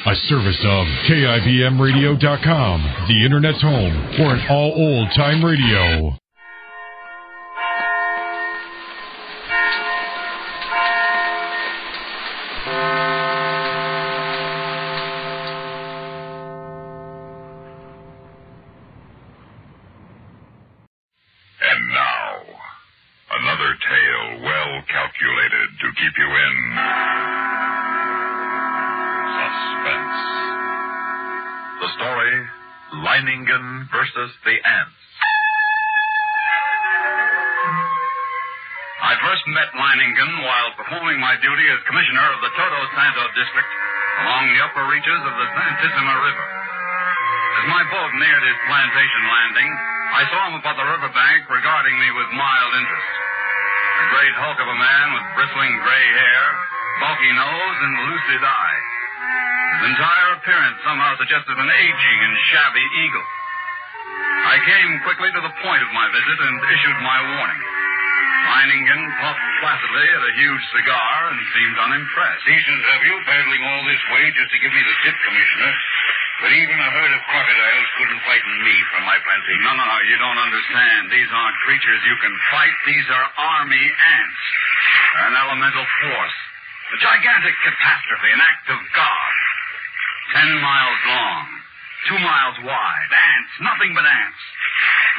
A service of KIBMradio.com, the Internet's home for an all old-time radio. And now, another tale well calculated to keep you in suspense. The story, Leinengen versus the Ants. I first met Leinengen while performing my duty as commissioner of the Todo Santo district along the upper reaches of the Santissima River. As my boat neared his plantation landing, I saw him upon the riverbank regarding me with mild interest. A great hulk of a man with bristling gray hair, bulky nose, and lucid eye. His entire appearance somehow suggested an aging and shabby eagle. I came quickly to the point of my visit and issued my warning. Leinengen puffed placidly at a huge cigar and seemed unimpressed. Decent of you, paddling all this way just to give me the tip, Commissioner. But even a herd of crocodiles couldn't frighten me from my plantation. No, you don't understand. These aren't creatures you can fight. These are army ants. They're an elemental force. A gigantic catastrophe, an act of God. 10 miles long, 2 miles wide. Ants, nothing but ants.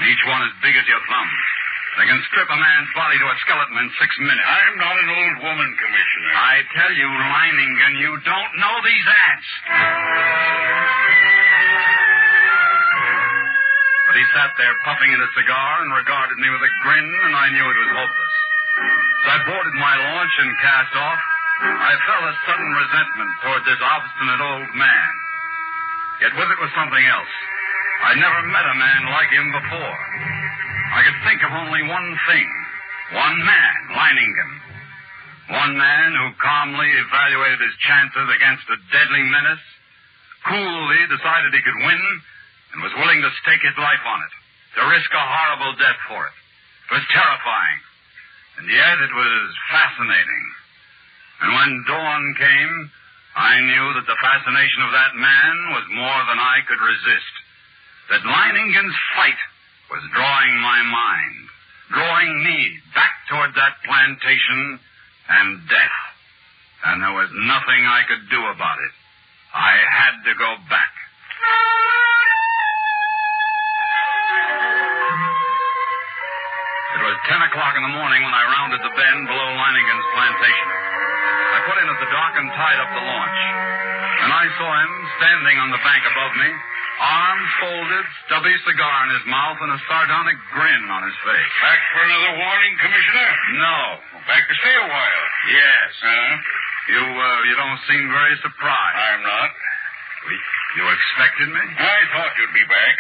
And each one as big as your thumb. They can strip a man's body to a skeleton in 6 minutes. I'm not an old woman, Commissioner. I tell you, Leinengen, you don't know these ants. But he sat there puffing at a cigar and regarded me with a grin, and I knew it was hopeless. As I boarded my launch and cast off, I felt a sudden resentment toward this obstinate old man. Yet with it was something else. I'd never met a man like him before. I could think of only one thing. One man, Leinengen. One man who calmly evaluated his chances against a deadly menace, coolly decided he could win, and was willing to stake his life on it, to risk a horrible death for it. It was terrifying, and yet it was fascinating. And when dawn came, I knew that the fascination of that man was more than I could resist. That Leinengen's fight was drawing my mind, drawing me back toward that plantation and death. And there was nothing I could do about it. I had to go back. It was 10 o'clock in the morning when I rounded the bend below Leinengen's plantation. I put in at the dock and tied up the launch. And I saw him standing on the bank above me, arms folded, stubby cigar in his mouth, and a sardonic grin on his face. Back for another warning, Commissioner? No. Back to stay a while? Yes. Huh? You don't seem very surprised. I'm not. You expected me? I thought you'd be back.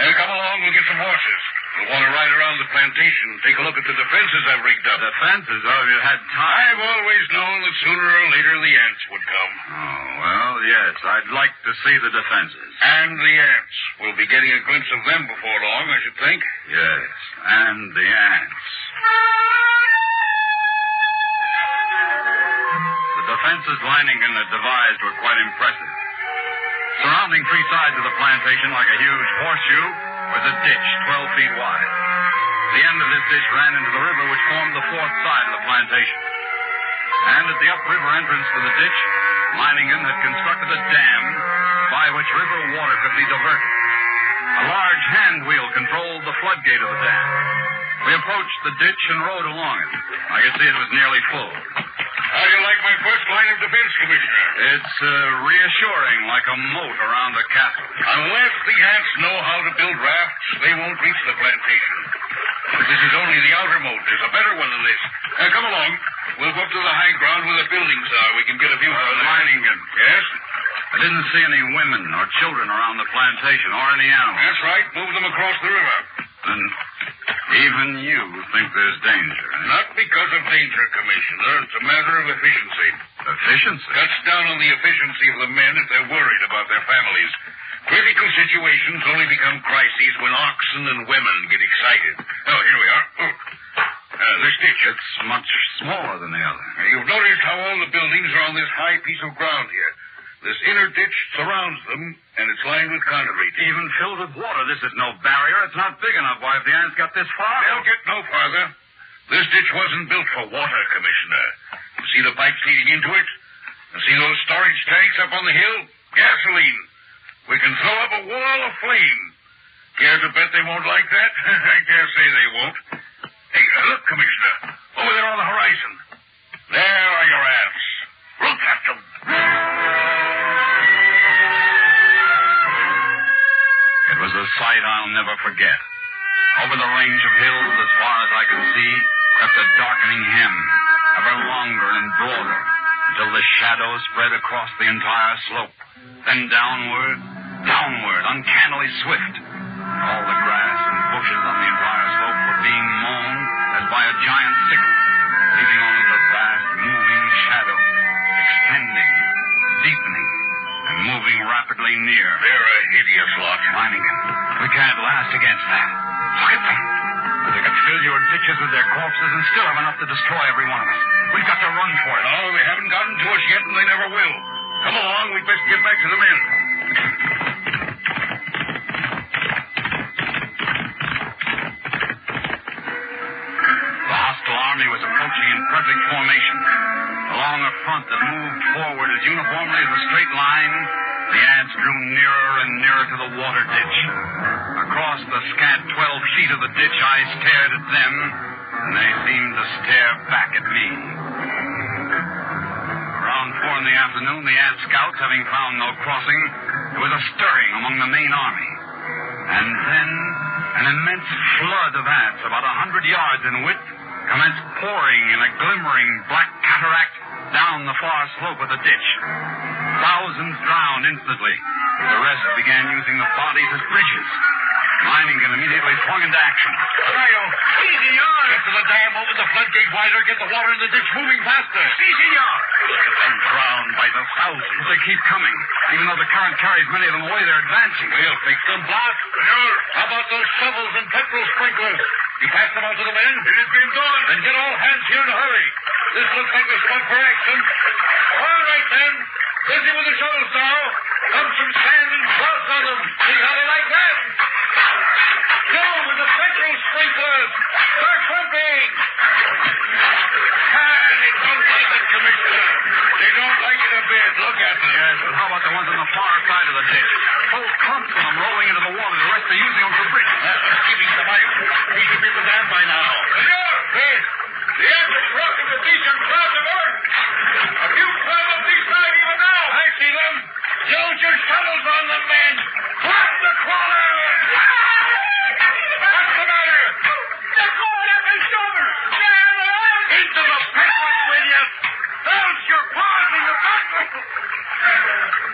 Come along, we'll get some horses. We'll want to ride around the plantation and take a look at the defenses I've rigged up. Defenses? Oh, have you had time? I've always known that sooner or later the ants would come. Oh, well, yes. I'd like to see the defenses. And the ants. We'll be getting a glimpse of them before long, I should think. Yes, and the ants. The defenses Leinengen had devised were quite impressive. Surrounding 3 sides of the plantation like a huge horseshoe was a ditch 12 feet wide. The end of this ditch ran into the river which formed the 4th side of the plantation. And at the upriver entrance to the ditch, Leinengen had constructed a dam by which river water could be diverted. A large hand wheel controlled the floodgate of the dam. We approached the ditch and rode along it. I could see it was nearly full. How do you like my first line of defense, Commissioner? It's reassuring, like a moat around a castle. Unless the ants know how to build rafts, they won't reach the plantation. But this is only the outer moat. There's a better one than this. Come along. We'll go up to the high ground where the buildings are. We can get a view of the Leinengen. Yes? I didn't see any women or children around the plantation or any animals. That's right. Move them across the river. And even you think there's danger, eh? Not because of danger, Commissioner. It's a matter of efficiency. Efficiency? Cuts down on the efficiency of the men if they're worried about their families. Critical situations only become crises when oxen and women get excited. Oh, here we are. This ditch. It's much smaller than the other. You've noticed how all the buildings are on this high piece of ground here. This inner ditch surrounds them, and it's lined with concrete. Even filled with water. This is no barrier. It's not big enough. Why, if the ants got this far... They'll get no farther. This ditch wasn't built for water, Commissioner. You see the pipes leading into it? You see those storage tanks up on the hill? Gasoline. We can throw up a wall of flame. Care to bet they won't like that? I dare say they won't. Hey, look, Commissioner. Over there on the horizon. There are your ants. Look at them. It was a sight I'll never forget. Over the range of hills, as far as I could see, crept a darkening hem, ever longer and broader, until the shadow spread across the entire slope. Then downward, uncannily swift. All the grass and bushes on the entire slope were being mown as by a giant sickle, leaving only the vast moving shadow, extending, deepening, and moving rapidly near. They're a hideous lot. Leinengen, we can't last against that. Look at them. They could fill your ditches with their corpses and still have enough to destroy every one of us. We've got to run for it. No, they haven't gotten to us yet, and they never will. Come along, we'd best get back to the men. The hostile army was approaching in perfect formation. Along a front that moved forward as uniformly as a straight line, the ants drew nearer and nearer to the water ditch. Across the scant 12 feet of the ditch, I stared at them, and they seemed to stare back at me. Around 4 in the afternoon, the ant scouts, having found no crossing, there was a stirring among the main army. And then an immense flood of ants, about 100 yards in width, commenced pouring in a glimmering black cataract down the far slope of the ditch. Thousands drowned instantly. The rest began using the bodies as bridges. Leinengen immediately swung into action. Mario, easy on. Get to the dam, open the floodgate wider, get the water in the ditch moving faster. Easy on. Look at them drowned by the thousands. They keep coming. Even though the current carries many of them away, they're advancing. We'll fix them, Blast. Sure. How about those shovels and petrol sprinklers? You pass them out to the men? It has been done. Then get all hands here in a hurry. This looks like a spot for action. All right, then. Busy with the shovels now. Dump some sand and frost on them. See how they like that? Go with the petrol sprinklers. Start pumping. They don't like it, Commissioner. They don't like it a bit. Look at them. Yes, but how about the ones on the far side of the ditch? Whole clumps of them rolling into the water. The rest are using them for bridges. That's keeping the mic. We should be at the dam by now. Senor! Hey, the ants are crossing a decent cloud of earth. A few climb up this side even now. I see them. Load your shovels on them, men. Blast the crawler! What's the matter? They're going up and over. Into the petrol with you. Those your paws in the petrol.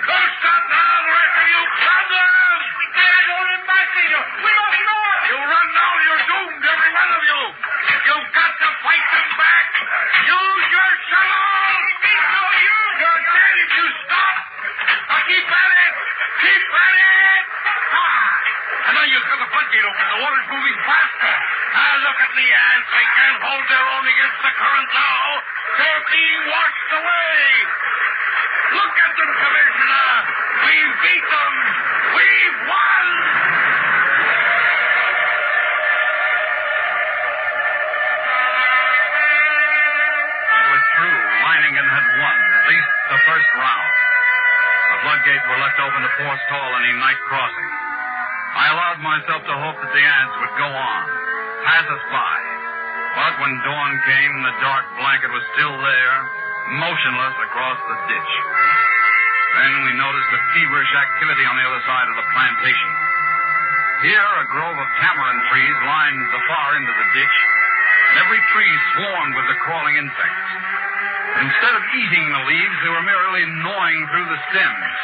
Don't stop now, the rest of you. Come on. They're going back to you. We must run. You run now, you're doomed, every one of you. You've got to fight them back. Use your shovels. You're dead if you stop. Now keep at it. Keep at it. And now you've got the floodgate open. The water's moving faster. Now look at the ants. They can't hold their own against the current now. They're being washed away. Look at them, Commissioner. We've beat them. We've won. It was true. Leinengen had won, at least the first round. The floodgates were left open to forestall any night crossing. I allowed myself to hope that the ants would go on, pass us by. But when dawn came, the dark blanket was still there, motionless across the ditch. Then we noticed a feverish activity on the other side of the plantation. Here, a grove of tamarind trees lined the far end of the ditch, and every tree swarmed with the crawling insects. Instead of eating the leaves, they were merely gnawing through the stems,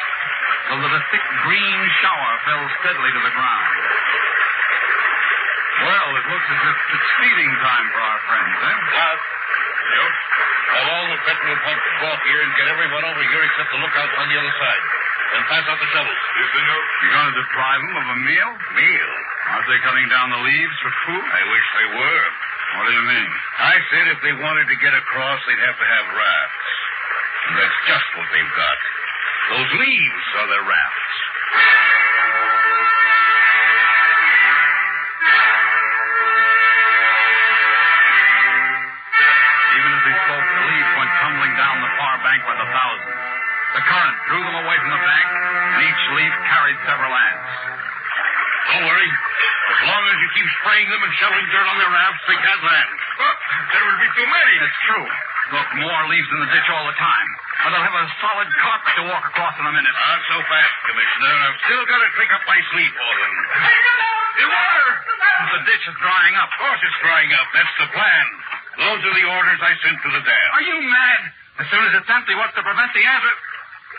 so that a thick green shower fell steadily to the ground. Well, it looks as if it's feeding time for our friends, eh? What? Yep. Have all the petrol pumps off here and get everyone over here except the lookouts on the other side. Then pass out the shovels. Yes, senor. You're going to deprive them of a meal? Meal? Aren't they cutting down the leaves for food? I wish they were. What do you mean? I said if they wanted to get across, they'd have to have rafts. And that's just what they've got. Those leaves are their rafts. Even as he spoke, the leaves went tumbling down the far bank by the thousands. The current drew them away from the bank, and each leaf carried several ants. Don't worry. As long as you keep spraying them and shoveling dirt on their rafts, they can't land. But there will be too many. It's true. Look, more leaves in the ditch all the time. But they'll have a solid carpet to walk across in a minute. Not so fast, Commissioner. I've still got to trick up my sleep for them. The water! The ditch is drying up. Of course it's drying up. That's the plan. Those are the orders I sent to the dam. Are you mad? As soon as it's empty, what's to prevent the ants?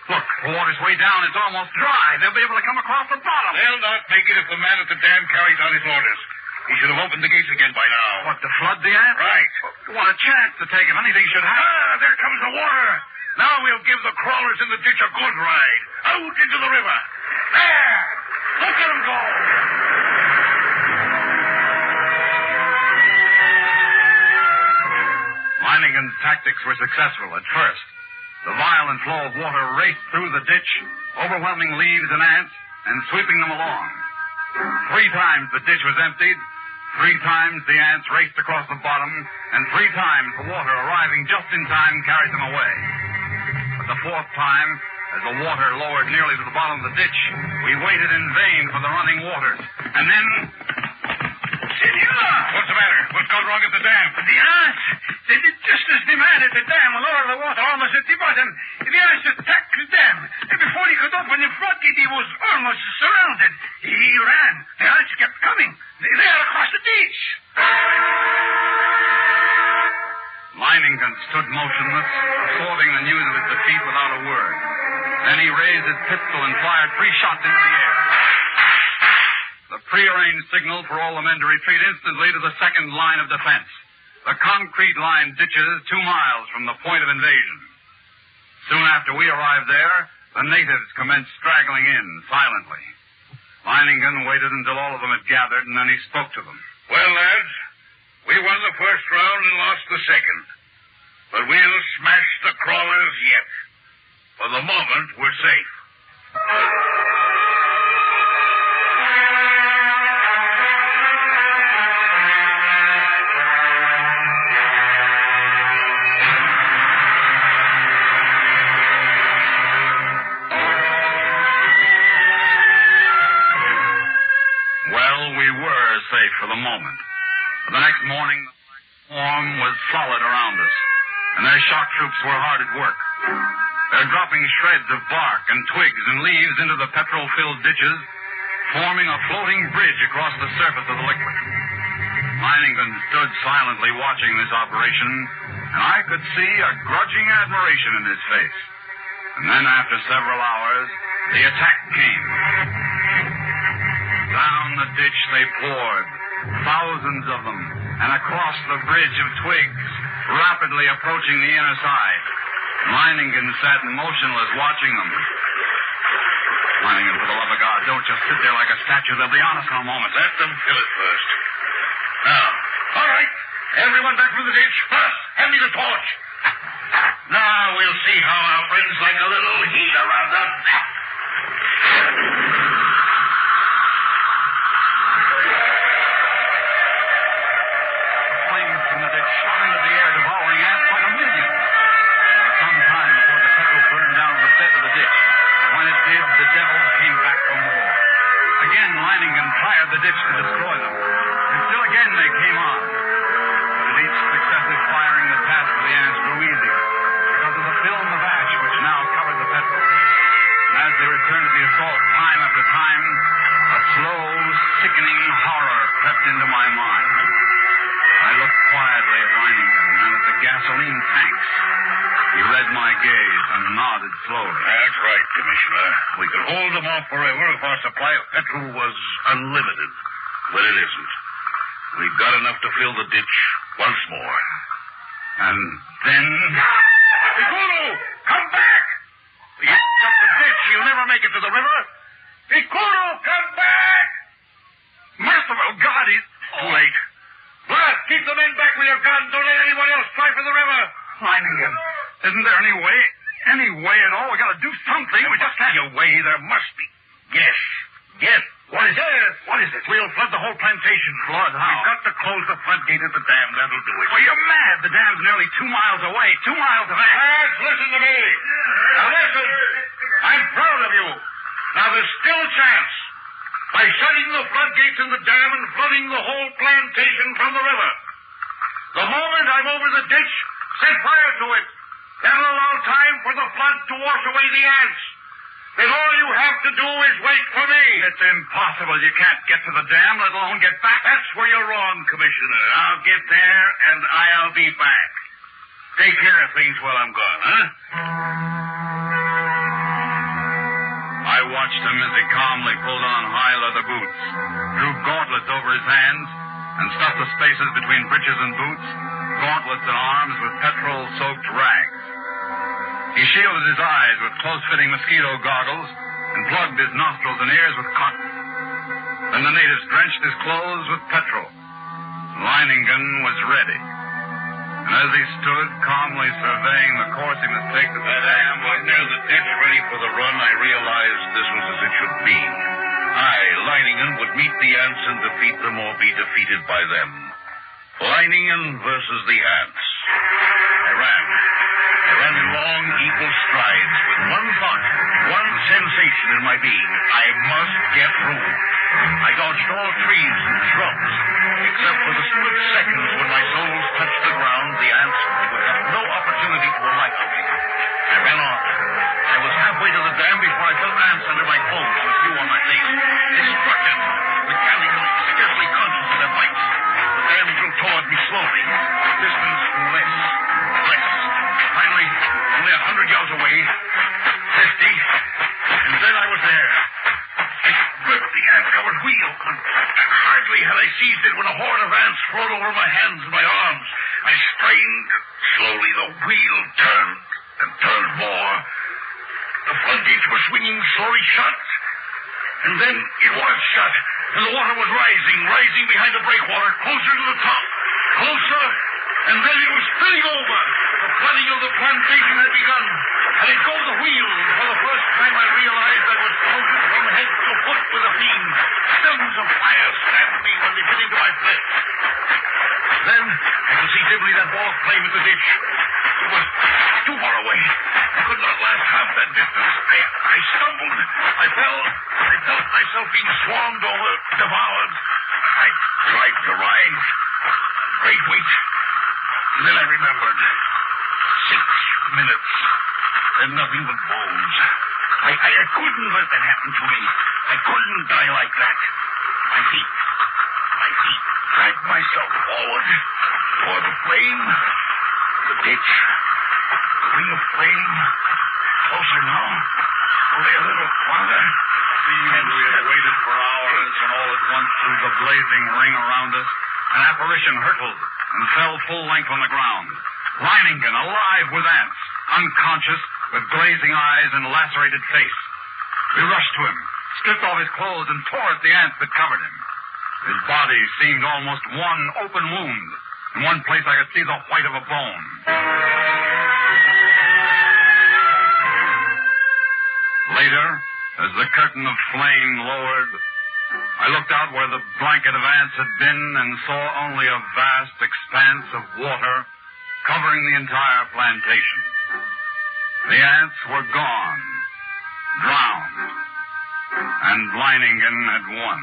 Look, the water's way down. It's almost dry. They'll be able to come across the bottom. They'll not make it if the man at the dam carries out his orders. He should have opened the gates again by now. What, to flood the ants? Right. What a chance to take if anything should happen. There comes the water. Now we'll give the crawlers in the ditch a good ride. Out into the river. There! Look at them go! Leinengen's tactics were successful at first. The violent flow of water raced through the ditch, overwhelming leaves and ants, and sweeping them along. 3 times the ditch was emptied, 3 times the ants raced across the bottom, and 3 times the water arriving just in time carried them away. But the 4th time, as the water lowered nearly to the bottom of the ditch, we waited in vain for the running waters. And then... Senor! What's the matter? What's gone wrong at the dam? The ants! They did just as the man at the dam will lower the water almost at the bottom. The ants attacked the dam. And before he could open the floodgate, he was almost surrounded. He ran. The ants kept coming. They are across the ditch. Leinengen stood motionless, absorbing the news of his defeat without a word. Then he raised his pistol and fired 3 shots into the air. The prearranged signal for all the men to retreat instantly to the second line of defense. The concrete-lined ditches 2 miles from the point of invasion. Soon after we arrived there, the natives commenced straggling in silently. Leinengen waited until all of them had gathered, and then he spoke to them. Well, lads, we won the first round and lost the second. But we'll smash the crawlers yet. For the moment, we're safe. For the moment. But the next morning, the storm was solid around us, and their shock troops were hard at work. They're dropping shreds of bark and twigs and leaves into the petrol-filled ditches, forming a floating bridge across the surface of the liquid. Leinengen stood silently watching this operation, and I could see a grudging admiration in his face. And then, after several hours, the attack came. Down the ditch they poured, thousands of them, and across the bridge of twigs, rapidly approaching the inner side. Leinengen sat motionless, watching them. Leinengen, for the love of God, don't just sit there like a statue. They'll be on us in a moment. Let them fill it first. Now, all right. Everyone back from the ditch. First, hand me the torch. Now we'll see how our friends like a little heat around them. The ditch to destroy them. And still again they came on. But at each successive firing, the task of the ants grew easier because of the film of ash which now covered the petrol. And as they returned to the assault time after time, a slow, sickening horror crept into my mind. I looked quietly at Leinengen and then at the gasoline tanks. He read my gaze and nodded slowly. That's right, Commissioner. We could hold them off forever if our supply of petrol was unlimited. But it isn't. We've got enough to fill the ditch once more. And then... Piccolo! Come back! You up the ditch. You'll never make it to the river. Piccolo, come back! Merciful God, he's... Too late. Blast, keep the men back with your guns. Don't let anyone else try for the river. Leinengen, isn't there any way? any way at all. We got to do something. We just can't. A way there must be. Yes. What is it? What is it? We'll flood the whole plantation. Flood? How? We've got to close the floodgate at the dam. That'll do it. Well, you're mad. The dam's nearly 2 miles away. 2 miles of ants. Lads, listen to me. Now listen. I'm proud of you. Now there's still a chance. By shutting the floodgates in the dam and flooding the whole plantation from the river. The moment I'm over the ditch, set fire to it. That'll allow time for the flood to wash away the ants. Then all you have to do is wait for me. It's impossible. You can't get to the dam, let alone get back. That's where you're wrong, Commissioner. I'll get there, and I'll be back. Take care of things while I'm gone, huh? I watched him as he calmly pulled on high leather boots, drew gauntlets over his hands, and stuffed the spaces between breeches and boots, gauntlets and arms with petrol-soaked rags. He shielded his eyes with close-fitting mosquito goggles and plugged his nostrils and ears with cotton. Then the natives drenched his clothes with petrol. Leinengen was ready. And as he stood calmly surveying the course he must take to the dam, near the ditch ready for the run, I realized this was as it should be. I, Leinengen, would meet the ants and defeat them or be defeated by them. Leinengen versus the ants. I ran in long, equal strides with one thought, one sensation in my being. I must get through. I dodged all trees and shrubs, except for the split seconds when my soles touched the ground. The ants would have no opportunity to alight on me. I ran on. I was halfway to the dam before I felt ants under my clothes and a few on my face. Destructive, mechanical, scarcely conscious of their bites. The dam drew toward me slowly. The distance grew less. Finally, only 100 yards away, 50, and then I was there. I gripped the ant-covered wheel, and hardly had I seized it when a horde of ants flowed over my hands and my arms. I strained, and slowly the wheel turned and turned more. The floodgates were swinging slowly shut, and then it was shut, and the water was rising behind the breakwater, closer to the top, closer, and then it was spilling over. The flooding of the plantation had begun. I let go of the wheel. For the first time I realized I was coated from head to foot with a beam. Stones of fire stabbed me when they bit into my flesh. Then I could see dimly that ball of flame in the ditch. It was too far away. I could not last half that distance. I stumbled. I fell. I felt myself being swarmed over, devoured. I tried to rise. Great weight. And then I remembered. 6 minutes. And nothing but bones. I couldn't let that happen to me. I couldn't die like that. My feet dragged myself forward toward the flame, the ditch, the ring of flame. Closer now. Only a little farther. We had waited for hours, and all at once, through the blazing ring around us, an apparition hurtled and fell full length on the ground. Leinengen, alive with ants, unconscious, with glazing eyes and lacerated face. We rushed to him, stripped off his clothes, and tore at the ants that covered him. His body seemed almost one open wound. In one place I could see the white of a bone. Later, as the curtain of flame lowered, I looked out where the blanket of ants had been and saw only a vast expanse of water covering the entire plantation. The ants were gone, drowned, and Leinengen had won.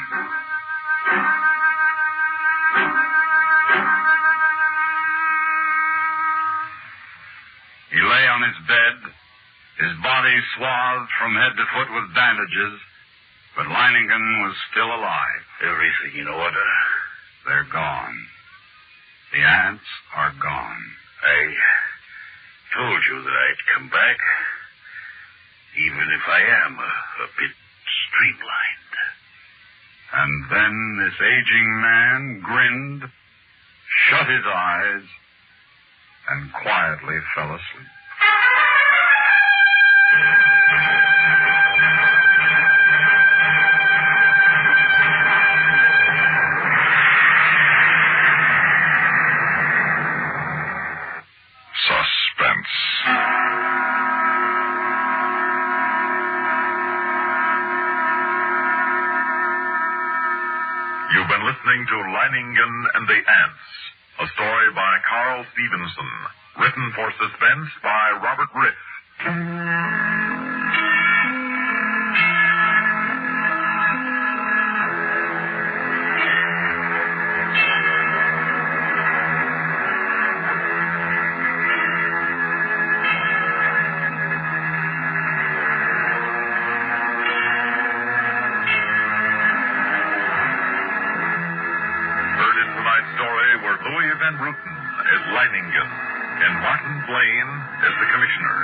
He lay on his bed, his body swathed from head to foot with bandages, but Leinengen was still alive. Everything in order. They're gone. The ants are gone. I told you that I'd come back, even if I am a bit streamlined. And then this aging man grinned, shut his eyes, and quietly fell asleep. Suspense. You've been listening to Leinengen and the Ants, a story by Carl Stevenson, written for Suspense by Robert Riff. Louis Van Bruten as Leinengen, and Martin Blaine as the commissioner.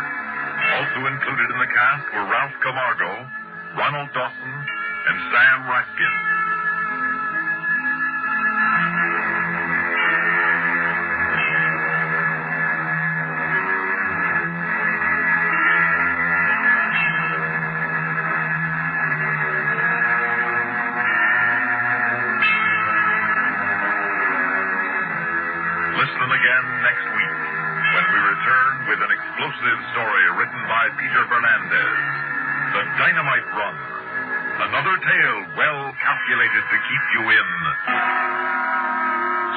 Also included in the cast were Ralph Camargo, Ronald Dawson, and Sam Raskin. Listen again next week when we return with an explosive story written by Peter Fernandez, The Dynamite Run. Another tale well calculated to keep you in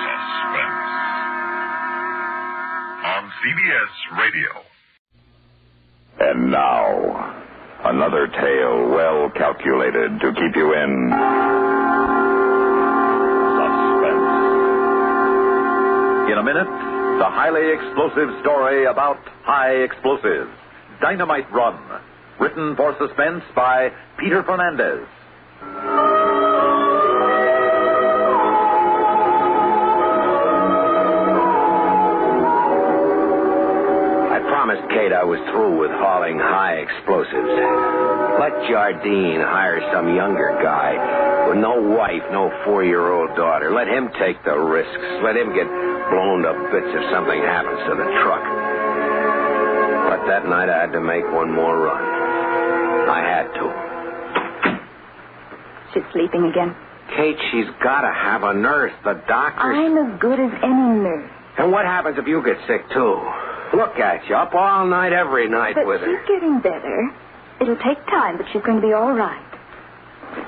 suspense. On CBS Radio. And now, another tale well calculated to keep you in in a minute, the highly explosive story about high explosives. Dynamite Run. Written for Suspense by Peter Fernandez. I promised Kate I was through with hauling high explosives. Let Jardine hire some younger guy with no wife, no 4-year-old daughter. Let him take the risks. Let him get blown to bits if something happens to the truck. But that night I had to make one more run. I had to. She's sleeping again. Kate, she's got to have a nurse. The doctors... I'm as good as any nurse. And what happens if you get sick, too? Look at you, up all night, every night but with her. She's getting better. It'll take time, but she's going to be all right.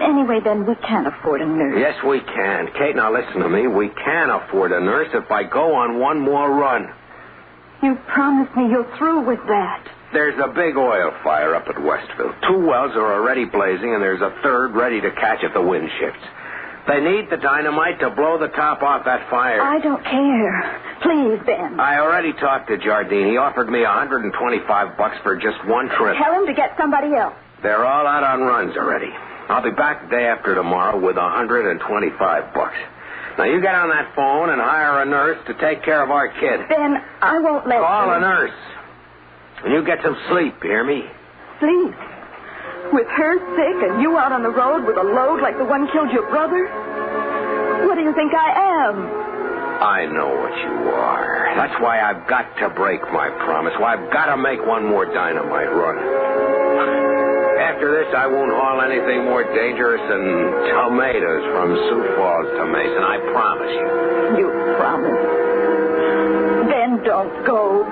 Anyway, then, we can't afford a nurse. Yes, we can. Kate, now listen to me. We can afford a nurse if I go on one more run. You promised me you're through with that. There's a big oil fire up at Westville. 2 wells are already blazing, and there's a third ready to catch if the wind shifts. They need the dynamite to blow the top off that fire. I don't care. Please, Ben. I already talked to Jardine. He offered me $125 for just one trip. Tell him to get somebody else. They're all out on runs already. I'll be back the day after tomorrow with $125. Now, you get on that phone and hire a nurse to take care of our kid. Ben, I won't let Call you. a nurse. And you get some sleep, hear me? Sleep? With her sick and you out on the road with a load like the one killed your brother? What do you think I am? I know what you are. That's why I've got to break my promise. Why I've got to make one more dynamite run. After this, I won't haul anything more dangerous than tomatoes from Sioux Falls to Mason. I promise you. You promise. Ben, don't go.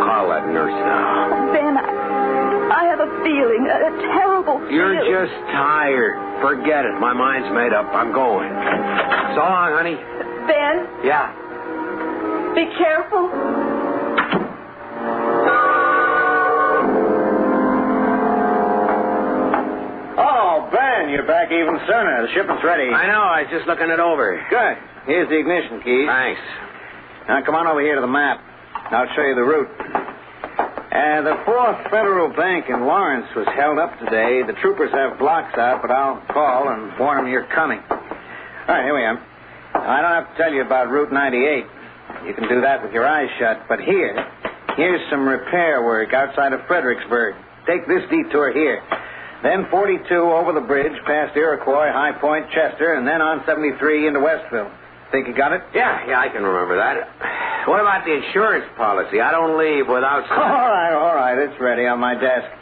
Call that nurse now. Ben, I have a feeling, a terrible feeling. You're just tired. Forget it. My mind's made up. I'm going. So long, honey. Ben? Yeah. Be careful. You're back even sooner. The shipment's ready. I know. I was just looking it over. Good. Here's the ignition key. Thanks. Now, come on over here to the map. I'll show you the route. The 4th Federal Bank in Lawrence was held up today. The troopers have blocks out, but I'll call and warn them you're coming. All right, here we are. Now, I don't have to tell you about Route 98. You can do that with your eyes shut. But here's some repair work outside of Fredericksburg. Take this detour here. Then 42 over the bridge, past Iroquois, High Point, Chester, and then on 73 into Westville. Think you got it? Yeah, I can remember that. What about the insurance policy? I don't leave without... All right. It's ready on my desk.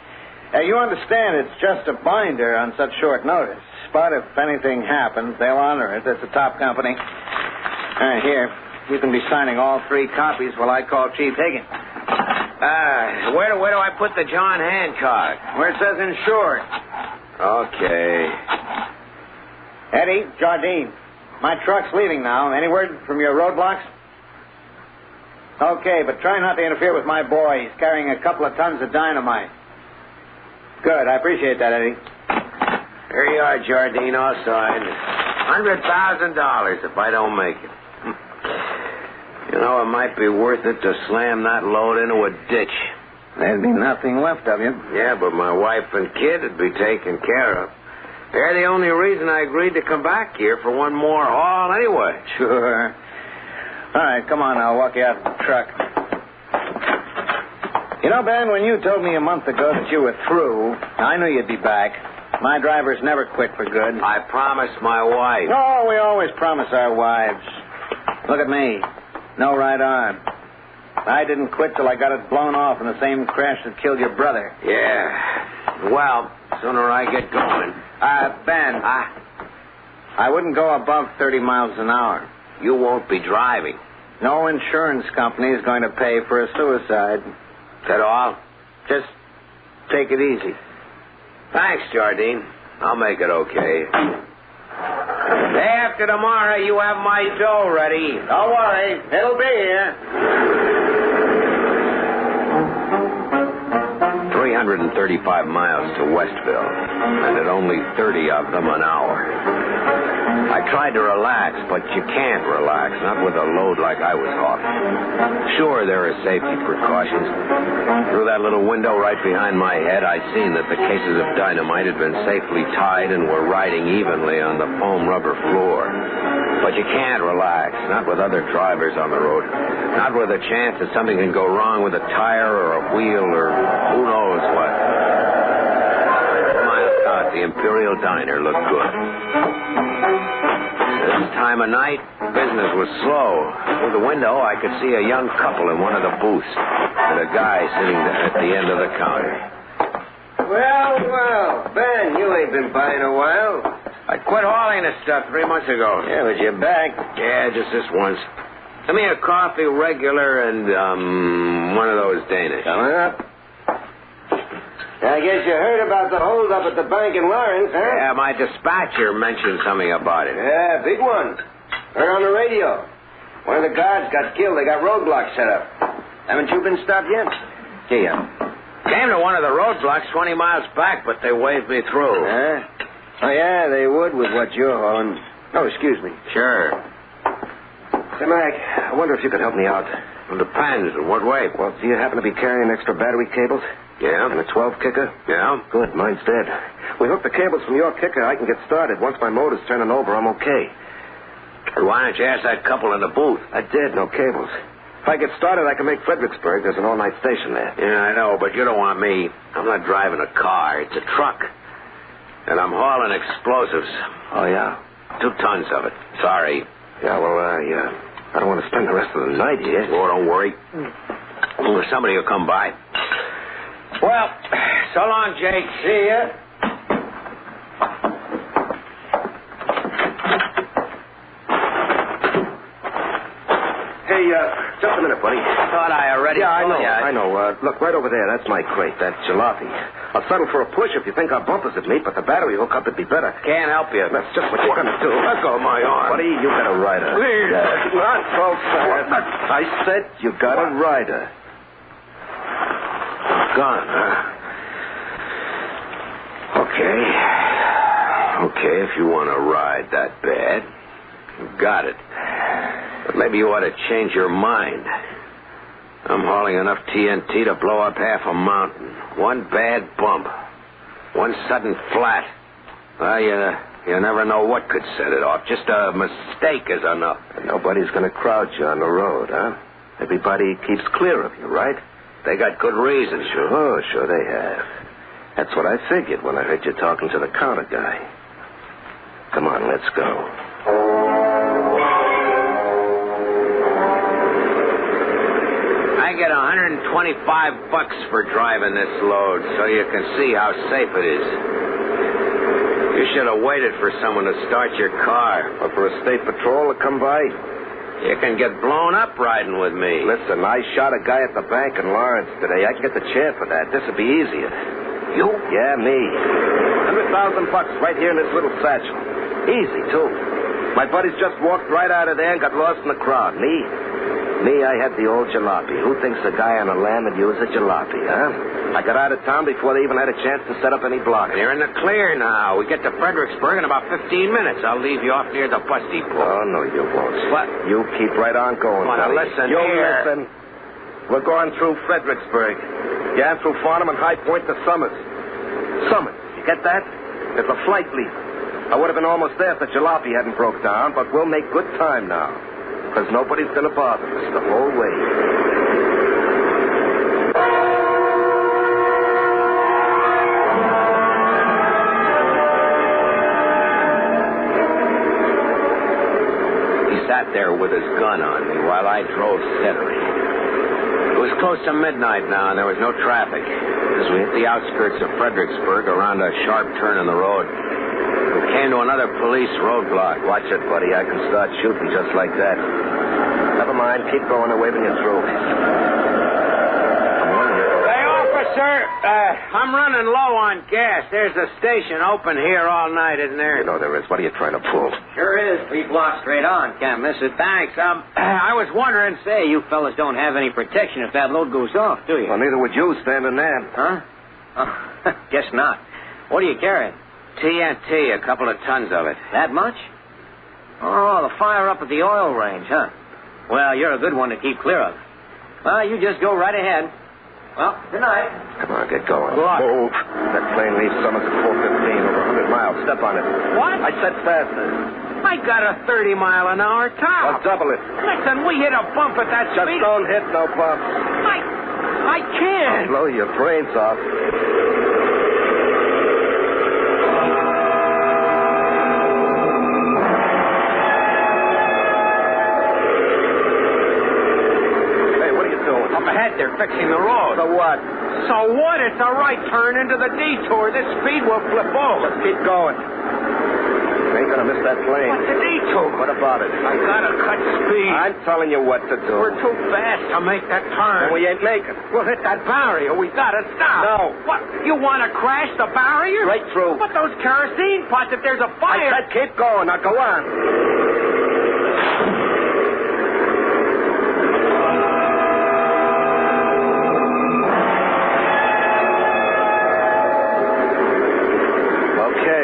You understand it's just a binder on such short notice. But if anything happens, they'll honor it. That's the top company. All right, here. You can be signing all 3 copies while I call Chief Higgins. Where do I put the John Hancock? Where it says insured. Okay. Eddie, Jardine, my truck's leaving now. Any word from your roadblocks? Okay, but try not to interfere with my boy. He's carrying a couple of tons of dynamite. Good, I appreciate that, Eddie. Here you are, Jardine, all signed. $100,000 if I don't make it. You know, it might be worth it to slam that load into a ditch. There'd be nothing left of you. Yeah, but my wife and kid would be taken care of. They're the only reason I agreed to come back here for one more haul anyway. Sure. All right, come on, I'll walk you out to the truck. You know, Ben, when you told me a month ago that you were through, I knew you'd be back. My drivers never quit for good. I promised my wife. Oh, we always promise our wives. Look at me. No right arm. I didn't quit till I got it blown off in the same crash that killed your brother. Yeah. Well, sooner I get going. Ben, I wouldn't go above 30 miles an hour. You won't be driving. No insurance company is going to pay for a suicide. Is that all? Just take it easy. Thanks, Jardine. I'll make it okay. Day after tomorrow, you have my dough ready. Don't worry. It'll be here. 335 miles to Westville, and at only 30 of them an hour. I tried to relax, but you can't relax, not with a load like I was hauling. Sure, there are safety precautions. Through that little window right behind my head, I seen that the cases of dynamite had been safely tied and were riding evenly on the foam rubber floor. But you can't relax, not with other drivers on the road. Not with a chance that something can go wrong with a tire or a wheel or who knows what. Miles out, the Imperial Diner looked good. This time of night, business was slow. Through the window, I could see a young couple in one of the booths and a guy sitting at the end of the counter. Well, Ben, you ain't been by in a while. I quit hauling this stuff 3 months ago. Yeah, but you're back. Yeah, just this once. Give me a coffee regular and, one of those Danish. Coming up. I guess you heard about the holdup at the bank in Lawrence, huh? Yeah, my dispatcher mentioned something about it. Yeah, big one. Heard on the radio. One of the guards got killed. They got roadblocks set up. Haven't you been stopped yet? Yeah. Came to one of the roadblocks 20 miles back, but they waved me through. Huh? Oh, yeah, they would with what you're hauling. Oh, excuse me. Sure. Say, Mac, I wonder if you could help me out. Well, depends. In what way? Well, do you happen to be carrying extra battery cables? Yeah. And a 12 kicker? Yeah. Good, mine's dead. We hook the cables from your kicker, I can get started. Once my motor's turning over, I'm okay. Well, why don't you ask that couple in the booth? I did, no cables. If I get started, I can make Fredericksburg. There's an all-night station there. Yeah, I know, but you don't want me. I'm not driving a car. It's a truck. And I'm hauling explosives. Oh, yeah? 2 tons of it. Sorry. Yeah, well, I don't want to spend the rest of the night here. Oh, don't worry. Somebody will come by. Well, so long, Jake. See ya. Hey, just a minute, buddy. Thought I already told you. I know. Look, right over there. That's my crate. That jalopy. I'll settle for a push if you think our bumpers would meet, but the battery hookup would be better. Can't help you. That's just what you're going to do. Let go of my arm. Buddy, you got a rider. Please. Not so fast. I said you got a rider. Gun, huh? Okay, if you want to ride that bad, you got it. But maybe you ought to change your mind. I'm hauling enough TNT to blow up half a mountain. One bad bump. One sudden flat. Well, you never know what could set it off. Just a mistake is enough. And nobody's going to crowd you on the road, huh? Everybody keeps clear of you, right? They got good reasons. Sure they have. That's what I figured when I heard you talking to the counter guy. Come on, let's go. I get $125 for driving this load, so you can see how safe it is. You should have waited for someone to start your car. Or for a state patrol to come by. You can get blown up riding with me. Listen, I shot a guy at the bank in Lawrence today. I can get the chair for that. This'll be easier. You? Yeah, me. $100,000 right here in this little satchel. Easy, too. My buddies just walked right out of there and got lost in the crowd. Me, I had the old jalopy. Who thinks a guy on the lam would use a jalopy, huh? I got out of town before they even had a chance to set up any blocks. You're in the clear now. We get to Fredericksburg in about 15 minutes. I'll leave you off near the bus depot. Oh, no, you won't. What? You keep right on going, Well, now buddy. listen you here. Listen. We're going through Fredericksburg. Yeah, through Farnham and High Point to Summers. Summers. You get that? There's a flight leave. I would have been almost there if the jalopy hadn't broke down, but we'll make good time now. Because nobody's going to bother us the whole way. He sat there with his gun on me while I drove steadily. It was close to midnight now, and there was no traffic. As we hit the outskirts of Fredericksburg around a sharp turn in the road, we came to another police roadblock. Watch it, buddy. I can start shooting just like that. Never mind. Keep going. They're waving you through. Come on. Hey, officer. I'm running low on gas. There's a station open here all night, isn't there? You know there is. What are you trying to pull? Sure is. 3 blocks straight on. Can't miss it. Thanks. I was wondering, say, you fellas don't have any protection if that load goes off, do you? Well, neither would you standing there. Huh? Oh, guess not. What are you carrying? TNT, a couple of tons of it. That much? Oh, the fire up at the oil range, huh? Well, you're a good one to keep clear of. Well, you just go right ahead. Well, good night. Come on, get going. Go on. Move. That plane leaves Summers at 4:15, over 100 miles. Step on it. What? I said faster. I got a 30-mile-an-hour top. Well, double it. Listen, we hit a bump at that Just speed. don't hit no bump. I can't. I'll blow your brains off. They're fixing the road. So what? So what? It's a right turn into the detour. This speed will flip over. Just keep going. You ain't gonna miss that plane. What's the detour? What about it? I gotta cut speed. I'm telling you what to do. We're too fast to make that turn. And we ain't making. We'll hit that barrier. We gotta stop. No. What? You want to crash the barrier? Straight through. But those kerosene pots, if there's a fire... I said keep going. Now go on.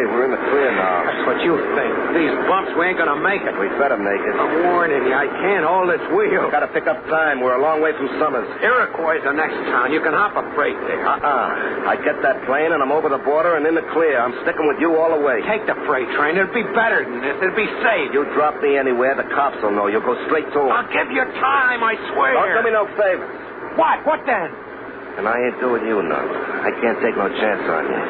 We're in the clear now. That's what you think. These bumps, we ain't gonna make it. We better make it. I'm warning you, I can't hold this wheel. Gotta pick up time. We're a long way from Summers. Iroquois is the next town. You can hop a freight there. I get that plane and I'm over the border and in the clear. I'm sticking with you all the way. Take the freight train. It'll be better than this. It'll be safe. You drop me anywhere, the cops will know. You'll go straight to them. I'll give you time, I swear. Don't do me no favors. What? What then? And I ain't doing you none. I can't take no chance on you.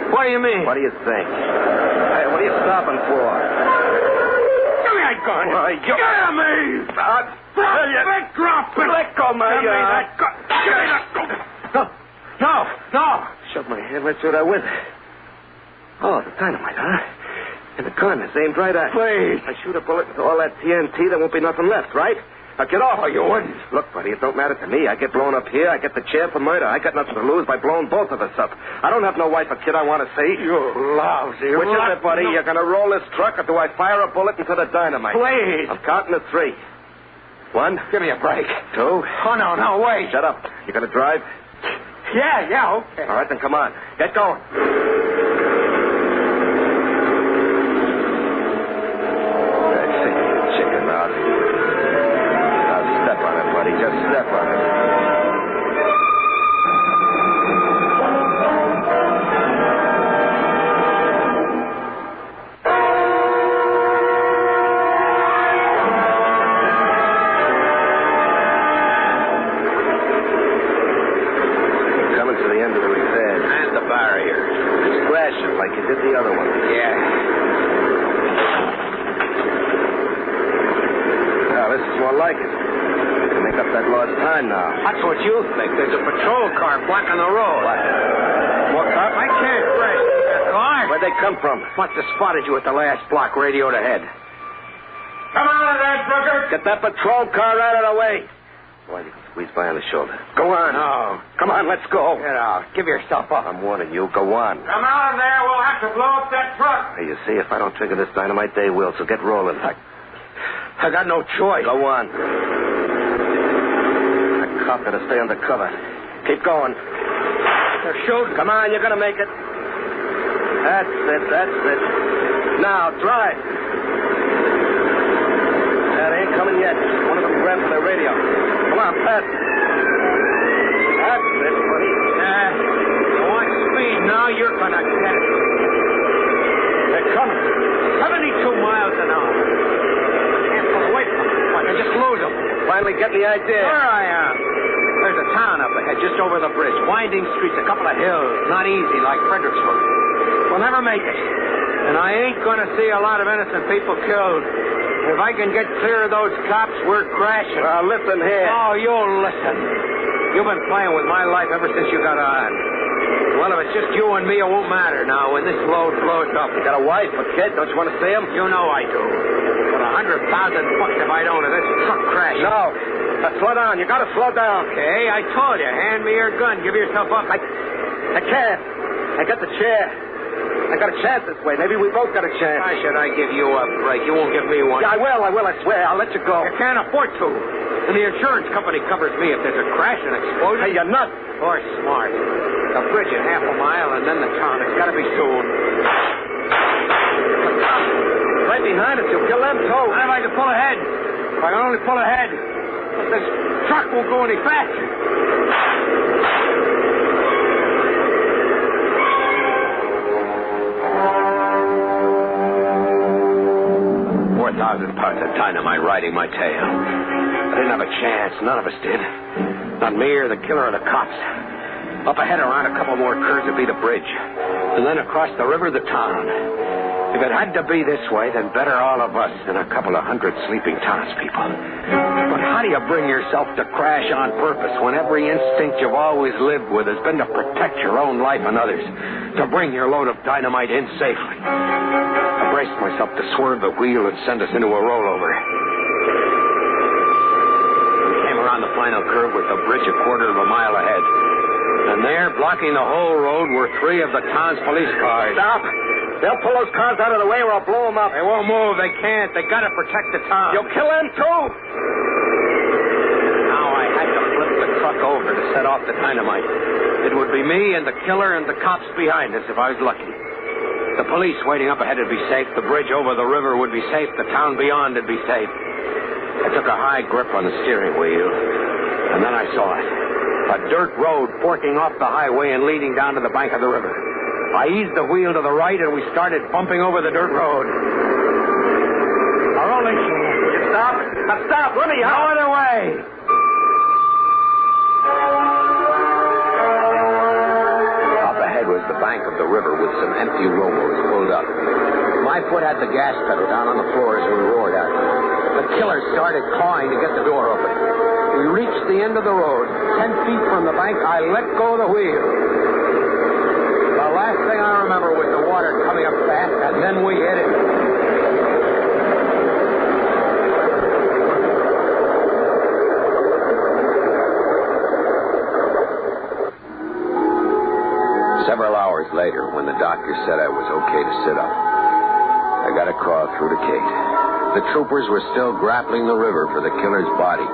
What do you mean? What do you think? Hey, what are you stopping for? Give me that gun. Give me! Drop it. Let go, man. Give me that gun. Give me that gun. No. Shut my head. Let's do that with. Oh, the dynamite, huh? And the gun is aimed right at. Please. I shoot a bullet into all that TNT, there won't be nothing left, right? Now get off. Oh, you wouldn't. Look, buddy, it don't matter to me. I get blown up here. I get the chair for murder. I got nothing to lose by blowing both of us up. I don't have no wife or kid I want to see. You lousy. Which is it, buddy? No. You're going to roll this truck, or do I fire a bullet into the dynamite? Please. I'm counting to 3. 1. Give me a break. 2. Oh, no, wait. Shut up. You going to drive? Yeah, okay. All right, then come on. Get going. That's it, you chicken out. Step on it, buddy. Just step on it. We're coming to the end of the repair. And the barrier. Just crash it like you did the other one. Yeah. Now, this is more like it. Make up that lost time now. That's what you think. There's a patrol car blocking the road. What? More cops? I can't crash that car. Where'd they come from? Must have spotted you at the last block, radioed ahead. Come on, Red Brooker. Get that patrol car out of the way. Boy, Squeeze by on the shoulder. Go on. No. Come on, let's go. Get out. Give yourself up. I'm warning you. Go on. Come on there. We'll have to blow up that truck. Hey, you see, if I don't trigger this dynamite, they will, so get rolling. I got no choice. Go on. That cop got to stay undercover. Keep going. They're shooting. Come on, you're going to make it. That's it. Now, drive. They ain't coming yet. One of them grabbed for their radio. Come on, Pat. That's it, buddy. Watch speed. Now you're going to get it. They're coming. 72 miles an hour. Can't pull away from them. I can just lose them. Finally get the idea. There I am. There's a town up ahead, just over the bridge. Winding streets, a couple of hills. Not easy, like Fredericksburg. We'll never make it. And I ain't going to see a lot of innocent people killed. If I can get clear of those cops, we're crashing. Listen here. Oh, you'll listen. You've been playing with my life ever since you got on. Well, if it's just you and me, it won't matter now when this load blows up. You got a wife, a kid? Don't you want to see him? You know I do. But $100,000 if I don't, if this truck crashes. No. Slow down. You got to slow down. Okay, I told you. Hand me your gun. Give yourself up. I can't. I got the chair. I got a chance this way. Maybe we both got a chance. Why should I give you a break? You won't give me one. Yeah, I will, I swear. I'll let you go. You can't afford to. And the insurance company covers me if there's a crash, an explosion. Hey, you're nuts. Or smart. The bridge in half a mile and then the town. It's got to be soon. Right behind us. You'll kill them, too. What if I can pull ahead? If I can only pull ahead. But this truck won't go any faster. 4,000 parts of dynamite riding my tail. I didn't have a chance. None of us did. Not me or the killer or the cops. Up ahead around a couple more curves would be the bridge. And then across the river, the town. If it had to be this way, then better all of us than a couple of hundred sleeping townspeople. But how do you bring yourself to crash on purpose when every instinct you've always lived with has been to protect your own life and others, to bring your load of dynamite in safely? I braced myself to swerve the wheel and send us into a rollover. We came around the final curve with the bridge a quarter of a mile ahead. And there, blocking the whole road, were 3 of the town's police cars. Stop! They'll pull those cars out of the way or I'll blow them up. They won't move. They can't. They got to protect the town. You'll kill them, too. Now I had to flip the truck over to set off the dynamite. It would be me and the killer and the cops behind us if I was lucky. The police waiting up ahead would be safe. The bridge over the river would be safe. The town beyond would be safe. I took a high grip on the steering wheel, and then I saw it. A dirt road forking off the highway and leading down to the bank of the river. I eased the wheel to the right, and we started bumping over the dirt road. Our only chance. Will you stop? Stop! Let me No other way. Up ahead was the bank of the river with some empty rowboats pulled up. My foot had the gas pedal down on the floor as we roared out. The killer started clawing to get the door open. We reached the end of the road. 10 feet from the bank, I let go of the wheel. The last thing I remember was the water coming up fast, and then we hit it. Several hours later, when the doctor said I was okay to sit up, I got a call through to Kate. The troopers were still grappling the river for the killer's body.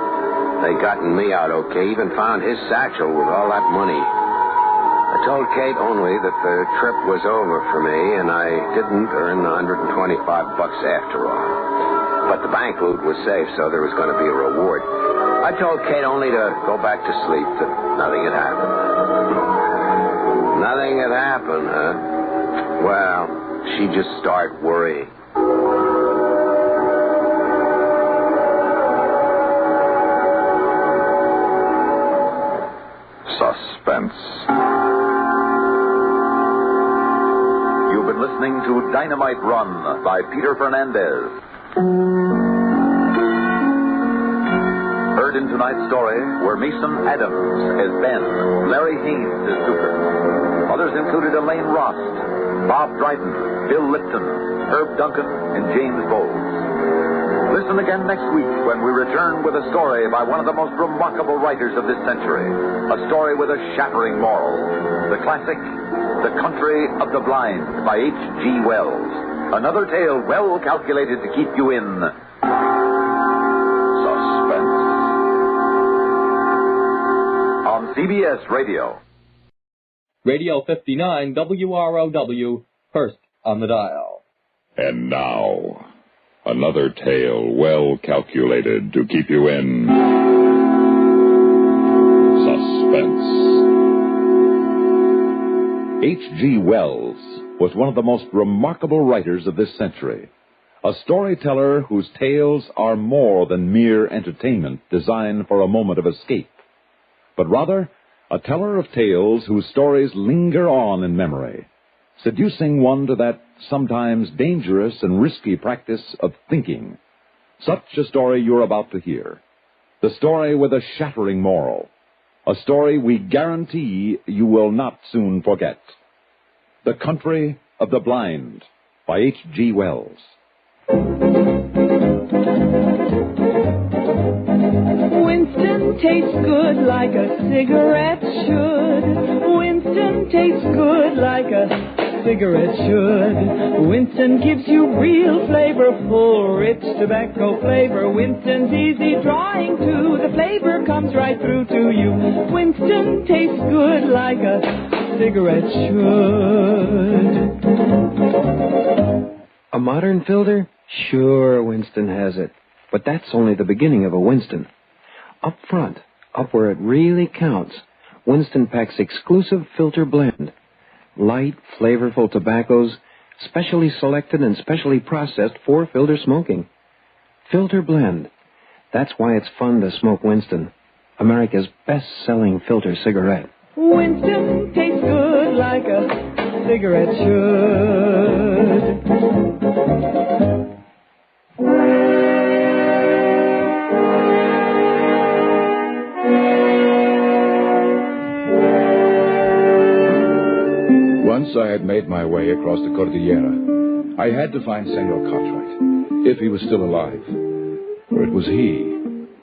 They gotten me out okay, even found his satchel with all that money. I told Kate only that the trip was over for me, and I didn't earn the $125 after all. But the bank loot was safe, so there was going to be a reward. I told Kate only to go back to sleep, that nothing had happened. Nothing had happened, huh? Well, she'd just start worrying. Suspense. You've been listening to Dynamite Run by Peter Fernandez. Heard in tonight's story were Mason Adams as Ben, Larry Haynes as Super. Others included Elaine Rost, Bob Dryden, Bill Lipton, Herb Duncan, and James Bowles. Listen again next week when we return with a story by one of the most remarkable writers of this century. A story with a shattering moral. The classic, The Country of the Blind by H.G. Wells. Another tale well calculated to keep you in suspense. On CBS Radio. Radio 59 WROW, first on the dial. And now, another tale well calculated to keep you in suspense. H.G. Wells was one of the most remarkable writers of this century. A storyteller whose tales are more than mere entertainment designed for a moment of escape, but rather a teller of tales whose stories linger on in memory, seducing one to that sometimes dangerous and risky practice of thinking. Such a story you're about to hear. The story with a shattering moral. A story we guarantee you will not soon forget. The Country of the Blind by H.G. Wells. Winston tastes good like a cigarette should. Winston tastes good like a cigarette should. Winston gives you real flavorful, rich tobacco flavor. Winston's easy drawing too. The flavor comes right through to you. Winston tastes good like a cigarette should. A modern filter? Sure, Winston has it. But that's only the beginning of a Winston. Up front, up where it really counts, Winston packs exclusive filter blend. Light, flavorful tobaccos, specially selected and specially processed for filter smoking. Filter blend. That's why it's fun to smoke Winston, America's best-selling filter cigarette. Winston tastes good like a cigarette should. Once I had made my way across the Cordillera. I had to find Senor Cartwright, if he was still alive. For it was he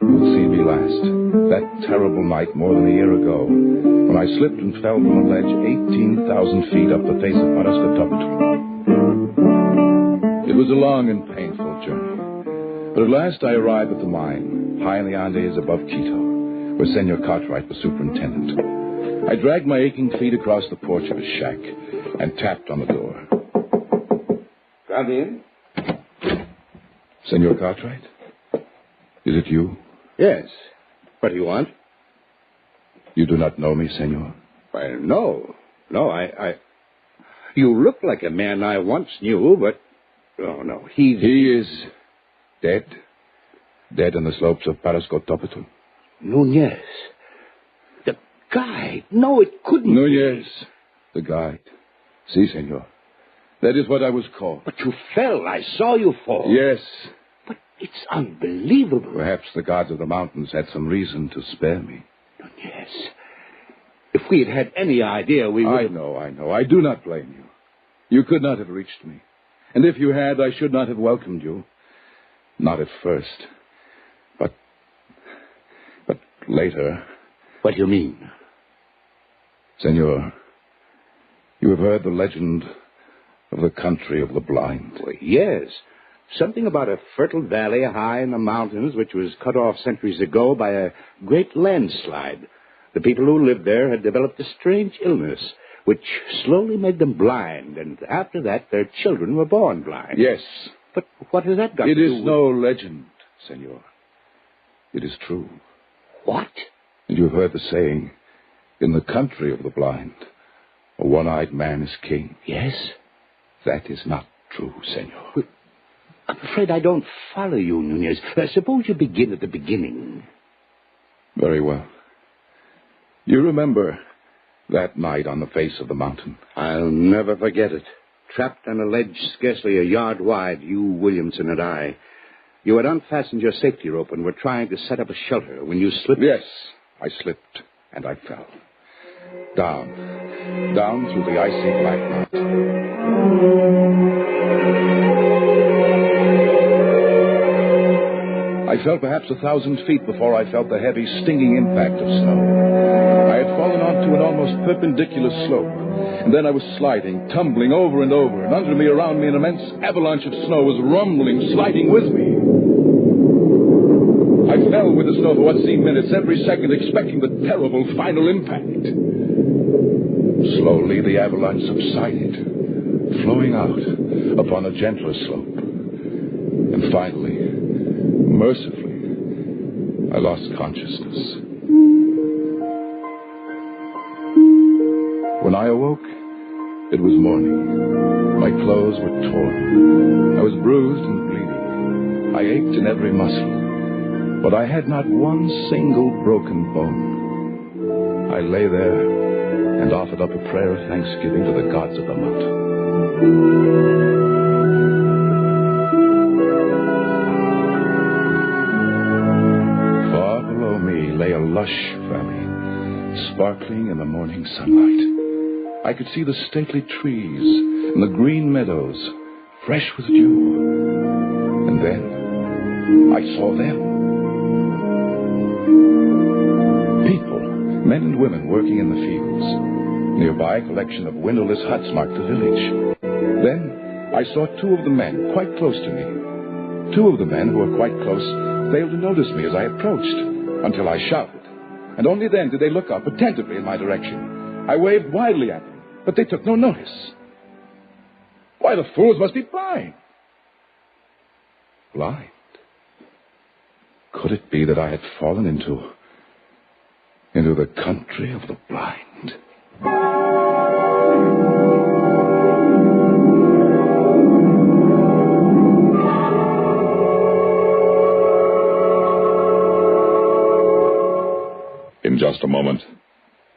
who would see me last. That terrible night more than a year ago, when I slipped and fell from a ledge 18,000 feet up the face of Parascotopetl. It was a long and painful journey. But at last I arrived at the mine, high in the Andes above Quito, where Senor Cartwright was superintendent. I dragged my aching feet across the porch of his shack and tapped on the door. Come in. Senor Cartwright? Is it you? Yes. What do you want? You do not know me, Senor? Well, no. No, I... You look like a man I once knew, but... Oh, no, He is dead. Dead on the slopes of Parascotopetl. Nunez. The guide. No, it couldn't Nunez, the guide. Si, Senor. That is what I was called. But you fell. I saw you fall. Yes. But it's unbelievable. Perhaps the gods of the mountains had some reason to spare me. Yes. If we had had any idea, we would... I know. I do not blame you. You could not have reached me. And if you had, I should not have welcomed you. Not at first. But later... What do you mean? Senor, you have heard the legend of the country of the blind. Well, yes. Something about a fertile valley high in the mountains which was cut off centuries ago by a great landslide. The people who lived there had developed a strange illness which slowly made them blind, and after that their children were born blind. Yes. But what has that got to do with... It is no legend, Senor. It is true. What? And you have heard the saying, in the country of the blind, a one-eyed man is king. Yes? That is not true, Senor. Well, I'm afraid I don't follow you, Nunez. Suppose you begin at the beginning. Very well. You remember that night on the face of the mountain? I'll never forget it. Trapped on a ledge scarcely a yard wide, you, Williamson, and I. You had unfastened your safety rope and were trying to set up a shelter when you slipped. Yes, I slipped and I fell. Down through the icy black night. I fell perhaps 1,000 feet before I felt the heavy, stinging impact of snow. I had fallen onto an almost perpendicular slope, and then I was sliding, tumbling over and over, and under me, around me, an immense avalanche of snow was rumbling, sliding with me. I fell with the snow for what seemed minutes, every second expecting the terrible final impact. Slowly, the avalanche subsided, flowing out upon a gentler slope. And finally, mercifully, I lost consciousness. When I awoke, it was morning. My clothes were torn. I was bruised and bleeding. I ached in every muscle. But I had not one single broken bone. I lay there and offered up a prayer of thanksgiving to the gods of the mountain. Far below me lay a lush valley, sparkling in the morning sunlight. I could see the stately trees and the green meadows, fresh with dew. And then I saw them. People, men and women working in the fields. Nearby, a collection of windowless huts marked the village. Then I saw two of the men quite close to me. Two of the men who were quite close failed to notice me as I approached until I shouted. And only then did they look up attentively in my direction. I waved wildly at them, but they took no notice. Why, the fools must be blind. Blind? Could it be that I had fallen into the country of the blind? In just a moment,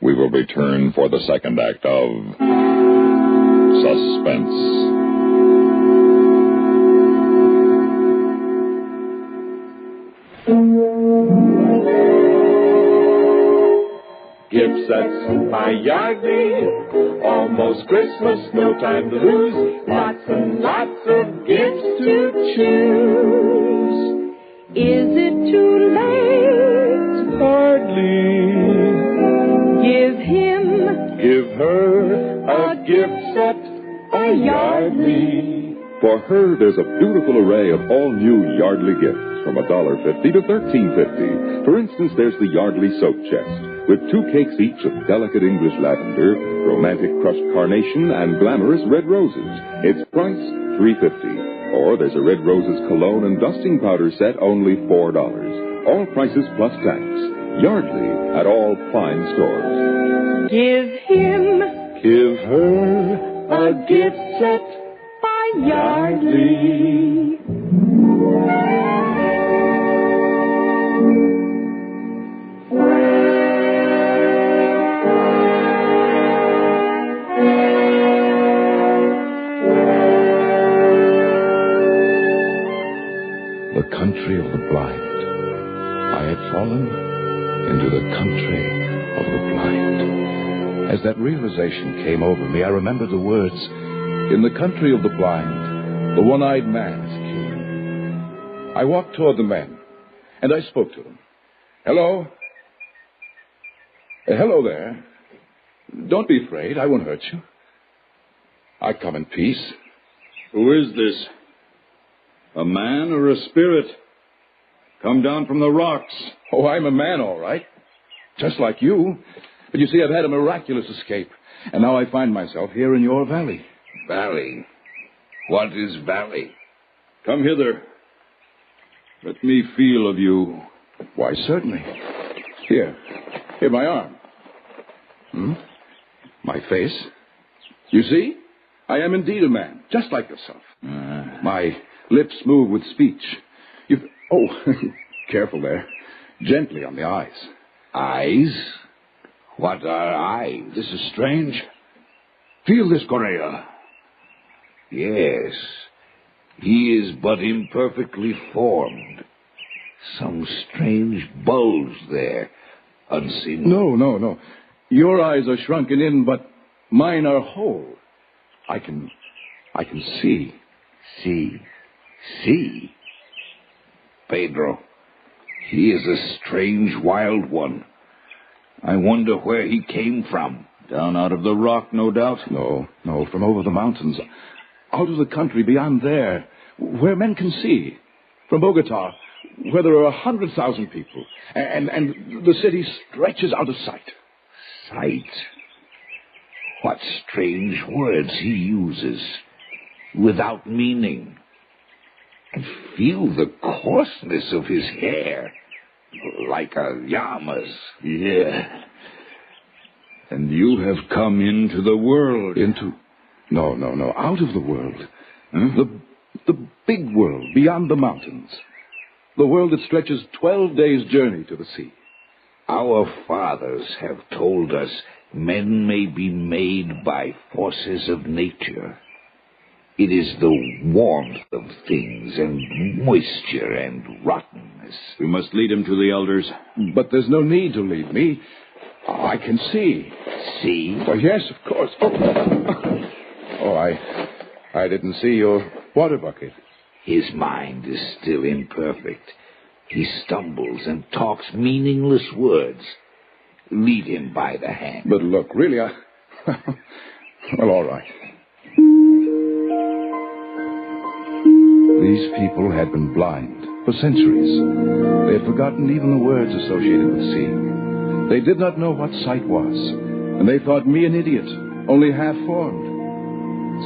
we will return for the second act of Suspense. Gift sets by Yardley, almost Christmas, no time to lose. Lots and lots of gifts to choose. Is it too late? Hardly. Give her a gift set by Yardley. For her, there's a beautiful array of all-new Yardley gifts from $1.50 to $13.50. For instance, there's the Yardley soap chest, with 2 cakes each of delicate English lavender, romantic crushed carnation, and glamorous red roses. Its price, $3.50. Or there's a red roses cologne and dusting powder set, only $4. All prices plus tax. Yardley at all fine stores. Give her a gift set by Yardley. The country of the blind. I had fallen into the country of the blind. As that realization came over me, I remembered the words, "In the country of the blind, the one-eyed man is king." I walked toward the men, and I spoke to them. "Hello? Hello there. Don't be afraid. I won't hurt you. I come in peace." Who is this? A man or a spirit? Come down from the rocks. Oh, I'm a man, all right. Just like you. But you see, I've had a miraculous escape, and now I find myself here in your valley. Valley? What is valley? Come hither. Let me feel of you. Why, certainly. Here, my arm. My face. You see? I am indeed a man, just like yourself. My lips move with speech. Oh, careful there. Gently on the eyes. Eyes? What are eyes? This is strange. Feel this, Correa. Yes. He is but imperfectly formed. Some strange bulge there, unseen. No. Your eyes are shrunken in, but mine are whole. I can see. See? Pedro, He is a strange wild one. I wonder where he came from. Down out of the rock, no doubt. No, from over the mountains. Out of the country beyond there, where men can see. From Bogota, where there are 100,000 people. And the city stretches out of sight. Sight? What strange words he uses. Without meaning. And feel the coarseness of his hair. Like a llama's. Yeah. And you have come into the world. No. Out of the world. Huh? The big world beyond the mountains. The world that stretches 12 days' journey to the sea. Our fathers have told us men may be made by forces of nature. It is the warmth of things and moisture and rottenness. We must lead him to the elders. But there's no need to lead me. I can see. See? Oh, yes, of course. Oh, I didn't see your water bucket. His mind is still imperfect. He stumbles and talks meaningless words. Lead him by the hand. But look, really, well, all right. These people had been blind for centuries. They had forgotten even the words associated with seeing. They did not know what sight was, and they thought me an idiot, only half-formed.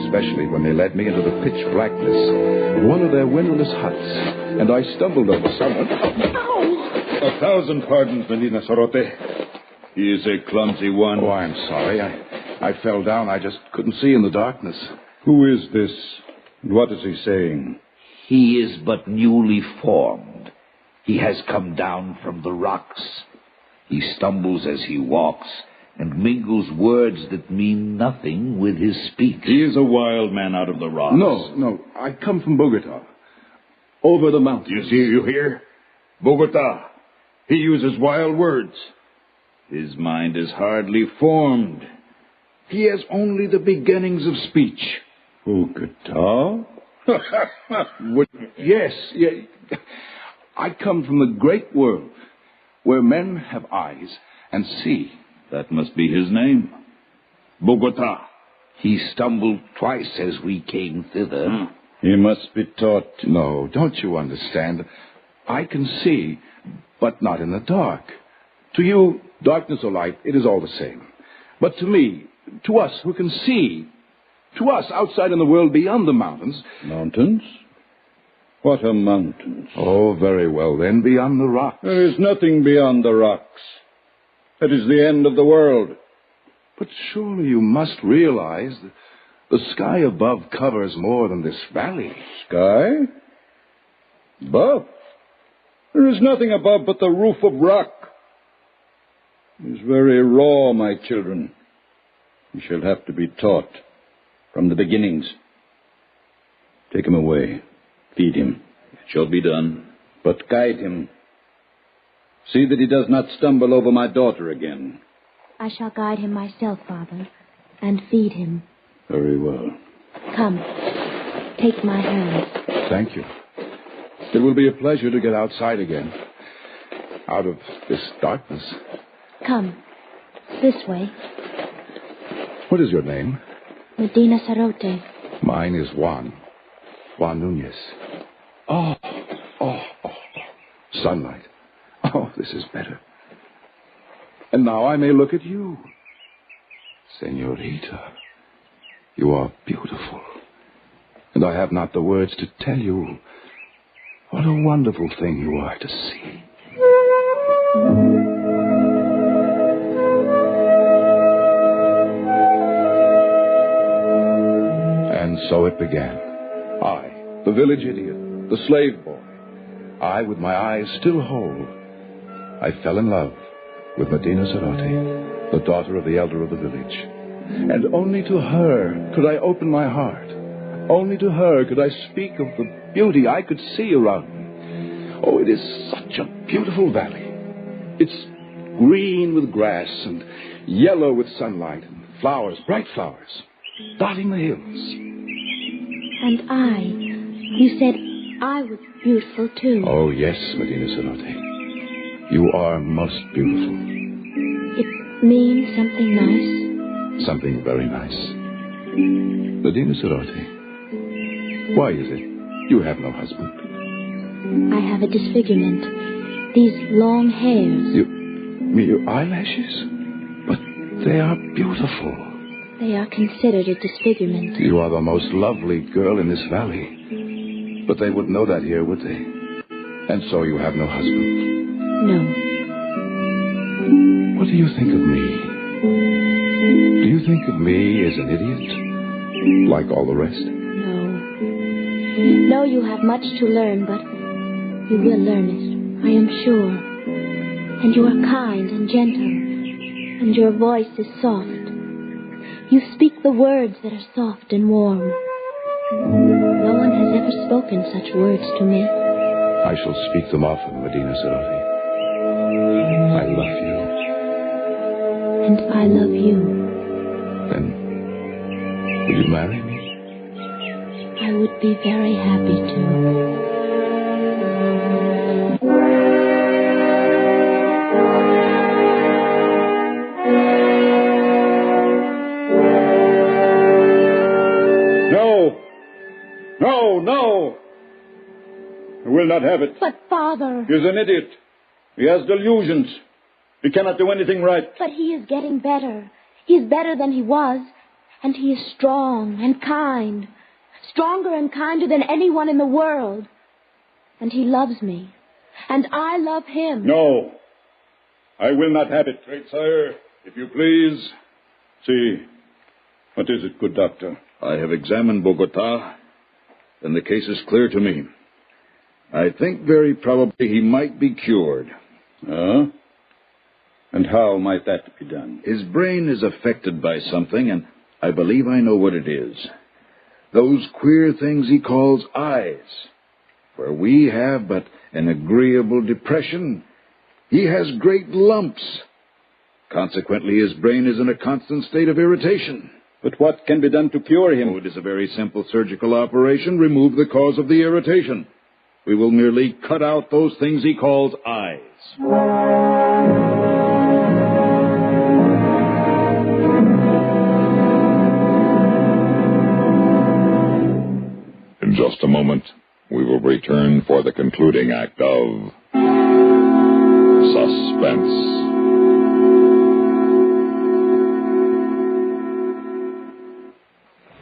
Especially when they led me into the pitch blackness of one of their windowless huts, and I stumbled over someone. Ow! 1,000 pardons, Medina Sorote. He is a clumsy one. Oh, I'm sorry. I fell down. I just couldn't see in the darkness. Who is this? What is he saying? He is but newly formed. He has come down from the rocks. He stumbles as he walks and mingles words that mean nothing with his speech. He is a wild man out of the rocks. No. I come from Bogota. Over the mountains. You hear? Bogota. He uses wild words. His mind is hardly formed. He has only the beginnings of speech. Bogota? Yes. I come from the great world, where men have eyes and see. That must be his name. Bogota. He stumbled twice as we came thither. He must be taught. No, don't you understand? I can see, but not in the dark. To you, darkness or light, it is all the same. But to me, to us who can see, to us outside in the world beyond the mountains... Mountains? What are mountains? Oh, very well, then, beyond the rocks. There is nothing beyond the rocks. That is the end of the world. But surely you must realize that the sky above covers more than this valley. Sky? Above? There is nothing above but the roof of rock. It is very raw, my children. You shall have to be taught from the beginnings. Take him away. Feed him. It shall be done. But guide him. See that he does not stumble over my daughter again. I shall guide him myself, Father, and feed him. Very well. Come. Take my hand. Thank you. It will be a pleasure to get outside again. Out of this darkness. Come. This way. What is your name? Medina Sarote. Mine is Juan. Juan Nunez. Oh. Sunlight. Oh, this is better. And now I may look at you. Senorita, you are beautiful. And I have not the words to tell you what a wonderful thing you are to see. And so it began. I, the village idiot, the slave boy, I with my eyes still whole, I fell in love with Medina Sarote, the daughter of the elder of the village. And only to her could I open my heart. Only to her could I speak of the beauty I could see around me. Oh, it is such a beautiful valley. It's green with grass and yellow with sunlight and flowers, bright flowers, dotting the hills. And you said I was beautiful too. Oh, yes, Medina Sarote. You are most beautiful. It means something nice. Something very nice. Medina Sarote, why is it you have no husband? I have a disfigurement. These long hairs. Your eyelashes? But they are beautiful. They are considered a disfigurement. You are the most lovely girl in this valley. But they wouldn't know that here, would they? And so you have no husband? No. What do you think of me? Do you think of me as an idiot? Like all the rest? No. No, you have much to learn, but you will learn it, I am sure. And you are kind and gentle, and your voice is soft. You speak the words that are soft and warm. No one has ever spoken such words to me. I shall speak them often, Medina Sarote. I love you. And I love you. Then, will you marry me? I would be very happy to. No! I will not have it. But, Father... He is an idiot. He has delusions. He cannot do anything right. But he is getting better. He is better than he was. And he is strong and kind. Stronger and kinder than anyone in the world. And he loves me. And I love him. No. I will not have it. Great sire, if you please. See. What is it, good doctor? I have examined Bogota, and the case is clear to me. I think very probably he might be cured. And how might that be done? His brain is affected by something, and I believe I know what it is. Those queer things he calls eyes. Where we have but an agreeable depression, he has great lumps. Consequently, his brain is in a constant state of irritation. But what can be done to cure him? Oh, it is a very simple surgical operation. Remove the cause of the irritation. We will merely cut out those things he calls eyes. In just a moment, we will return for the concluding act of Suspense.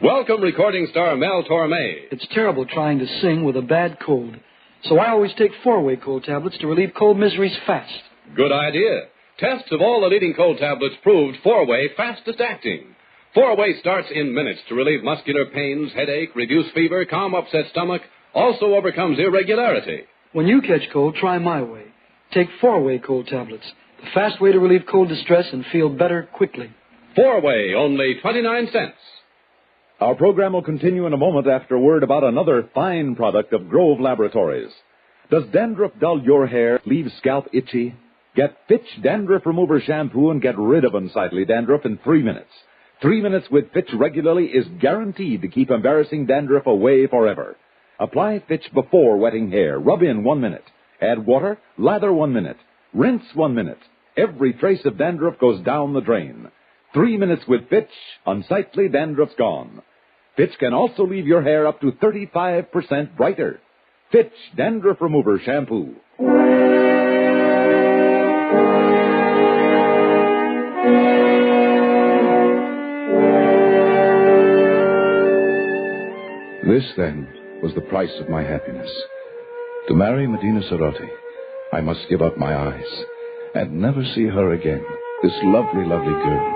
Welcome, recording star Mel Torme. It's terrible trying to sing with a bad cold. So I always take 4-way cold tablets to relieve cold miseries fast. Good idea. Tests of all the leading cold tablets proved 4-way fastest acting. 4-way starts in minutes to relieve muscular pains, headache, reduce fever, calm upset stomach, also overcomes irregularity. When you catch cold, try my way. Take 4-way cold tablets. The fast way to relieve cold distress and feel better quickly. 4-way, only 29 cents. Our program will continue in a moment after a word about another fine product of Grove Laboratories. Does dandruff dull your hair, leave scalp itchy? Get Fitch Dandruff Remover Shampoo and get rid of unsightly dandruff in 3 minutes. 3 minutes with Fitch regularly is guaranteed to keep embarrassing dandruff away forever. Apply Fitch before wetting hair. Rub in 1 minute. Add water, lather 1 minute. Rinse 1 minute. Every trace of dandruff goes down the drain. 3 minutes with Fitch, unsightly dandruff's gone. Fitch can also leave your hair up to 35% brighter. Fitch Dandruff Remover Shampoo. This, then, was the price of my happiness. To marry Medina Sarote, I must give up my eyes and never see her again, this lovely, lovely girl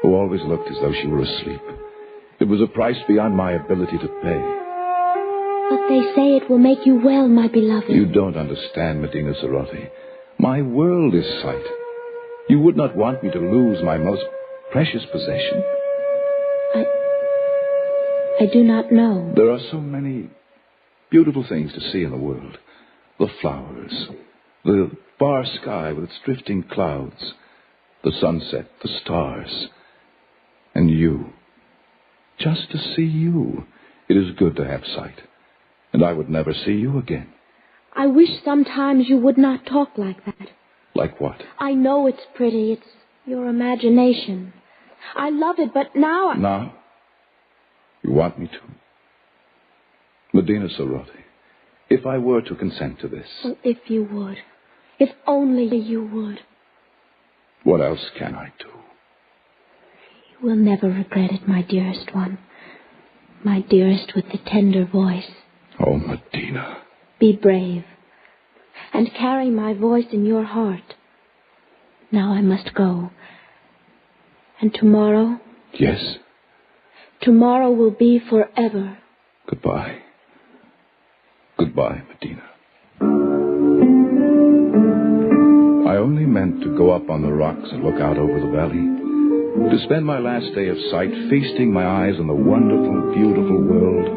who always looked as though she were asleep. It was a price beyond my ability to pay. But they say it will make you well, my beloved. You don't understand, Medina Sarote. My world is sight. You would not want me to lose my most precious possession. I do not know. There are so many beautiful things to see in the world. The flowers, the far sky with its drifting clouds, the sunset, the stars, and you. Just to see you, it is good to have sight. And I would never see you again. I wish sometimes you would not talk like that. Like what? I know it's pretty. It's your imagination. I love it, but now Now? You want me to? Medina Cerati, if I were to consent to this... Oh, if you would. If only you would. What else can I do? You will never regret it, my dearest one. My dearest with the tender voice. Oh, Medina. Be brave. And carry my voice in your heart. Now I must go. And tomorrow? Yes? Tomorrow will be forever. Goodbye. Goodbye, Medina. I only meant to go up on the rocks and look out over the valley, to spend my last day of sight feasting my eyes on the wonderful, beautiful world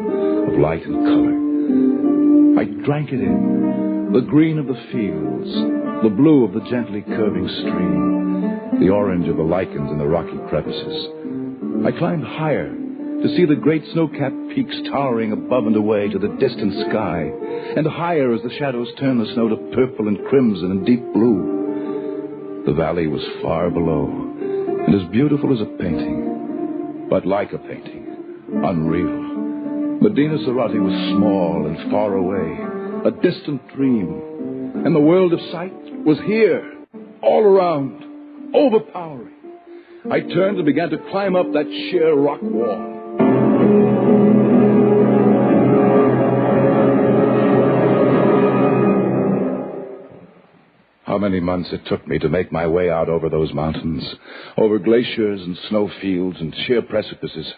of light and color. I drank it in, the green of the fields, the blue of the gently curving stream, the orange of the lichens in the rocky crevices. I climbed higher to see the great snow-capped peaks towering above and away to the distant sky, and higher as the shadows turned the snow to purple and crimson and deep blue. The valley was far below, and as beautiful as a painting, but like a painting, unreal. Medina Cerati was small and far away, a distant dream, and the world of sight was here, all around, overpowering. I turned and began to climb up that sheer rock wall. How many months it took me to make my way out over those mountains, over glaciers and snowfields and sheer precipices,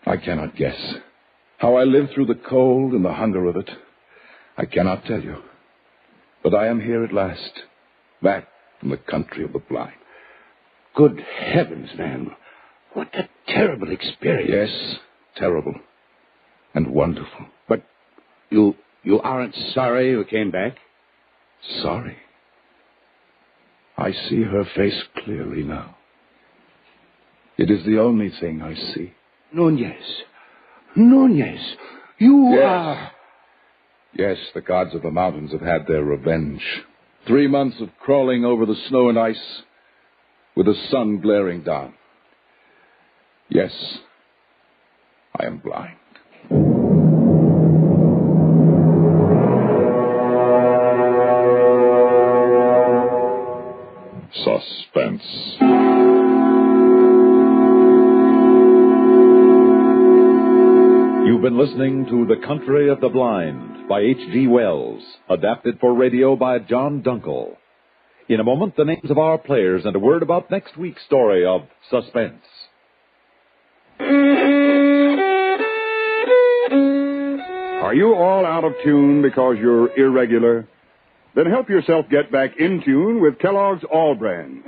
I cannot guess. How I lived through the cold and the hunger of it, I cannot tell you. But I am here at last, back from the country of the blind. Good heavens, man. What a terrible experience. Yes, terrible and wonderful. But you aren't sorry you came back? Sorry? I see her face clearly now. It is the only thing I see. Nunez, you are... Yes, the gods of the mountains have had their revenge. 3 months of crawling over the snow and ice with the sun glaring down. Yes, I am blind. Suspense. You've been listening to The Country of the Blind by H.G. Wells, adapted for radio by John Dunkel. In a moment, the names of our players and a word about next week's story of Suspense. Are you all out of tune because you're irregular? Then help yourself get back in tune with Kellogg's All Brand.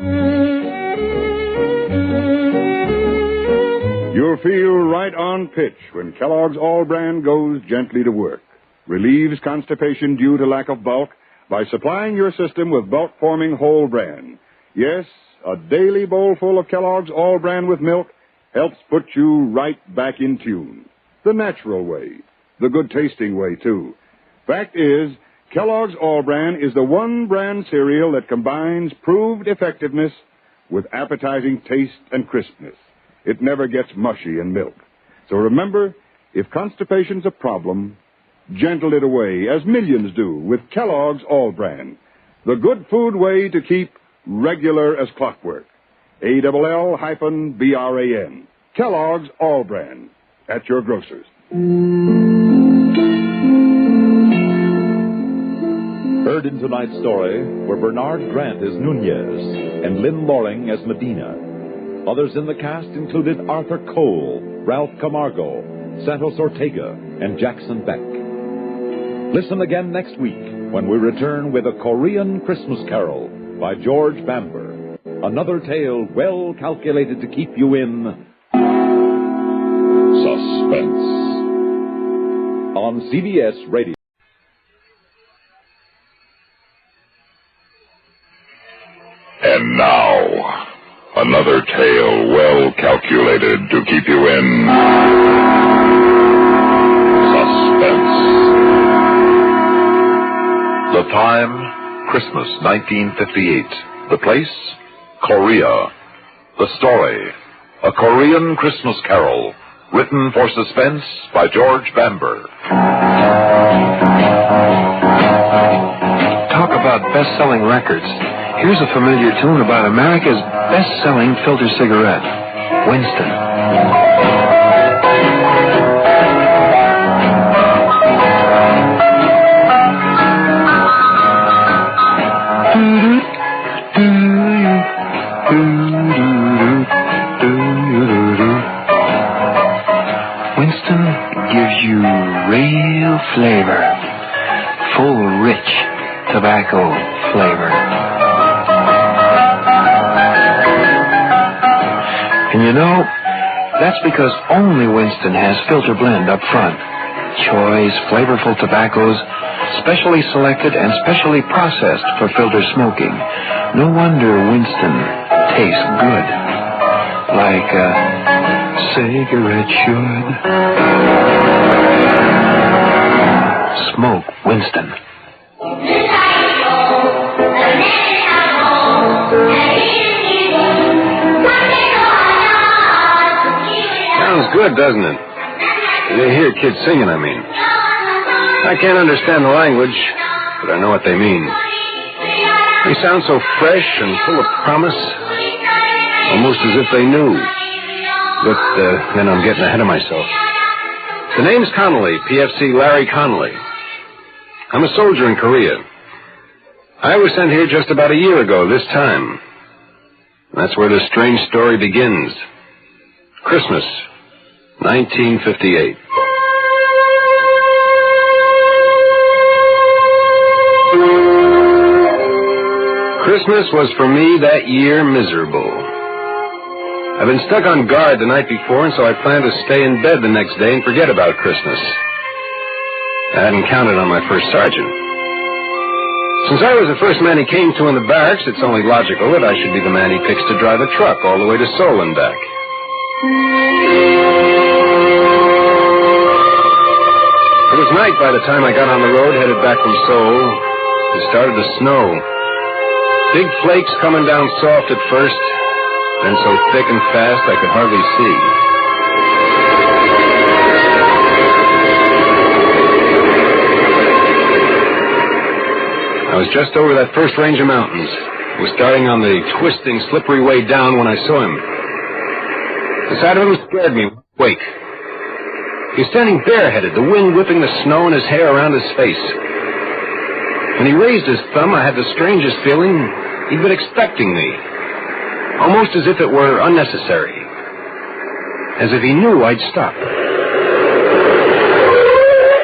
You'll feel right on pitch when Kellogg's All Brand goes gently to work. Relieves constipation due to lack of bulk by supplying your system with bulk-forming whole bran. Yes, a daily bowl full of Kellogg's All Bran with milk helps put you right back in tune. The natural way. The good-tasting way, too. Fact is, Kellogg's All Bran is the one brand cereal that combines proved effectiveness with appetizing taste and crispness. It never gets mushy in milk. So remember, if constipation's a problem, gentle it away, as millions do, with Kellogg's All Bran. The good food way to keep regular as clockwork. ALL-BRAN. Kellogg's All Bran. At your grocer's. Heard in tonight's story were Bernard Grant as Nunez and Lynn Loring as Medina. Others in the cast included Arthur Cole, Ralph Camargo, Santos Ortega, and Jackson Beck. Listen again next week when we return with A Korean Christmas Carol by George Bamber. Another tale well calculated to keep you in suspense. On CBS Radio. And now, another tale well calculated to keep you in suspense. The time, Christmas, 1958. The place? Korea. The story, A Korean Christmas Carol, written for Suspense by George Bamber. Talk about best-selling records. Here's a familiar tune about America's best-selling filter cigarette, Winston. Winston gives you real flavor, full, rich tobacco flavor. And you know, that's because only Winston has filter blend up front. Choice, flavorful tobaccos, specially selected and specially processed for filter smoking. No wonder Winston tastes good, like a cigarette should. Smoke Winston. Sounds good, doesn't it? You hear kids singing, I mean. I can't understand the language, but I know what they mean. They sound so fresh and full of promise, almost as if they knew. But then I'm getting ahead of myself. The name's Connolly, PFC Larry Connolly. I'm a soldier in Korea. I was sent here just about a year ago this time. That's where this strange story begins. Christmas, 1958. Christmas was for me that year miserable. I've been stuck on guard the night before, and so I planned to stay in bed the next day and forget about Christmas. I hadn't counted on my first sergeant. Since I was the first man he came to in the barracks, it's only logical that I should be the man he picks to drive the truck all the way to Seoul and back. It was night by the time I got on the road headed back from Seoul. It started to snow. Big flakes coming down soft at first, then so thick and fast I could hardly see. I was just over that first range of mountains. I was starting on the twisting, slippery way down when I saw him. The sight of him scared me. Wake. He was standing bareheaded, the wind whipping the snow and his hair around his face. When he raised his thumb, I had the strangest feeling he'd been expecting me. Almost as if it were unnecessary. As if he knew I'd stop.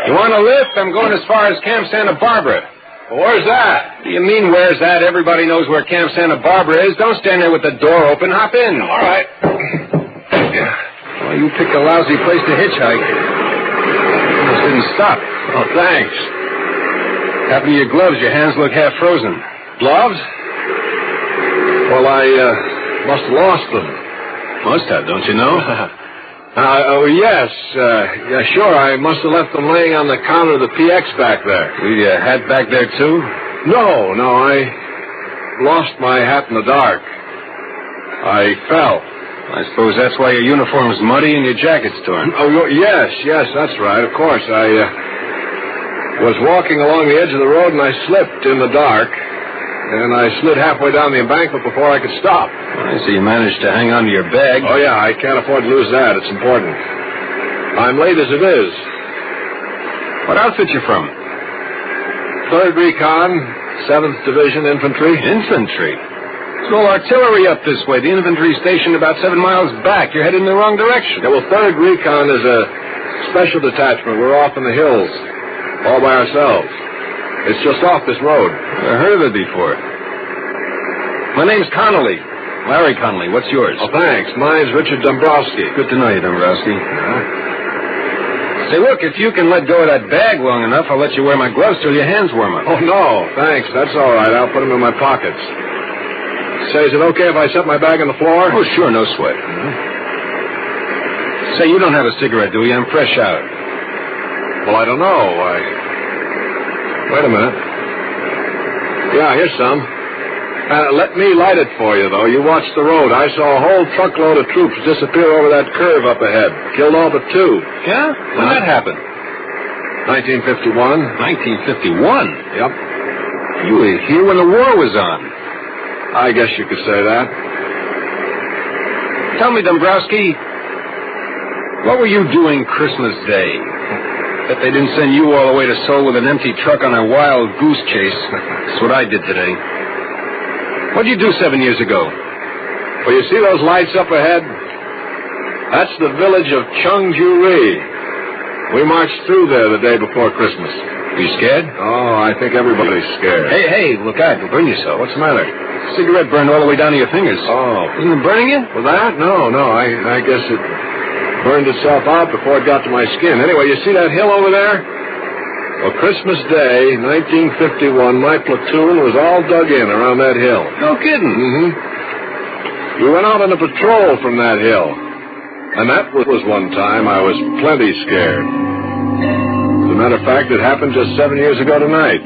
You want a lift? I'm going as far as Camp Santa Barbara. Well, where's that? What do you mean, where's that? Everybody knows where Camp Santa Barbara is. Don't stand there with the door open. Hop in. All right. Well, you picked a lousy place to hitchhike. Almost didn't stop. Oh, thanks. Happened to your gloves. Your hands look half frozen. Gloves? Well, I must have lost them. Must have, don't you know? Yes. Yeah, sure. I must have left them laying on the counter of the PX back there. Your hat back there, too? No. I lost my hat in the dark. I fell. I suppose that's why your uniform's muddy and your jacket's torn. Oh, yes, that's right. Of course. I was walking along the edge of the road and I slipped in the dark. And I slid halfway down the embankment before I could stop. I see you managed to hang on to your bag. Oh, yeah, I can't afford to lose that. It's important. I'm late as it is. What outfit you from? 3rd Recon, 7th Division Infantry. Infantry? There's no artillery up this way. The infantry stationed about 7 miles back. You're headed in the wrong direction. Yeah, well, 3rd Recon is a special detachment. We're off in the hills, all by ourselves. It's just off this road. I've heard of it before. My name's Connolly. Larry Connolly. What's yours? Oh, thanks. Mine's Richard Dombrowski. Good to know you, Dombrowski. Say, look, if you can let go of that bag long enough, I'll let you wear my gloves till your hands warm up. Oh, no. Thanks. That's all right. I'll put them in my pockets. Say, is it okay if I set my bag on the floor? Oh, sure. No sweat. Say, you don't have a cigarette, do you? I'm fresh out. Well, I don't know. Wait a minute. Yeah, here's some. Let me light it for you, though. You watch the road. I saw a whole truckload of troops disappear over that curve up ahead. Killed all but 2. Yeah? When that happened? 1951. 1951? Yep. You were here when the war was on. I guess you could say that. Tell me, Dombrowski, what were you doing Christmas Day? Bet they didn't send you all the way to Seoul with an empty truck on a wild goose chase. That's what I did today. What'd you do 7 years ago? Well, you see those lights up ahead? That's the village of Cheonggyu-ri. We marched through there the day before Christmas. You scared? Oh, I think everybody's scared. Hey, look out. You'll burn yourself. What's the matter? Cigarette burned all the way down to your fingers. Oh. Isn't it burning you? Well, that? No. I guess it burned itself out before it got to my skin. Anyway, you see that hill over there? Well, Christmas Day, 1951, my platoon was all dug in around that hill. No kidding. Mm-hmm. We went out on a patrol from that hill. And that was one time I was plenty scared. As a matter of fact, it happened just 7 years ago tonight.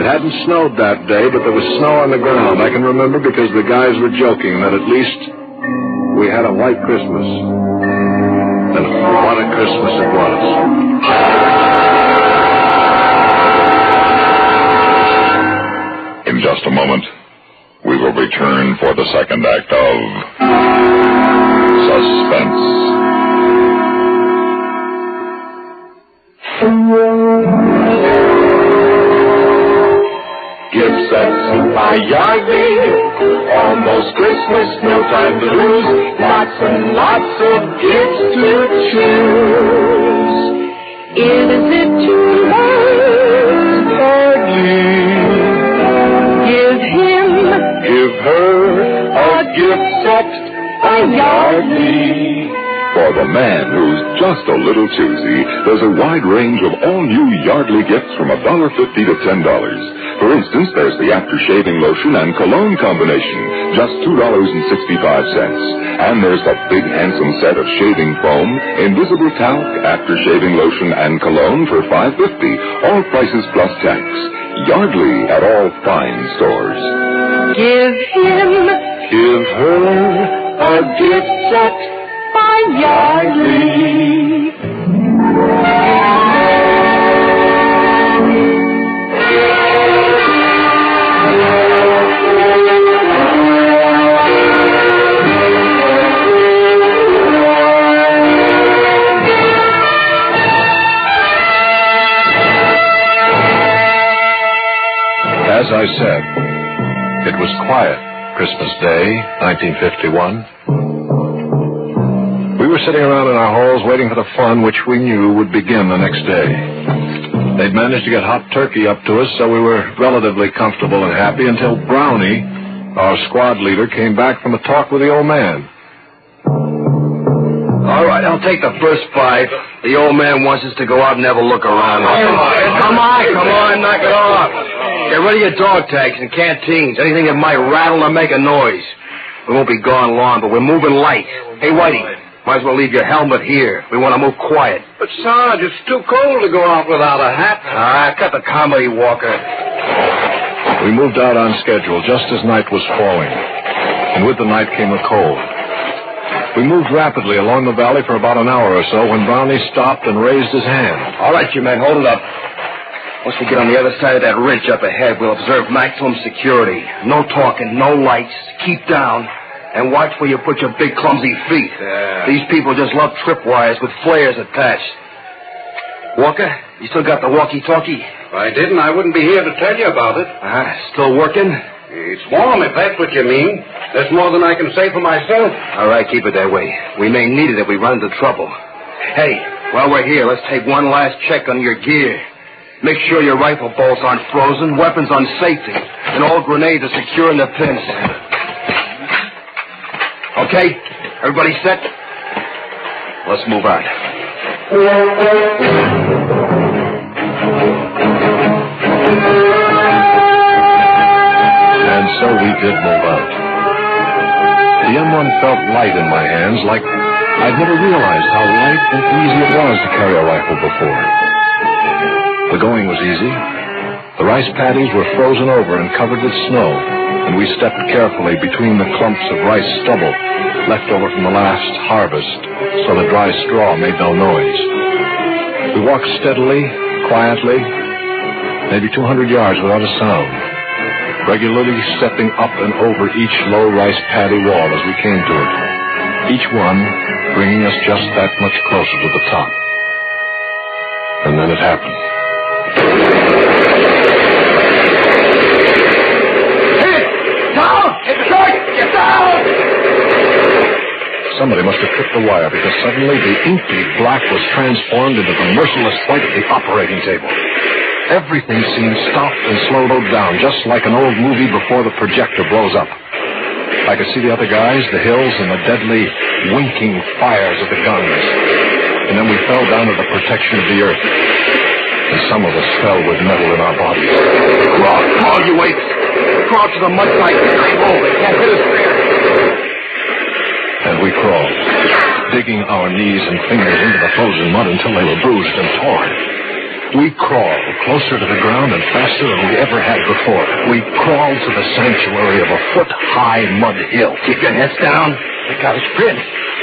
It hadn't snowed that day, but there was snow on the ground. I can remember because the guys were joking that at least we had a white Christmas. And what a Christmas it was. In just a moment, we will return for the second act of Suspense. Gift sets by Yardley, almost Christmas, no time to lose. Lots and lots of gifts to choose. Is it too late? Hardly. Give her a gift set by Yardley. For the man who's just a little choosy, there's a wide range of all-new Yardley gifts from $1.50 to $10. For instance, there's the after-shaving lotion and cologne combination, just $2.65. And there's the big handsome set of shaving foam, invisible talc, after-shaving lotion, and cologne for $5.50. All prices plus tax. Yardley at all fine stores. Give her a gift set by Yardley. As I said, it was quiet Christmas Day, 1951. We were sitting around in our holes waiting for the fun which we knew would begin the next day. They'd managed to get hot turkey up to us, so we were relatively comfortable and happy until Brownie, our squad leader, came back from a talk with the old man. All right, I'll take the first 5. The old man wants us to go out and have a look around. Come on, knock it off. Get rid of your dog tags and canteens, anything that might rattle or make a noise. We won't be gone long, but we're moving light. Hey, Whitey, might as well leave your helmet here. We want to move quiet. But, Sarge, it's too cold to go out without a hat. Cut the comedy, Walker. We moved out on schedule just as night was falling, and with the night came the cold. We moved rapidly along the valley for about an hour or so when Brownie stopped and raised his hand. All right, you men, hold it up. Once we get on the other side of that ridge up ahead, we'll observe maximum security. No talking, no lights. Keep down, and watch where you put your big, clumsy feet. These people just love tripwires with flares attached. Walker, you still got the walkie-talkie? If I didn't, I wouldn't be here to tell you about it. Still working? It's warm, if that's what you mean. That's more than I can say for myself. All right, keep it that way. We may need it if we run into trouble. Hey, while we're here, let's take one last check on your gear. Make sure your rifle bolts aren't frozen, weapons on safety, and all grenades are secure in the pins. Okay, everybody set? Let's move on. And so we did move out. The M1 felt light in my hands, like I'd never realized how light and easy it was to carry a rifle before. The going was easy. The rice paddies were frozen over and covered with snow, and we stepped carefully between the clumps of rice stubble left over from the last harvest, so the dry straw made no noise. We walked steadily, quietly, maybe 200 yards without a sound, regularly stepping up and over each low rice paddy wall as we came to it, each one bringing us just that much closer to the top. And then it happened. Somebody must have tripped the wire, because suddenly the inky black was transformed into the merciless white of the operating table. Everything seemed stopped and slowed down, just like an old movie before the projector blows up. I could see the other guys, the hills, and the deadly winking fires of the guns. And then we fell down to the protection of the earth. And some of us fell with metal in our bodies. Crawl, you apes! Crawl to the mud side. They can't hit us there. And we crawled, digging our knees and fingers into the frozen mud until they were bruised and torn. We crawled closer to the ground and faster than we ever had before. We crawled to the sanctuary of a foot-high mud hill. Keep your heads down. The cottage print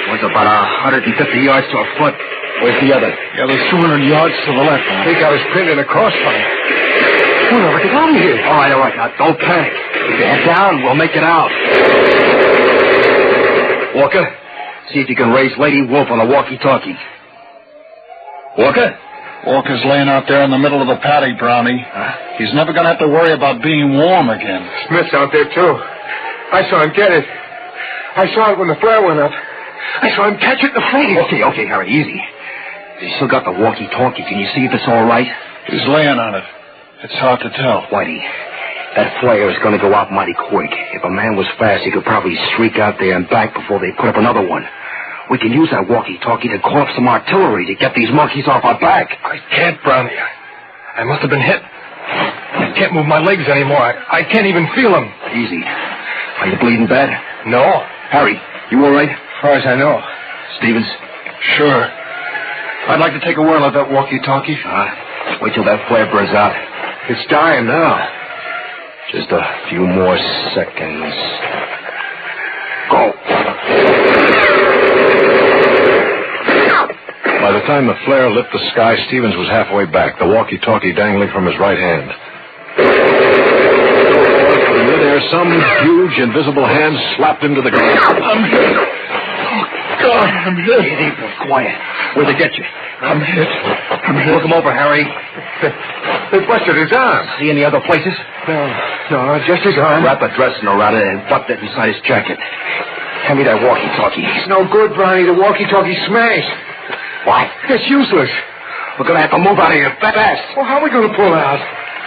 was about 150 yards to a foot. Where's the other? The other's 200 yards to the left. They got us pinned in a crossfire. We'll never get out of here. All right. Now, don't panic. Keep your head down. We'll make it out. Walker, see if you can raise Lady Wolf on a walkie-talkie. Walker? Walker's laying out there in the middle of the paddy, Brownie. He's never going to have to worry about being warm again. Smith's out there, too. I saw him get it. I saw it when the flare went up. I saw him catch it in the face. Okay, Harry, easy. He's still got the walkie-talkie. Can you see if it's all right? He's laying on it. It's hard to tell. Whitey, that flare is going to go out mighty quick. If a man was fast, he could probably streak out there and back before they put up another one. We can use that walkie-talkie to call up some artillery to get these monkeys off our back. I can't, Brownie. I must have been hit. I can't move my legs anymore. I can't even feel them. Easy. Are you bleeding bad? No. Harry, you all right? As far as I know. Stevens? Sure. I'd like to take a whirl at that walkie-talkie. Wait till that flare burns out. It's dying now. Just a few more seconds. Go. By the time the flare lit the sky, Stevens was halfway back, the walkie-talkie dangling from his right hand. In midair, some huge, invisible hand slapped him to the ground. I'm hit. Oh, God, I'm hit. It ain't so quiet. Where'd they get you? I'm hit. Look him over, Harry. They busted his arm. See any other places? No, just his arm. Wrap a dressing around it and butt that inside his jacket. Hand me that walkie-talkie. It's no good, Brownie. The walkie-talkie's smashed. What? It's useless. We're going to have to move out of here fast. Well, how are we going to pull out?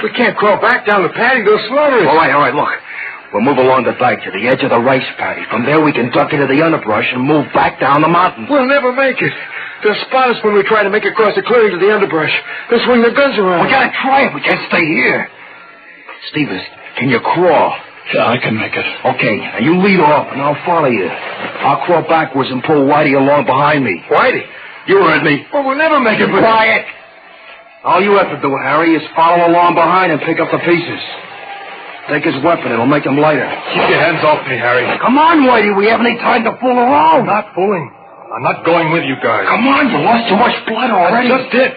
We can't crawl back down the paddy. They'll slaughter us. All right, look. We'll move along the dike to the edge of the rice paddy. From there, we can duck into the underbrush and move back down the mountain. We'll never make it. They'll spot us when we try to make it across the clearing to the underbrush. They'll swing their guns around. We gotta try it. We can't stay here. Stevens, can you crawl? Yeah, I can make it. Okay, now you lead off, and I'll follow you. I'll crawl backwards and pull Whitey along behind me. Whitey? You heard me. Well, we'll never make it. Quiet. All you have to do, Harry, is follow along behind and pick up the pieces. Take his weapon. It'll make him lighter. Keep your hands off me, Harry. Come on, Whitey. We haven't any time to fool around. I'm not fooling. I'm not going with you guys. Come on. You lost too much blood already. I just did.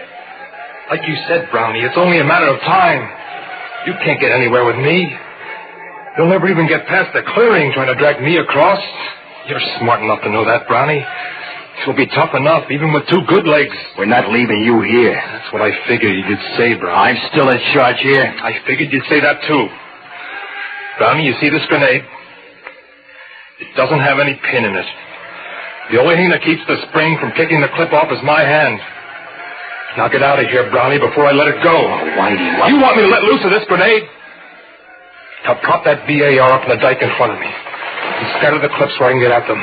Like you said, Brownie, it's only a matter of time. You can't get anywhere with me. You'll never even get past the clearing trying to drag me across. You're smart enough to know that, Brownie. It'll be tough enough, even with 2 good legs. We're not leaving you here. That's what I figured you'd say, Brownie. I'm still in charge here. I figured you'd say that, too. Brownie, you see this grenade? It doesn't have any pin in it. The only thing that keeps the spring from kicking the clip off is my hand. Now get out of here, Brownie, before I let it go. Oh, Whitey, what? You want me to let loose of this grenade? Now prop that VAR up in the dike in front of me. And scatter the clips so I can get at them.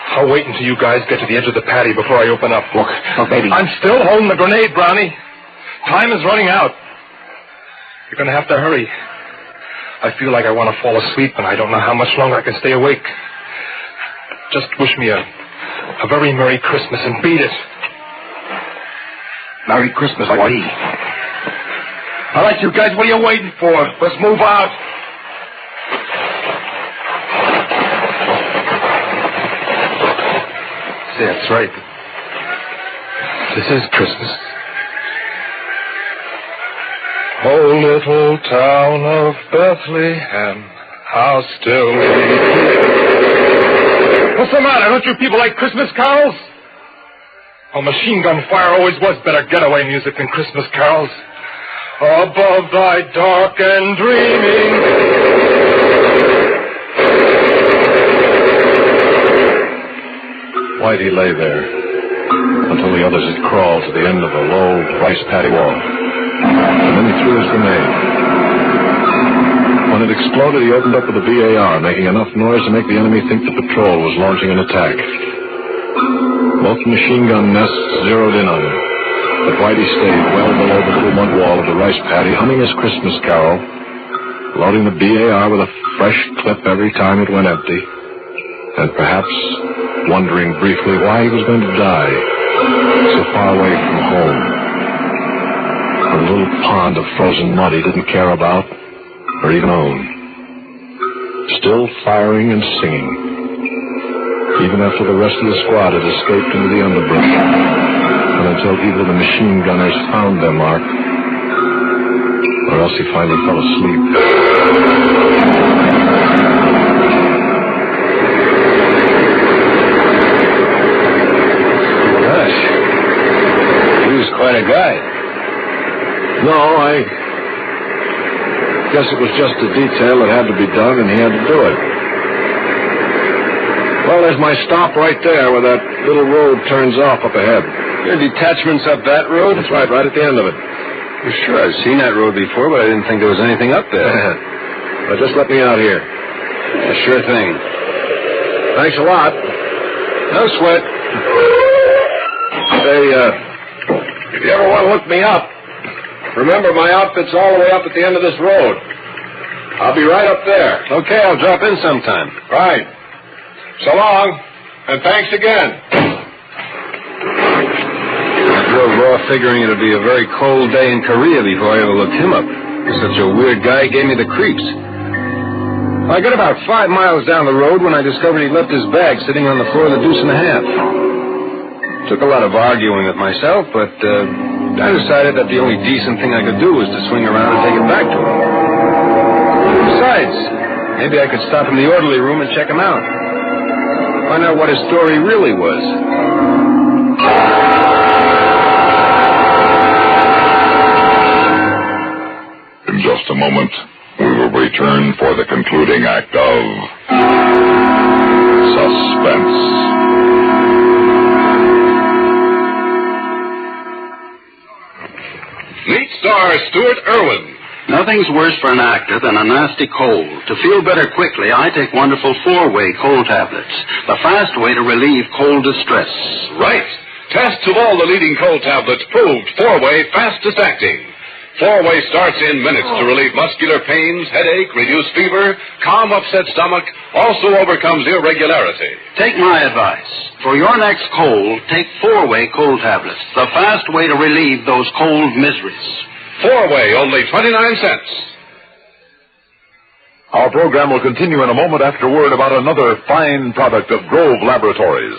I'll wait until you guys get to the edge of the paddy before I open up. Look, baby. I'm still holding the grenade, Brownie. Time is running out. You're going to have to hurry. I feel like I want to fall asleep, and I don't know how much longer I can stay awake. Just wish me a very Merry Christmas and beat it. Merry Christmas, Whitey. All right, you guys, what are you waiting for? Let's move out. See, that's right. This is Christmas. Oh, little town of Bethlehem, how still we... What's the matter? Don't you people like Christmas carols? Oh, machine gun fire always was better getaway music than Christmas carols. Above thy dark and dreaming... Whitey lay there until the others had crawled to the end of the low rice paddy wall. And then he threw his grenade. When it exploded, he opened up with a VAR, making enough noise to make the enemy think the patrol was launching an attack. Both machine gun nests zeroed in on him, but Whitey stayed well below the little mud wall of the rice paddy, humming his Christmas carol, loading the BAR with a fresh clip every time it went empty, and perhaps wondering briefly why he was going to die so far away from home. A little pond of frozen mud he didn't care about or even own. Still firing and singing, even after the rest of the squad had escaped into the underbrush, and until either the machine gunners found their mark or else he finally fell asleep. Quite a guy. No, I guess it was just a detail that had to be done, and he had to do it. Well, there's my stop right there where that little road turns off up ahead. Your detachment's up that road? That's right at the end of it. Well, sure, I've seen that road before, but I didn't think there was anything up there. Well, just let me out here. Sure thing. Thanks a lot. No sweat. Hey, if you ever want to look me up, remember my outfit's all the way up at the end of this road. I'll be right up there. Okay, I'll drop in sometime. Right. So long, and thanks again. I drove raw figuring it would be a very cold day in Korea before I ever looked him up. Such a weird guy, gave me the creeps. I got about 5 miles down the road when I discovered he'd left his bag sitting on the floor of the Deuce and a Half. Took a lot of arguing with myself, but I decided that the only decent thing I could do was to swing around and take it back to him. Besides, maybe I could stop in the orderly room and check him out. Find out what his story really was. In just a moment, we will return for the concluding act of Suspense. Meet star Stuart Irwin. Nothing's worse for an actor than a nasty cold. To feel better quickly, I take wonderful 4-way cold tablets. The fast way to relieve cold distress. Right. Tests of all the leading cold tablets proved 4-way fastest acting. 4-way starts in minutes to relieve muscular pains, headache, reduce fever, calm upset stomach, also overcomes irregularity. Take my advice. For your next cold, take 4-way cold tablets. The fast way to relieve those cold miseries. 4-way, only 29 cents. Our program will continue in a moment after word about another fine product of Grove Laboratories.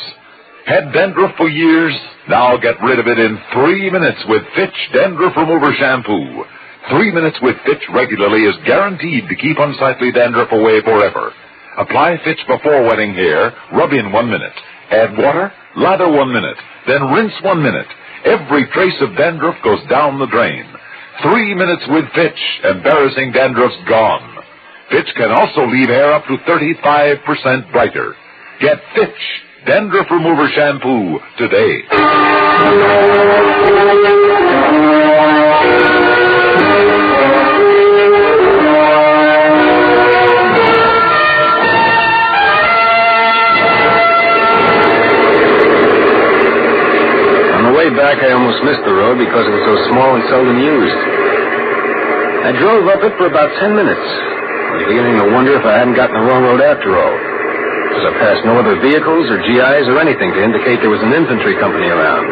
Had dandruff for years? Now get rid of it in 3 minutes with Fitch Dandruff Remover Shampoo. 3 minutes with Fitch regularly is guaranteed to keep unsightly dandruff away forever. Apply Fitch before wetting hair, rub in 1 minute. Add water, lather 1 minute, then rinse 1 minute. Every trace of dandruff goes down the drain. 3 minutes with Fitch, embarrassing dandruff's gone. Fitch can also leave hair up to 35% brighter. Get Fitch Dandruff Remover Shampoo today. On the way back, I almost missed the road because it was so small and seldom used. I drove up it for about 10 minutes. I was beginning to wonder if I hadn't gotten the wrong road after all. Because I passed no other vehicles or GIs or anything to indicate there was an infantry company around.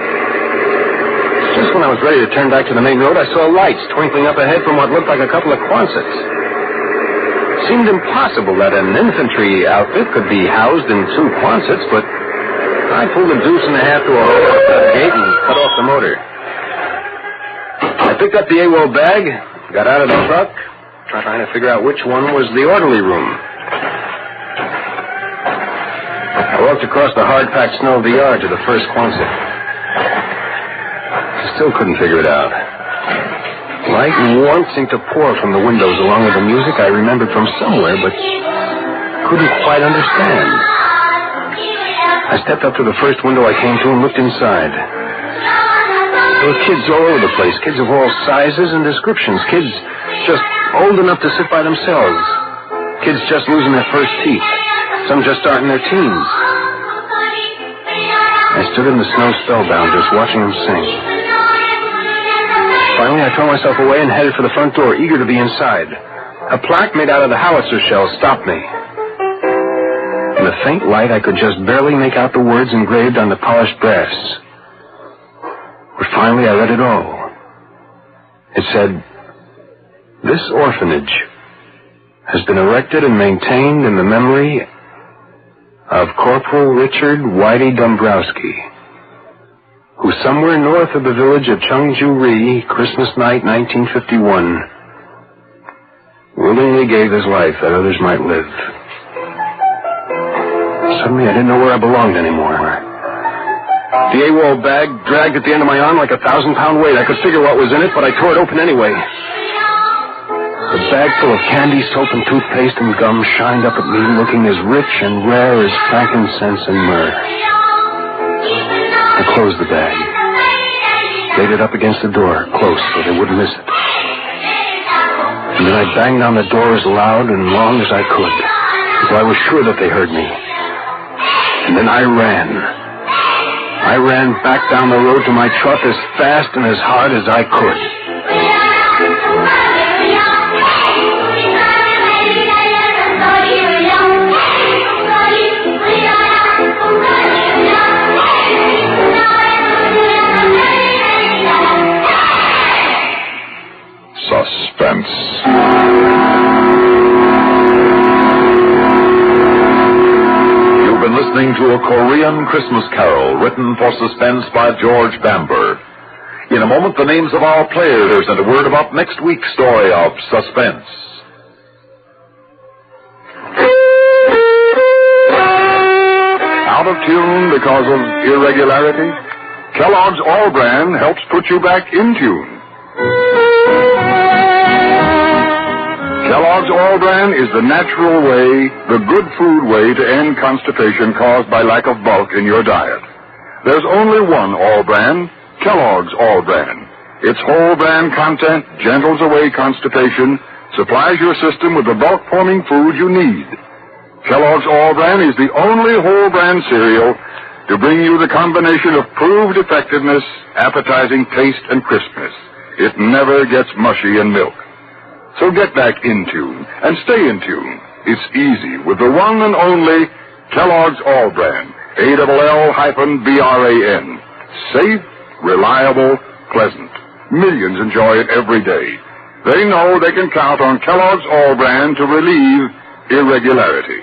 It's Just when I was ready to turn back to the main road, I saw lights twinkling up ahead from what looked like a couple of Quonsets. It seemed impossible that an infantry outfit could be housed in two Quonsets, but I pulled a deuce and a half to a hole outside the gate and cut off the motor. I picked up the AWOL bag, got out of the truck, trying to figure out which one was the orderly room. I walked across the hard-packed snow of the yard to the first Quonset. I still couldn't figure it out. Light and warmth seemed to pour from the windows along with the music I remembered from somewhere, but couldn't quite understand. I stepped up to the first window I came to and looked inside. There were kids all over the place, kids of all sizes and descriptions, kids just old enough to sit by themselves, kids just losing their first teeth, some just starting their teens. I stood in the snow spellbound, just watching them sing. Finally, I threw myself away and headed for the front door, eager to be inside. A plaque made out of the howitzer shells stopped me. In the faint light, I could just barely make out the words engraved on the polished brass. But finally, I read it all. It said, "This orphanage has been erected and maintained in the memory of Corporal Richard Whitey Dombrowski, who somewhere north of the village of Chungju-ri, Christmas night 1951, willingly gave his life that others might live." Suddenly, I didn't know where I belonged anymore. The AWOL bag dragged at the end of my arm like a 1,000-pound weight. I could figure what was in it, but I tore it open anyway. The bag full of candy, soap, and toothpaste and gum shined up at me, looking as rich and rare as frankincense and myrrh. I closed the bag, laid it up against the door, close, so they wouldn't miss it. And then I banged on the door as loud and long as I could, until I was sure that they heard me. And then I ran. I ran back down the road to my truck as fast and as hard as I could. Suspense. You've been listening to a Korean Christmas carol written for Suspense by George Bamber. In a moment, the names of our players and a word about next week's story of Suspense. Out of tune because of irregularity? Kellogg's All Bran helps put you back in tune. Kellogg's All Bran is the natural way, the good food way to end constipation caused by lack of bulk in your diet. There's only one All Bran, Kellogg's All Bran. Its whole bran content gentles away constipation, supplies your system with the bulk-forming food you need. Kellogg's All Bran is the only whole bran cereal to bring you the combination of proved effectiveness, appetizing taste, and crispness. It never gets mushy in milk. So get back in tune and stay in tune. It's easy with the one and only Kellogg's All Bran, ALL-BRAN. Safe, reliable, pleasant. Millions enjoy it every day. They know they can count on Kellogg's All Bran to relieve irregularity.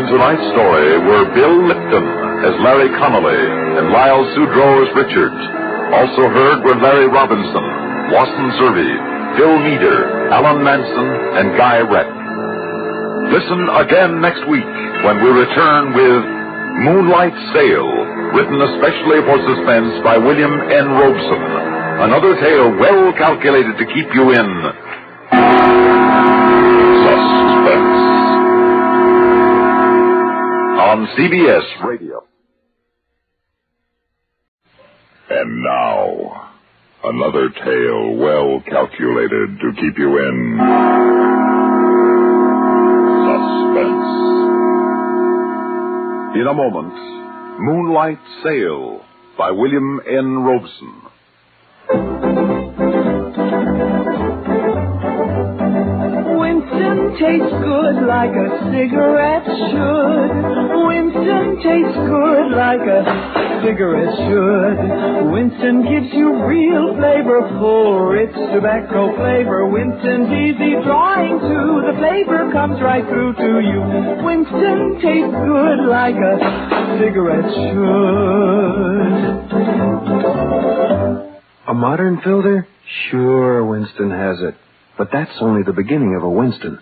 Tonight's story were Bill Lipton as Larry Connolly and Lyle Sudrow as Richard. Also heard were Larry Robinson, Wasson Servey, Phil Meader, Alan Manson, and Guy Rett. Listen again next week when we return with Moonlight Sail, written especially for Suspense by William N. Robeson. Another tale well calculated to keep you in suspense. On CBS Radio. And now, another tale well calculated to keep you in suspense. In a moment, Moonlight Sail by William N. Robeson. Winston tastes good like a cigarette should. Winston tastes good like a cigarette should. Winston gives you real flavorful, rich tobacco flavor. Winston's easy drawing too. The flavor comes right through to you. Winston tastes good like a cigarette should. A modern filter? Sure, Winston has it. But that's only the beginning of a Winston.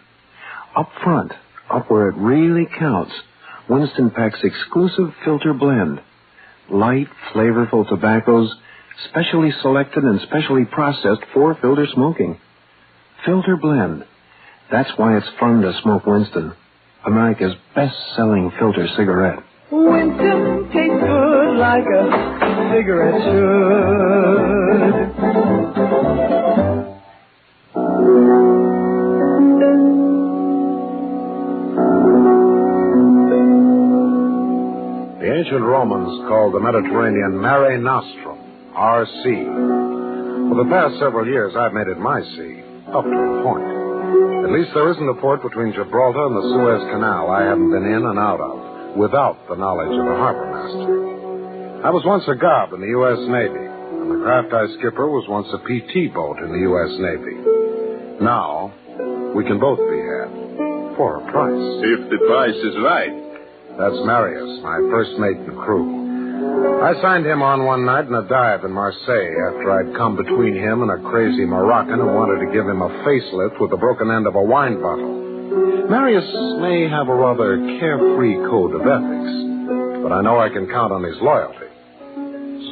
Up front, up where it really counts, Winston packs exclusive filter blend. Light, flavorful tobaccos, specially selected and specially processed for filter smoking. Filter blend. That's why it's fun to smoke Winston, America's best-selling filter cigarette. Winston tastes good like a cigarette should. The ancient Romans called the Mediterranean Mare Nostrum, our sea. For the past several years, I've made it my sea, up to a point. At least there isn't a port between Gibraltar and the Suez Canal I haven't been in and out of, without the knowledge of a harbor master. I was once a gob in the U.S. Navy, and the craft I skipper was once a PT boat in the U.S. Navy. Now, we can both be had, for a price. If the price is right. That's Marius, my first mate and crew. I signed him on one night in a dive in Marseille after I'd come between him and a crazy Moroccan who wanted to give him a facelift with the broken end of a wine bottle. Marius may have a rather carefree code of ethics, but I know I can count on his loyalty,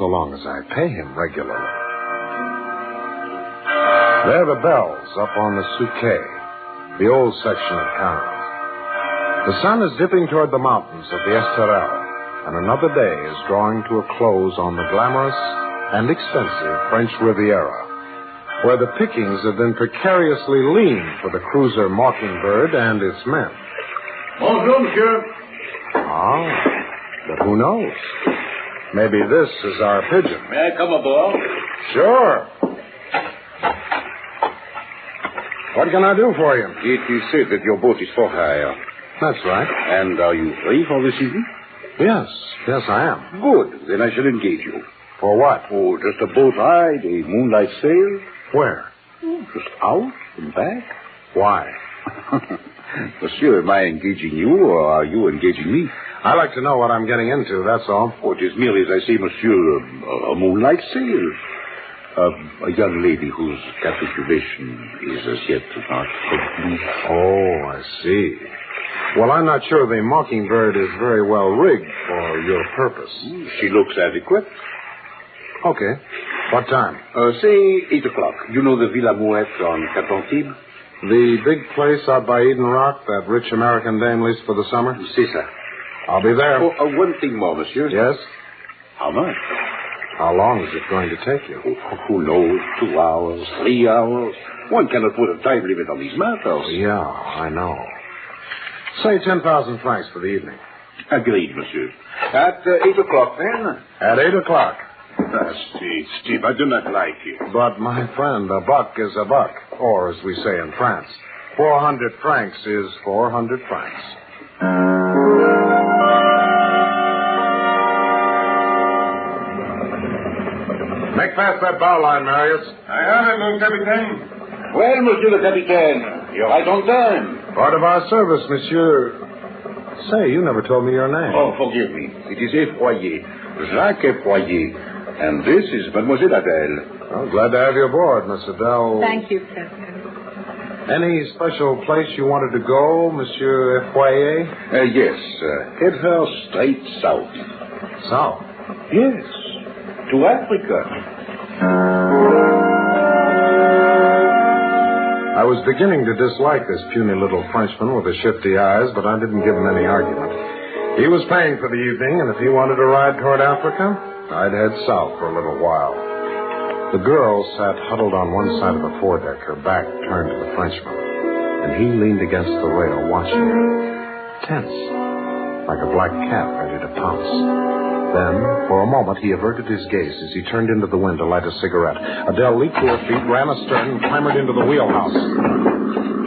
so long as I pay him regularly. There are the bells up on the Souquet, the old section of town. The sun is dipping toward the mountains of the Esterel, and another day is drawing to a close on the glamorous and expensive French Riviera, where the pickings have been precariously lean for the cruiser Mockingbird and its men. Bonjour, monsieur. Ah, but who knows? Maybe this is our pigeon. May I come aboard? Sure. What can I do for you? It is said that your boat is for hire. That's right. And are you free for this evening? Yes, I am. Good. Then I shall engage you. For what? Oh, just a boat ride, a moonlight sail. Where? Just out and back. Why? Monsieur, am I engaging you or are you engaging me? I like to know what I'm getting into, that's all. Oh, it is merely, as I say, monsieur, a moonlight sail. A young lady whose capitulation is as yet not complete. Oh, I see. Well, I'm not sure the Mockingbird is very well rigged for your purpose. She looks adequate. Okay. What time? Say 8 o'clock. You know the Villa Mouette on Cap Antibes? The big place out by Eden Rock that rich American dame leased for the summer? C'est ça. I'll be there. Oh, one thing more, monsieur. Yes? How much? How long is it going to take you? Who knows? 2 hours, 3 hours. One cannot put a time limit on these matters. Yeah, I know. Say 10,000 francs for the evening. Agreed, monsieur. At 8 o'clock, then? At 8 o'clock. Steve, I do not like it. But, my friend, a buck is a buck. Or, as we say in France, 400 francs is 400 francs. Make fast that bow line, Marius. I have it, mon capitaine. Well, monsieur le capitaine, you're right on time. Part of our service, monsieur. Say, you never told me your name. Oh, forgive me. It is Effroyer. Jacques Effroyer. And this is Mademoiselle Adele. Oh, glad to have you aboard, Miss Adele. Thank you, Captain. Any special place you wanted to go, Monsieur Effroyer? Yes. Head her straight south. South? Yes. To Africa. I was beginning to dislike this puny little Frenchman with the shifty eyes, but I didn't give him any argument. He was paying for the evening, and if he wanted to ride toward Africa, I'd head south for a little while. The girl sat huddled on one side of the foredeck, her back turned to the Frenchman, and he leaned against the rail watching her, tense. like a black cat ready to pounce. Then, for a moment, he averted his gaze as he turned into the wind to light a cigarette. Adele leaped to her feet, ran astern, and clambered into the wheelhouse.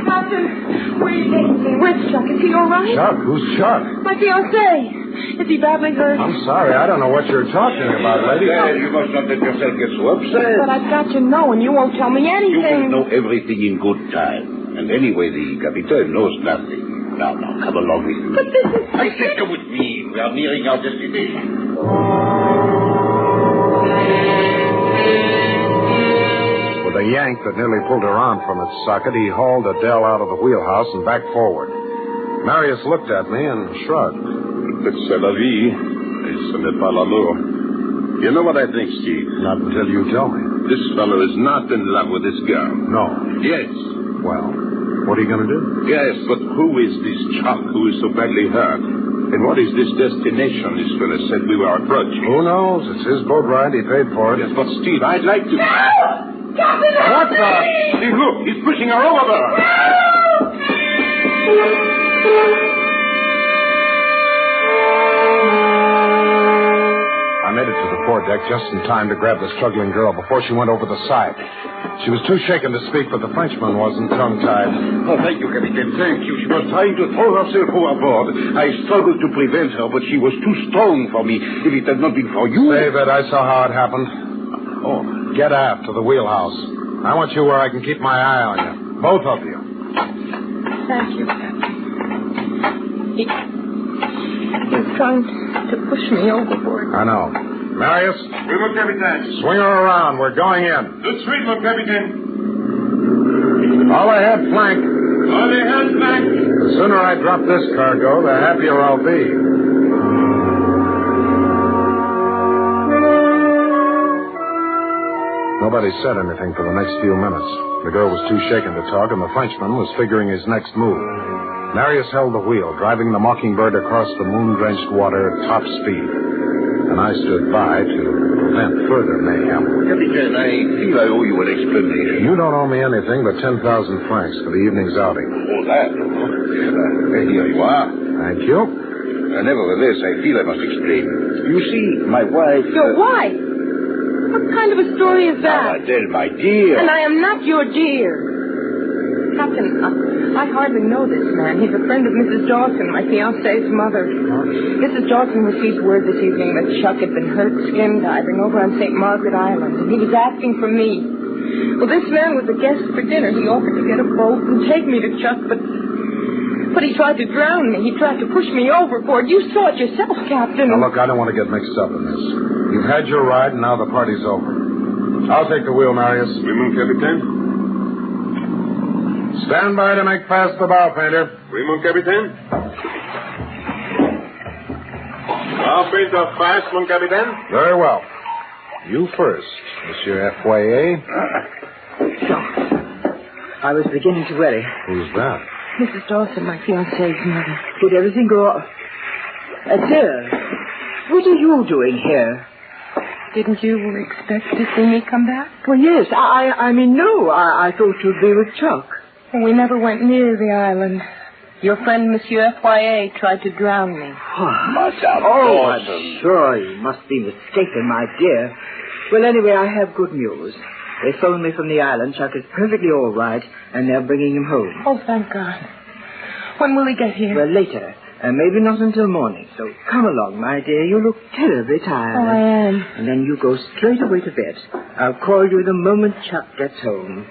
Captain, where are you taking me? Where's Chuck? Is he all right? Chuck? Who's Chuck? My fiancé. Is he badly hurt? I'm sorry, I don't know what you're talking about, lady. You must not let yourself get so upset. But I've got to know, and you won't tell me You anything. will know everything in good time. And anyway, the Captain knows nothing. Now, come along with me. But this is... I said come with me. We are nearing our destination. With a yank that nearly pulled her arm from its socket, he hauled Adele out of the wheelhouse and backed forward. Marius looked at me and shrugged. C'est la vie. Et ce n'est pas l'amour. You know what I think, Steve? Not until you tell me. This fellow is not in love with this girl. No. Yes. Well, what are you going to do? Yes, but who is this Chuck who is so badly hurt? And what is this destination this fellow said we were approaching? Who knows? It's his boat ride. He paid for it. Yes, but Steve, I'd like to... No! Captain! What the? Steve, look! He's pushing her over! I made it to the foredeck just in time to grab the struggling girl before she went over the side. She was too shaken to speak, but the Frenchman wasn't tongue-tied. Oh, thank you, Captain. Thank you. She was trying to throw herself overboard. I struggled to prevent her, but she was too strong for me. If it had not been for you... David, I saw how it happened. Oh. Get aft to the wheelhouse. I want you where I can keep my eye on you. Both of you. Thank you, Captain. He's trying to push me overboard. I know. Marius? Oui, mon capitaine. Swing her around. We're going in. Tout de suite, mon capitaine. All ahead, flank. All ahead, flank. The sooner I drop this cargo, the happier I'll be. Nobody said anything for the next few minutes. The girl was too shaken to talk, and the Frenchman was figuring his next move. Marius held the wheel, driving the Mockingbird across the moon-drenched water at top speed. And I stood by to prevent further mayhem. Captain, I feel I owe you an explanation. You don't owe me anything but 10,000 francs for the evening's outing. Oh, that? Here you are. Thank you. Nevertheless, I feel I must explain. You see, my wife... Your wife? What kind of a story is that? Adele, my dear. And I am not your dear. Captain, I hardly know this man. He's a friend of Mrs. Dawson, my fiancé's mother. Mrs. Dawson received word this evening that Chuck had been hurt skin diving over on St. Margaret Island, and he was asking for me. Well, this man was a guest for dinner. He offered to get a boat and take me to Chuck, but he tried to drown me. He tried to push me overboard. You saw it yourself, Captain. Now, look, I don't want to get mixed up in this. You've had your ride, and now the party's over. I'll take the wheel, Marius. Oui, mon capitaine. Stand by to make fast the bow, painter. Oui, mon capitaine. Bow painter fast, mon capitaine. Very well. You first, Monsieur Foyer. I was beginning to worry. Who's that? Mrs. Dawson, my fiancé's mother. Did everything go... Adele, what are you doing here? Didn't you expect to see me come back? Well, yes. I mean, no. I thought you'd be with Chuck. We never went near the island. Your friend, Monsieur Foyer, tried to drown me. Madame Dawson. I'm sure you must be mistaken, my dear. Well, anyway, I have good news. They phoned me from the island. Chuck is perfectly all right, and they're bringing him home. Oh, thank God. When will he get here? Well, later. Maybe not until morning. So come along, my dear. You look terribly tired. Oh, I am. And then you go straight away to bed. I'll call you the moment Chuck gets home.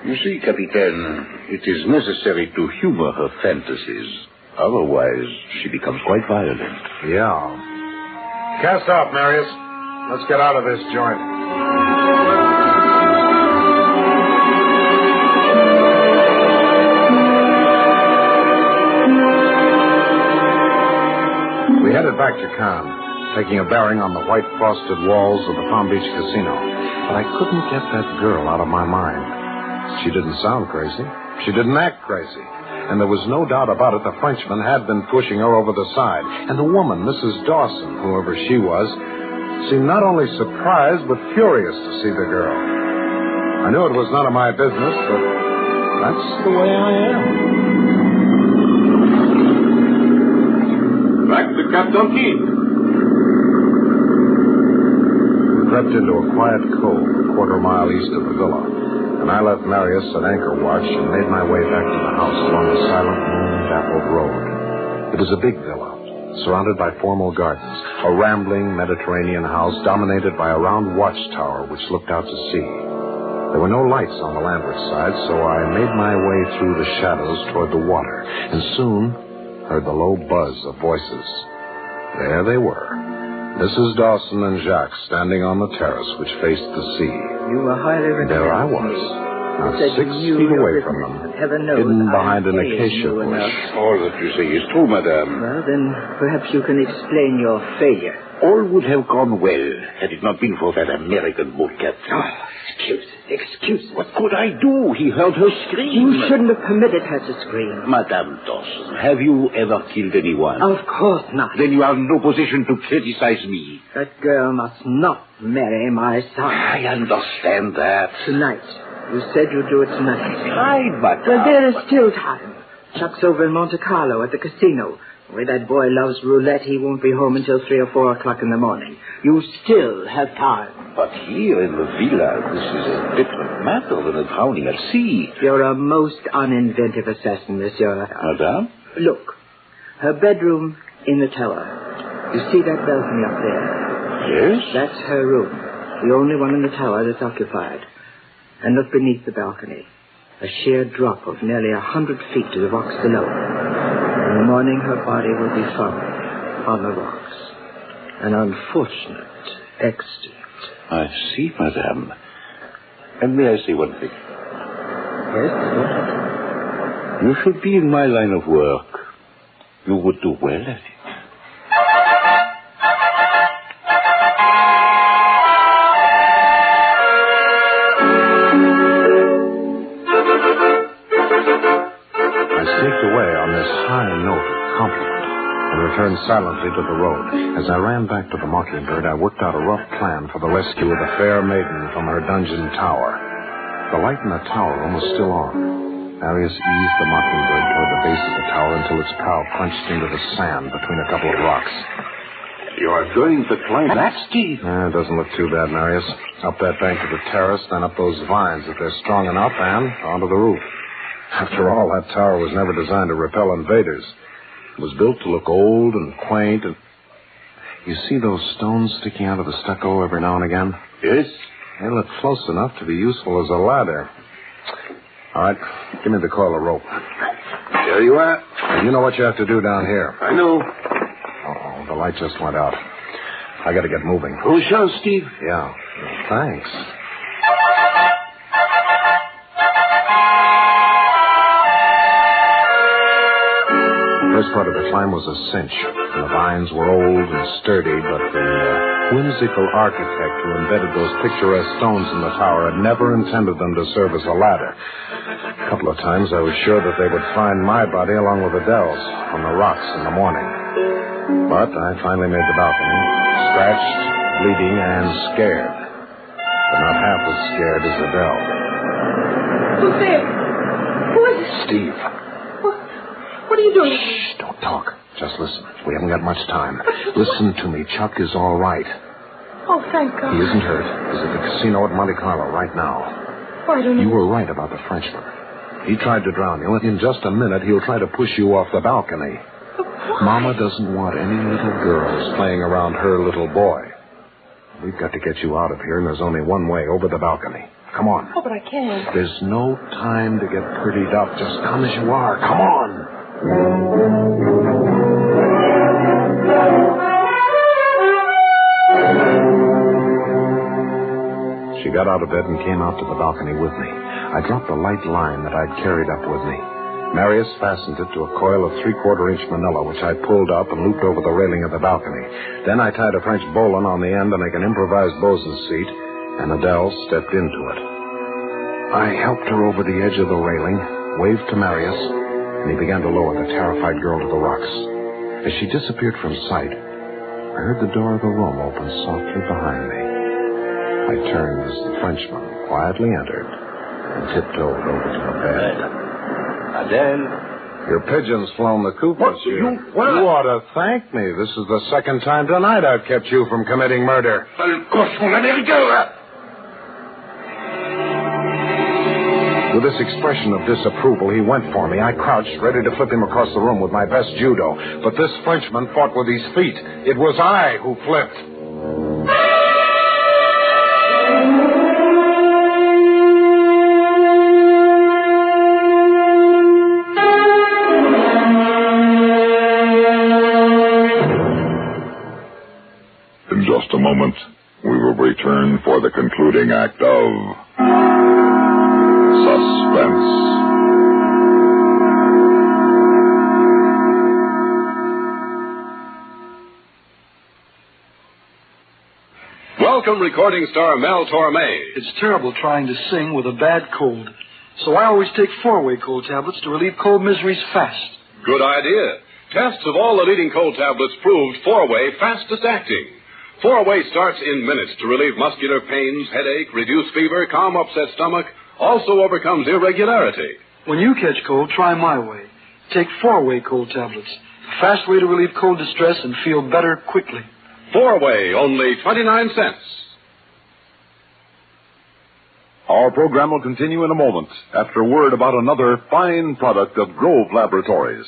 You see, Captain, it is necessary to humor her fantasies. Otherwise, she becomes quite violent. Yeah. Cast off, Marius. Let's get out of this joint. We headed back to Cannes, taking a bearing on the white frosted walls of the Palm Beach Casino. But I couldn't get that girl out of my mind. She didn't sound crazy. She didn't act crazy. And there was no doubt about it, the Frenchman had been pushing her over the side. And the woman, Mrs. Dawson, whoever she was, seemed not only surprised, but furious to see the girl. I knew it was none of my business, but that's the way I am. Captain King. We crept into a quiet cove a quarter-mile east of the villa, and I left Marius at anchor watch and made my way back to the house along the silent, moon-dappled road. It was a big villa, surrounded by formal gardens, a rambling Mediterranean house dominated by a round watchtower which looked out to sea. There were no lights on the landward side, so I made my way through the shadows toward the water, and soon heard the low buzz of voices. There they were, Mrs. Dawson and Jacques standing on the terrace which faced the sea. You were highly recommended. There I was, not 6 feet away from them, hidden behind an acacia bush. All that you say is true, madame. Well, then perhaps you can explain your failure. All would have gone well had it not been for that American boat captain. Excuses. What could I do? He heard her scream. You shouldn't have permitted her to scream. Madame Dawson, have you ever killed anyone? Of course not. Then you are in no position to criticize me. That girl must not marry my son. I understand that. Tonight. You said you'd do it tonight. Right, madame. Well, there is still time. Chuck's over in Monte Carlo at the casino. The way that boy loves roulette, he won't be home until 3 or 4 o'clock in the morning. You still have time. But here in the villa, this is a different matter than a drowning at sea. You're a most uninventive assassin, monsieur. Madame? Look, her bedroom in the tower. You see that balcony up there? Yes? That's her room. The only one in the tower that's occupied. And look beneath the balcony. A sheer drop of nearly 100 feet to the rocks below. In the morning, her body will be found on the rocks. An unfortunate accident. I see, madame. And may I say one thing? Yes, what? You should be in my line of work. You would do well at it. Returned silently to the road. As I ran back to the Mockingbird, I worked out a rough plan for the rescue of the fair maiden from her dungeon tower. The light in the tower room was still on. Marius eased the Mockingbird toward the base of the tower until its prow crunched into the sand between a couple of rocks. You are going to climb that steep? It doesn't look too bad, Marius. Up that bank to the terrace, then up those vines if they're strong enough, and onto the roof. After all, that tower was never designed to repel invaders. It was built to look old and quaint, and you see those stones sticking out of the stucco every now and again? Yes. They look close enough to be useful as a ladder. All right, give me the coil of rope. There you are. And you know what you have to do down here. I know. Uh-oh, the light just went out. I got to get moving. Oh, sure, Steve. Yeah, thanks. The first part of the climb was a cinch, and the vines were old and sturdy, but the whimsical architect who embedded those picturesque stones in the tower had never intended them to serve as a ladder. A couple of times I was sure that they would find my body along with Adele's on the rocks in the morning. But I finally made the balcony, scratched, bleeding, and scared. But not half as scared as Adele. Who's there? Who is it? Steve. What are you doing? Shh, don't talk. Just listen. We haven't got much time. Listen to me. Chuck is all right. Oh, thank God. He isn't hurt. He's at the casino at Monte Carlo right now. Oh, I don't know. You were right about the Frenchman. He tried to drown you. In just a minute, he'll try to push you off the balcony. Mama doesn't want any little girls playing around her little boy. We've got to get you out of here, and there's only one way, over the balcony. Come on. Oh, but I can't. There's no time to get prettied up. Just come as you are. Come on. She got out of bed and came out to the balcony with me. I dropped the light line that I'd carried up with me. Marius fastened it to a coil of 3/4-inch manila, which I pulled up and looped over the railing of the balcony. Then I tied a French bowline on the end to make an improvised bosun's seat, and Adele stepped into it. I helped her over the edge of the railing, waved to Marius, and he began to lower the terrified girl to the rocks. As she disappeared from sight, I heard the door of the room open softly behind me. I turned as the Frenchman quietly entered and tiptoed over to the bed. Adele, Your pigeon's flown the coop this year. You ought to thank me. This is the second time tonight I've kept you from committing murder. With this expression of disapproval, he went for me. I crouched, ready to flip him across the room with my best judo. But this Frenchman fought with his feet. It was I who flipped. In just a moment, we will return for the concluding act of Suspense. Welcome, recording star Mel Torme. It's terrible trying to sing with a bad cold. So I always take 4-way cold tablets to relieve cold miseries fast. Good idea. Tests of all the leading cold tablets proved 4-way fastest acting. 4-way starts in minutes to relieve muscular pains, headache, reduce fever, calm upset stomach, also overcomes irregularity. When you catch cold, try my way. Take 4-way cold tablets. A fast way to relieve cold distress and feel better quickly. 4-way, only 29 cents. Our program will continue in a moment after a word about another fine product of Grove Laboratories.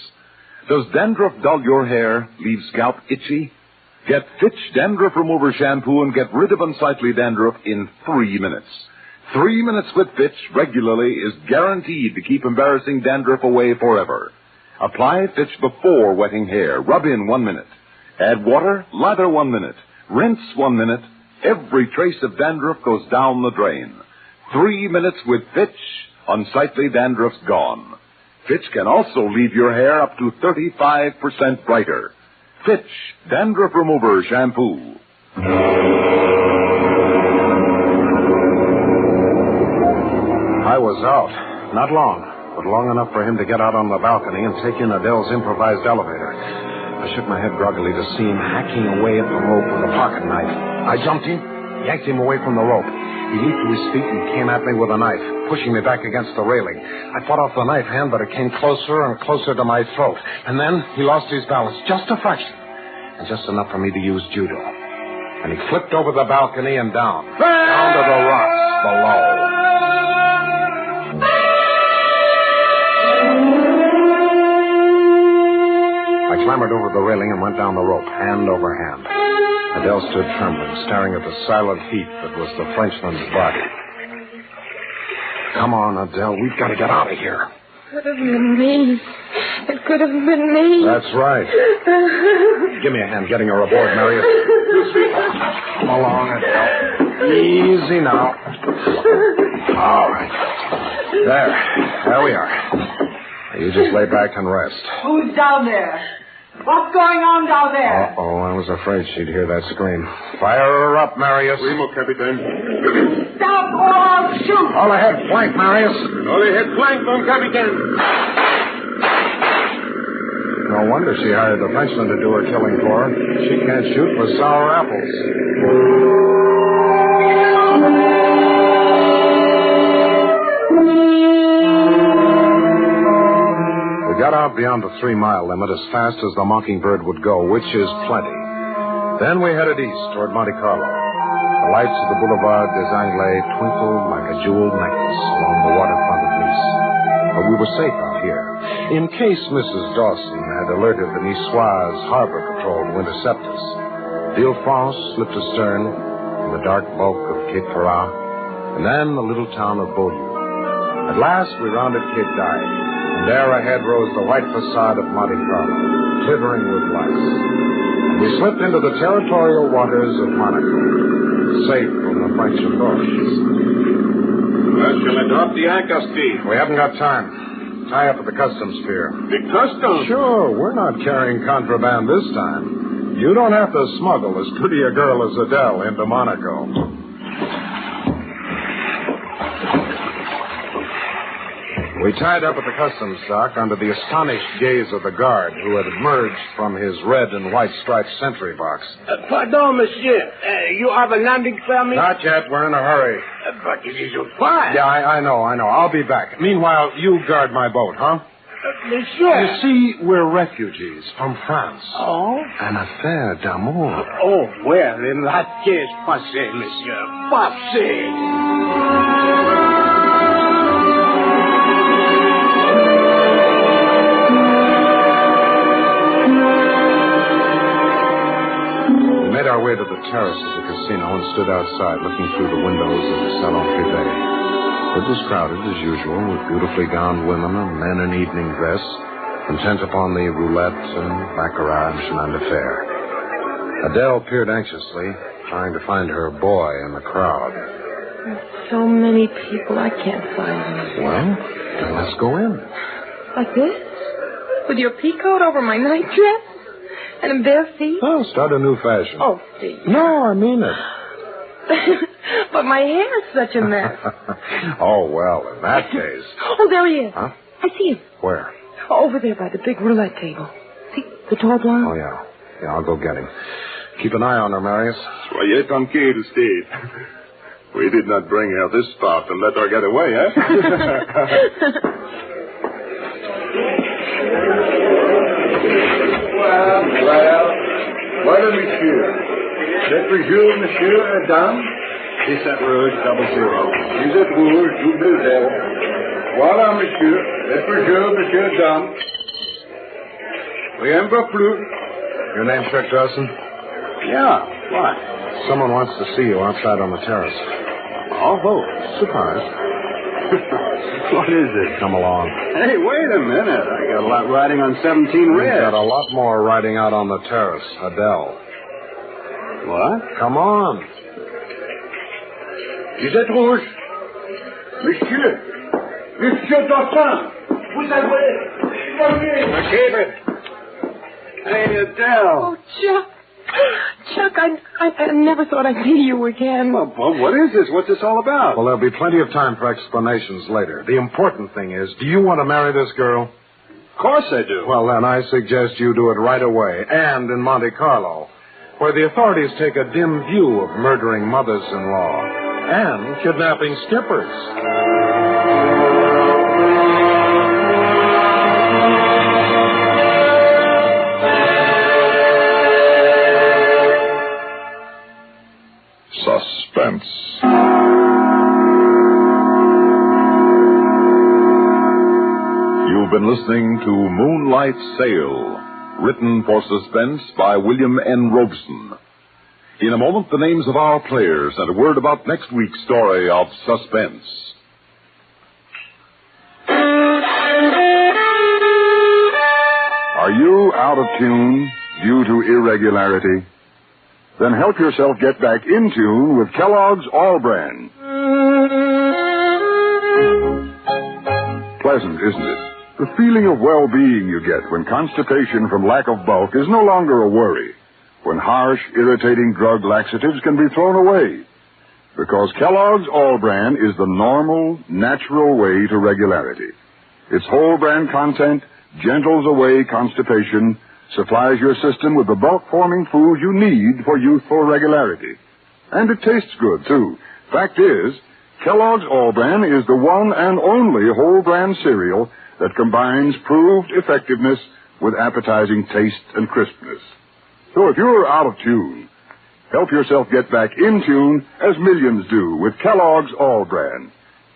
Does dandruff dull your hair, leave scalp itchy? Get Fitch Dandruff Remover Shampoo and get rid of unsightly dandruff in 3 minutes. 3 minutes with Fitch regularly is guaranteed to keep embarrassing dandruff away forever. Apply Fitch before wetting hair. Rub in 1 minute. Add water, lather 1 minute. Rinse 1 minute. Every trace of dandruff goes down the drain. 3 minutes with Fitch, unsightly dandruff's gone. Fitch can also leave your hair up to 35% brighter. Fitch Dandruff Remover Shampoo. I was out. Not long, but long enough for him to get out on the balcony and take in Adele's improvised elevator. I shook my head groggily to see him hacking away at the rope with a pocket knife. I jumped him, yanked him away from the rope. He leaped to his feet and came at me with a knife, pushing me back against the railing. I fought off the knife hand, but it came closer and closer to my throat. And then he lost his balance, just a fraction, and just enough for me to use judo. And he flipped over the balcony and down to the rocks below. I clambered over the railing and went down the rope, hand over hand. Adele stood trembling, staring at the silent heap that was the Frenchman's body. Come on, Adele, we've got to get out of here. Could have been me. It could have been me. That's right. Give me a hand getting her aboard, Marius. Come along, Adele. Easy now. All right. There we are. You just lay back and rest. Who's down there? What's going on down there? Uh-oh, I was afraid she'd hear that scream. Fire her up, Marius. Primo, Capitan. Stop or I'll shoot. All ahead, flank, Marius. All ahead, flank, mon Capitan. No wonder she hired the Frenchman to do her killing for her. She can't shoot with sour apples. We got out beyond the 3-mile limit as fast as the Mockingbird would go, which is plenty. Then we headed east toward Monte Carlo. The lights of the Boulevard des Anglais twinkled like a jeweled necklace along the waterfront of Nice. But we were safe out here. In case Mrs. Dawson had alerted the Niçoise Harbor Patrol to intercept us. Ville-France slipped astern in the dark bulk of Cape Ferrat, and then the little town of Beaulieu. At last we rounded Cape d'Agde. And there ahead rose the white facade of Monte Carlo, glittering with lights. And we slipped into the territorial waters of Monaco, safe from the French authorities. Well, shall I drop the anchor, Steve? We haven't got time. Tie up at the customs pier. The customs? Sure, we're not carrying contraband this time. You don't have to smuggle as pretty a girl as Adele into Monaco. We tied up at the customs dock under the astonished gaze of the guard who had emerged from his red and white striped sentry box. Pardon, monsieur. You have a landing permit? Not yet. We're in a hurry. But it is your fire. Yeah, I know. I'll be back. Meanwhile, you guard my boat, huh? Monsieur. You see, we're refugees from France. Oh? An affaire d'amour. Oh, well, in that case, passez, monsieur. Passez. We made our way to the terrace of the casino and stood outside looking through the windows of the Salon Privé. It was crowded as usual with beautifully gowned women and men in evening dress, intent upon the roulette and baccarat and chemin de fer. Adele peered anxiously, trying to find her boy in the crowd. There's so many people, I can't find them. Well, then let's go in. Like this? With your peacoat over my nightdress? And bare feet? Oh, start a new fashion. Oh, Steve. No, I mean it. But my hair's such a mess. Oh, well, in that case. Oh, there he is. Huh? I see him. Where? Over there by the big roulette table. See, the tall blonde? Oh, yeah. Yeah, I'll go get him. Keep an eye on her, Marius. Soyez tranquille, Steve. We did not bring her this far to let her get away, eh? Well, voilà, monsieur. C'est toujours monsieur, dame. 17 rouge, 00. 17 rouge, double zero. Voilà, monsieur. C'est toujours monsieur, dame. Rien pas plus. Your name, Chuck Dawson? Yeah, what? Someone wants to see you outside on the terrace. Oh, Surprise. What is it? Come along. Hey, wait a minute. I got a lot riding on 17 We've red. got a lot more riding out on the terrace. Adele. What? Come on. 17 rouge. Monsieur. Monsieur Dawson. Vous avez... David. Hey, Adele. Oh, Chuck. Chuck, I never thought I'd see you again. Well, what is this? What's this all about? Well, there'll be plenty of time for explanations later. The important thing is, do you want to marry this girl? Of course I do. Well, then I suggest you do it right away, and in Monte Carlo, where the authorities take a dim view of murdering mothers-in-law and kidnapping skippers. Suspense. You've been listening to Moonlight Sail, written for Suspense by William N. Robeson. In a moment, the names of our players and a word about next week's story of Suspense. Are you out of tune due to irregularity? Then help yourself get back in tune with Kellogg's All Brand. Pleasant, isn't it? The feeling of well-being you get when constipation from lack of bulk is no longer a worry, when harsh, irritating drug laxatives can be thrown away. Because Kellogg's All Brand is the normal, natural way to regularity. Its whole brand content gentles away constipation, supplies your system with the bulk-forming food you need for youthful regularity. And it tastes good, too. Fact is, Kellogg's All Bran is the one and only whole brand cereal that combines proved effectiveness with appetizing taste and crispness. So if you're out of tune, help yourself get back in tune as millions do with Kellogg's All Bran.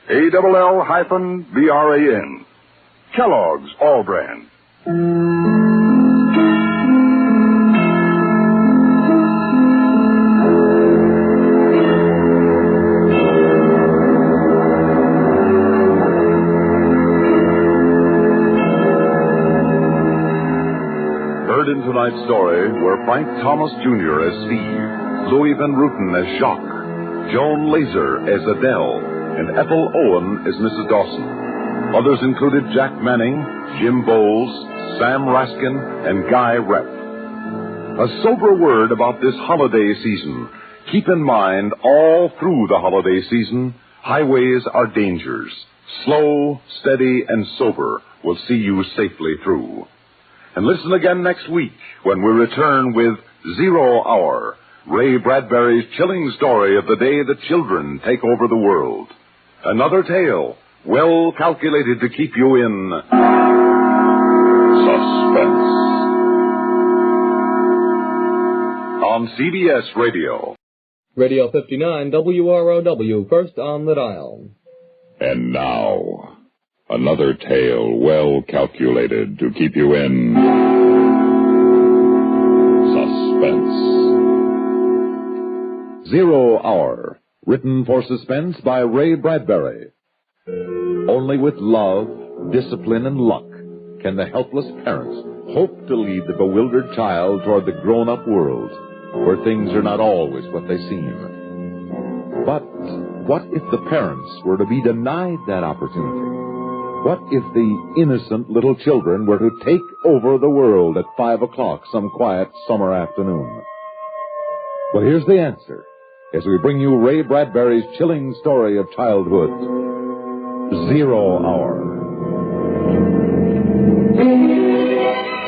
ALL-BRAN. Kellogg's All Bran. Heard in tonight's story were Frank Thomas Jr. as Steve, Louis Van Ruten as Jacques, Joan Laser as Adele, and Ethel Owen as Mrs. Dawson. Others included Jack Manning, Jim Bowles, Sam Raskin, and Guy Rep. A sober word about this holiday season. Keep in mind, all through the holiday season, highways are dangers. Slow, steady, and sober will see you safely through. And listen again next week when we return with 0 Hour, Ray Bradbury's chilling story of the day the children take over the world. Another tale, well calculated to keep you in on CBS Radio. Radio 59 WROW, first on the dial. And now, another tale well calculated to keep you in suspense. 0 Hour, written for Suspense by Ray Bradbury. Only with love, discipline, and luck can the helpless parents hope to lead the bewildered child toward the grown-up world, where things are not always what they seem. But what if the parents were to be denied that opportunity? What if the innocent little children were to take over the world at 5 o'clock some quiet summer afternoon? Well, here's the answer as we bring you Ray Bradbury's chilling story of childhood, 0 Hour.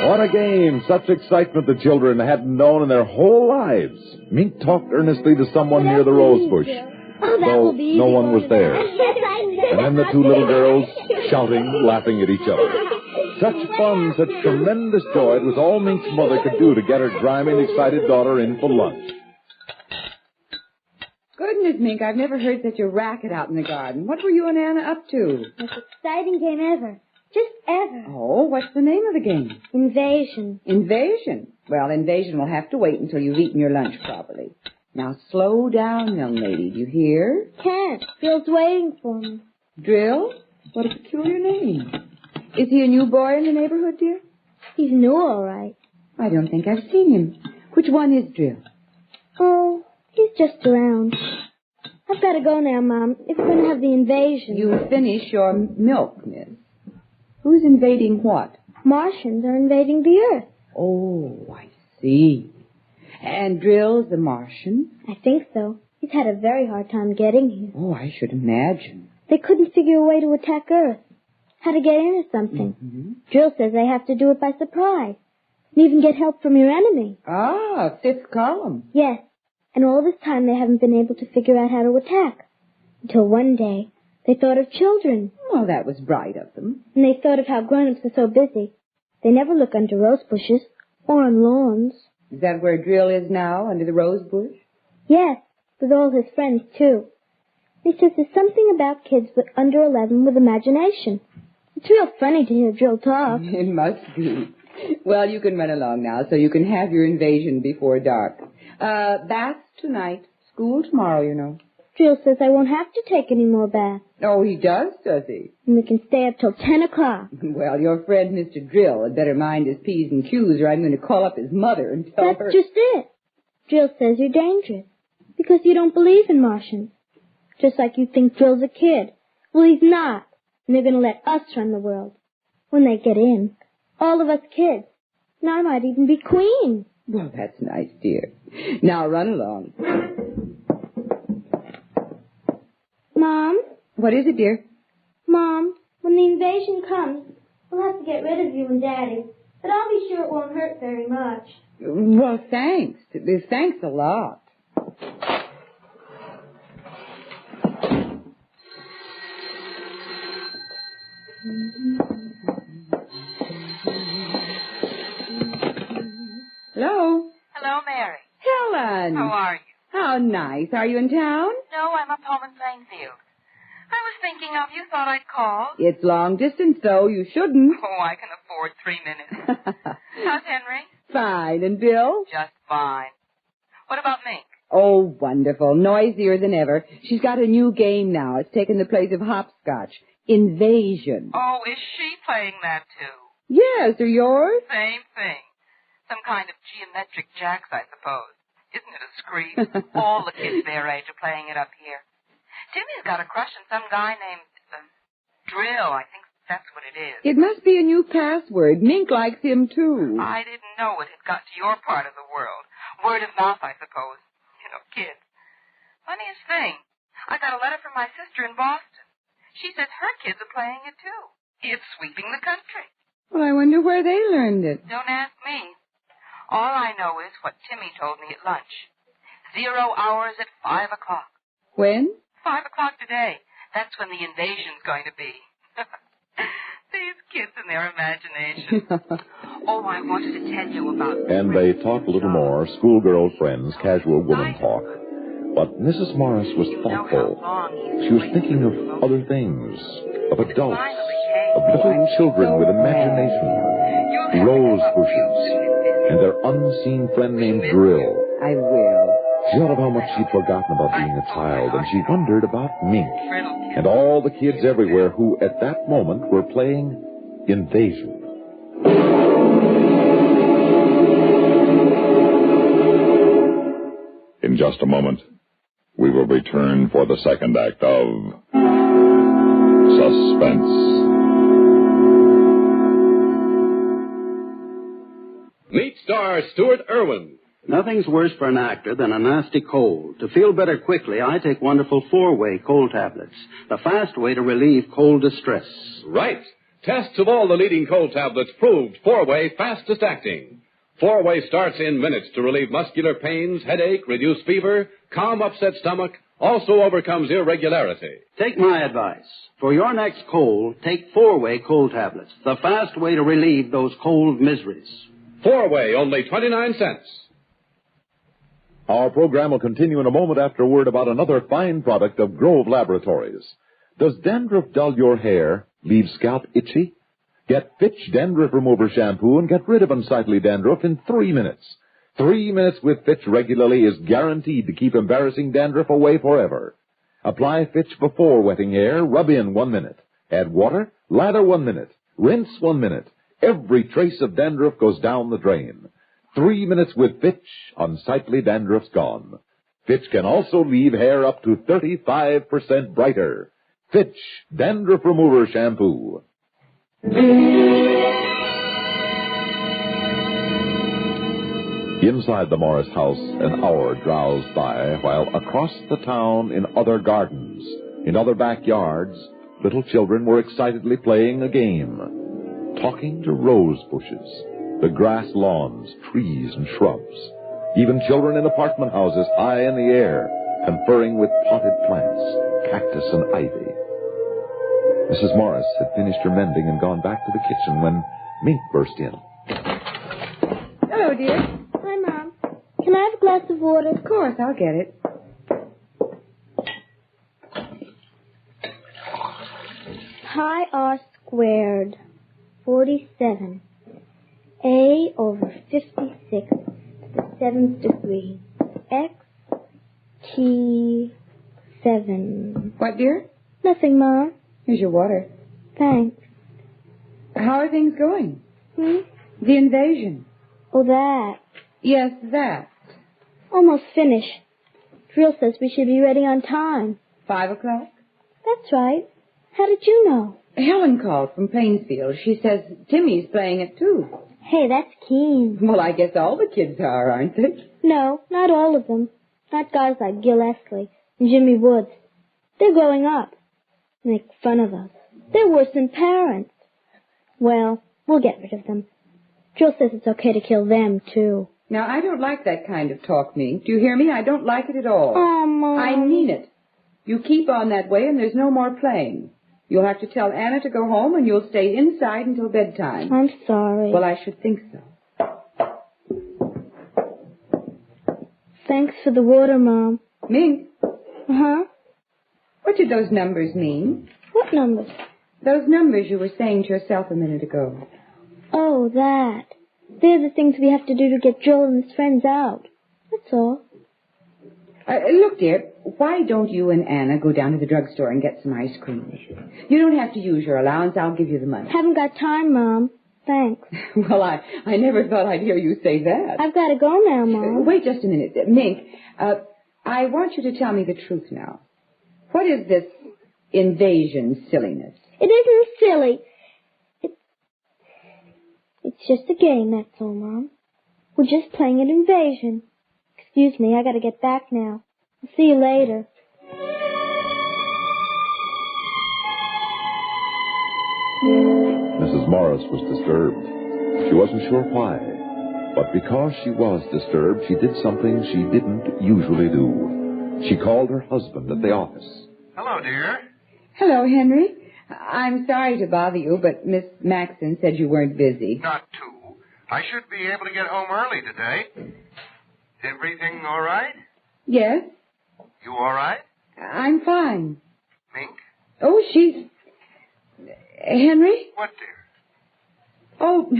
What a game! Such excitement the children hadn't known in their whole lives. Mink talked earnestly to someone near the rose bush, though no one was there. And then the two little girls shouting, laughing at each other. Such fun, such tremendous joy, it was all Mink's mother could do to get her grimy and excited daughter in for lunch. Goodness, Mink, I've never heard such a racket out in the garden. What were you and Anna up to? Most exciting game ever. Just ever. Oh, what's the name of the game? Invasion. Invasion? Well, invasion will have to wait until you've eaten your lunch properly. Now, slow down, young lady. Do you hear? Can't. Bill's waiting for me. Drill? What a peculiar name. Is he a new boy in the neighborhood, dear? He's new, all right. I don't think I've seen him. Which one is Drill? Oh, he's just around. I've got to go now, Mom, if we're going to have the invasion. You finish your milk, miss. Who's invading what? Martians are invading the Earth. Oh, I see. And Drill's the Martian? I think so. He's had a very hard time getting here. Oh, I should imagine. They couldn't figure a way to attack Earth. How to get in or something. Mm-hmm. Drill says they have to do it by surprise. And even get help from your enemy. Ah, fifth column. Yes. And all this time they haven't been able to figure out how to attack. Until one day, they thought of children. Well, that was bright of them. And they thought of how grown-ups are so busy. They never look under rose bushes or on lawns. Is that where Drill is now, under the rose bush? Yes, with all his friends, too. He says there's something about kids under 11 with imagination. It's real funny to hear Drill talk. It must be. Well, you can run along now so you can have your invasion before dark. Baths tonight. School tomorrow, you know. Drill says I won't have to take any more baths. Oh, he does he? And we can stay up till 10 o'clock. Well, your friend Mr. Drill had better mind his P's and Q's or I'm going to call up his mother and tell her. That's just it. Drill says you're dangerous because you don't believe in Martians. Just like you think Drill's a kid. Well, he's not. And they're going to let us run the world. When they get in, all of us kids. And I might even be queen. Well, that's nice, dear. Now run along. Mom? What is it, dear? Mom, when the invasion comes, we'll have to get rid of you and Daddy. But I'll be sure it won't hurt very much. Well, thanks. Thanks a lot. Hello? Hello, Mary. Helen. How are you? How nice. Are you in town? No, I'm up home in Plainfield. I was thinking of you, thought I'd call. It's long distance, though. You shouldn't. Oh, I can afford 3 minutes. How's Henry? Fine. And Bill? Just fine. What about Mink? Oh, wonderful. Noisier than ever. She's got a new game now. It's taken the place of hopscotch. Invasion. Oh, is she playing that, too? Yes, are yours? Same thing. Some kind of geometric jacks, I suppose. Isn't it a scream? All the kids their age are playing it up here. Timmy's got a crush on some guy named Drill. I think that's what it is. It must be a new password. Mink likes him, too. I didn't know it had got to your part of the world. Word of mouth, I suppose. You know, kids. Funniest thing, I got a letter from my sister in Boston. She says her kids are playing it, too. It's sweeping the country. Well, I wonder where they learned it. Don't ask me. All I know is what Timmy told me at lunch. 0 hours at 5 o'clock. When? 5 o'clock today. That's when the invasion's going to be. These kids and their imagination. Oh, I wanted to tell you about... And they talked a little more, schoolgirl friends, casual woman talk. But Mrs. Morris was thoughtful. She was thinking of other things, of adults, of little children with imagination, rose bushes, and their unseen friend named Drill. I will. She thought of how much she'd forgotten about being a child, and she wondered about Mink and all the kids everywhere who, at that moment, were playing Invasion. In just a moment, we will return for the second act of Suspense. Meet star Stuart Irwin. Nothing's worse for an actor than a nasty cold. To feel better quickly, I take wonderful 4-way cold tablets, the fast way to relieve cold distress. Right. Tests of all the leading cold tablets proved 4-way fastest acting. 4-way starts in minutes to relieve muscular pains, headache, reduce fever, calm upset stomach, also overcomes irregularity. Take my advice. For your next cold, take 4-way cold tablets, the fast way to relieve those cold miseries. 4-way, only 29 cents. Our program will continue in a moment after a word about another fine product of Grove Laboratories. Does dandruff dull your hair, leave scalp itchy? Get Fitch Dandruff Remover Shampoo and get rid of unsightly dandruff in 3 minutes. 3 minutes with Fitch regularly is guaranteed to keep embarrassing dandruff away forever. Apply Fitch before wetting hair, rub in 1 minute. Add water, lather 1 minute. Rinse 1 minute. Every trace of dandruff goes down the drain. 3 minutes with Fitch, unsightly dandruff's gone. Fitch can also leave hair up to 35% brighter. Fitch Dandruff Remover Shampoo. Inside the Morris house, an hour drowsed by, while across the town in other gardens, in other backyards, little children were excitedly playing a game, talking to rose bushes, the grass lawns, trees, and shrubs, even children in apartment houses high in the air, conferring with potted plants, cactus, and ivy. Mrs. Morris had finished her mending and gone back to the kitchen when Mink burst in. Hello, dear. Hi, Mom. Can I have a glass of water? Of course, I'll get it. Pi r squared, 47. A over 56 to the 7th degree. X, T, 7. What, dear? Nothing, Mom. Here's your water. Thanks. How are things going? The invasion. Oh, that. Yes, that. Almost finished. Drill says we should be ready on time. 5 o'clock? That's right. How did you know? Helen called from Plainsfield. She says Timmy's playing it, too. Hey, that's keen. Well, I guess all the kids are, aren't they? No, not all of them. Not guys like Gil Esley and Jimmy Woods. They're growing up. Make fun of us. They're worse than parents. Well, we'll get rid of them. Jill says it's okay to kill them, too. Now, I don't like that kind of talk, Mink. Do you hear me? I don't like it at all. Oh, Mom. I mean it. You keep on that way and there's no more playing. You'll have to tell Anna to go home and you'll stay inside until bedtime. I'm sorry. Well, I should think so. Thanks for the water, Mom. Mink? Uh-huh? What did those numbers mean? What numbers? Those numbers you were saying to yourself a minute ago. Oh, that. They're the things we have to do to get Joel and his friends out. That's all. Look, dear, why don't you and Anna go down to the drugstore and get some ice cream? You don't have to use your allowance. I'll give you the money. Haven't got time, Mom. Thanks. Well, I never thought I'd hear you say that. I've got to go now, Mom. Wait just a minute. Mink, I want you to tell me the truth now. What is this invasion silliness? It isn't silly. It's just a game, that's all, Mom. We're just playing an invasion. Excuse me, I gotta get back now. I'll see you later. Mrs. Morris was disturbed. She wasn't sure why. But because she was disturbed, she did something she didn't usually do. She called her husband at the office. Hello, dear. Hello, Henry. I'm sorry to bother you, but Miss Maxon said you weren't busy. Not too. I should be able to get home early today. Everything all right? Yes? You all right? I'm fine. Mink? Oh, she's... Henry? What, dear? Oh,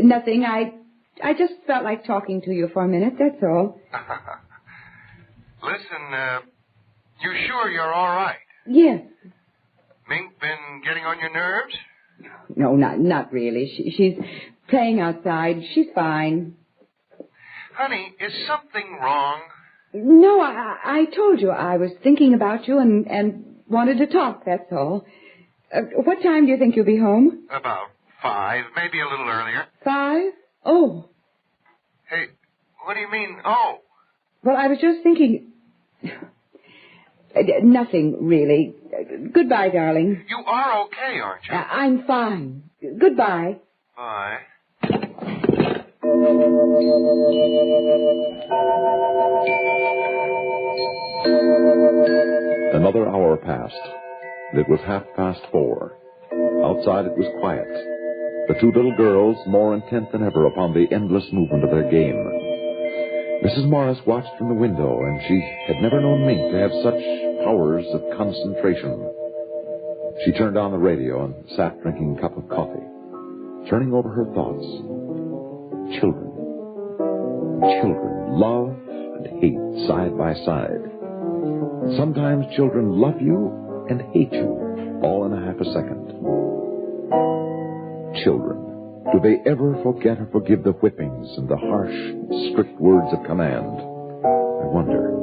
nothing. I just felt like talking to you for a minute, that's all. Listen, you sure you're all right? Yes. Mink been getting on your nerves? No, not really. She's playing outside. She's fine. Honey, is something wrong? No, I told you I was thinking about you and wanted to talk, that's all. What time do you think you'll be home? About 5, maybe a little earlier. 5? Oh. Hey, what do you mean, oh? Well, I was just thinking... Nothing, really. Goodbye, darling. You are okay, aren't you? I'm fine. Goodbye. Bye. Another hour passed. It was 4:30. Outside it was quiet. The two little girls more intent than ever upon the endless movement of their game. Mrs. Morris watched from the window, and she had never known Mink to have such powers of concentration. She turned on the radio and sat drinking a cup of coffee, turning over her thoughts. Children. Children love and hate side by side. Sometimes children love you and hate you all in a half a second. Children. Do they ever forget or forgive the whippings and the harsh, strict words of command? I wonder.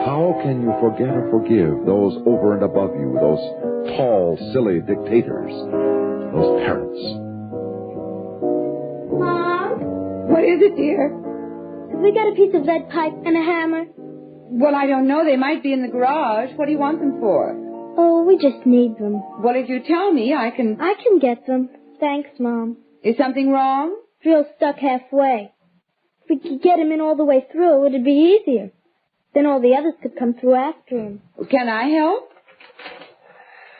How can you forget or forgive those over and above you, those tall, silly dictators, those parents? Mom? What is it, dear? Have we got a piece of lead pipe and a hammer? Well, I don't know. They might be in the garage. What do you want them for? Oh, we just need them. Well, if you tell me, I can get them. Thanks, Mom. Is something wrong? Drill's stuck halfway. If we could get him in all the way through, it'd be easier. Then all the others could come through after him. Can I help?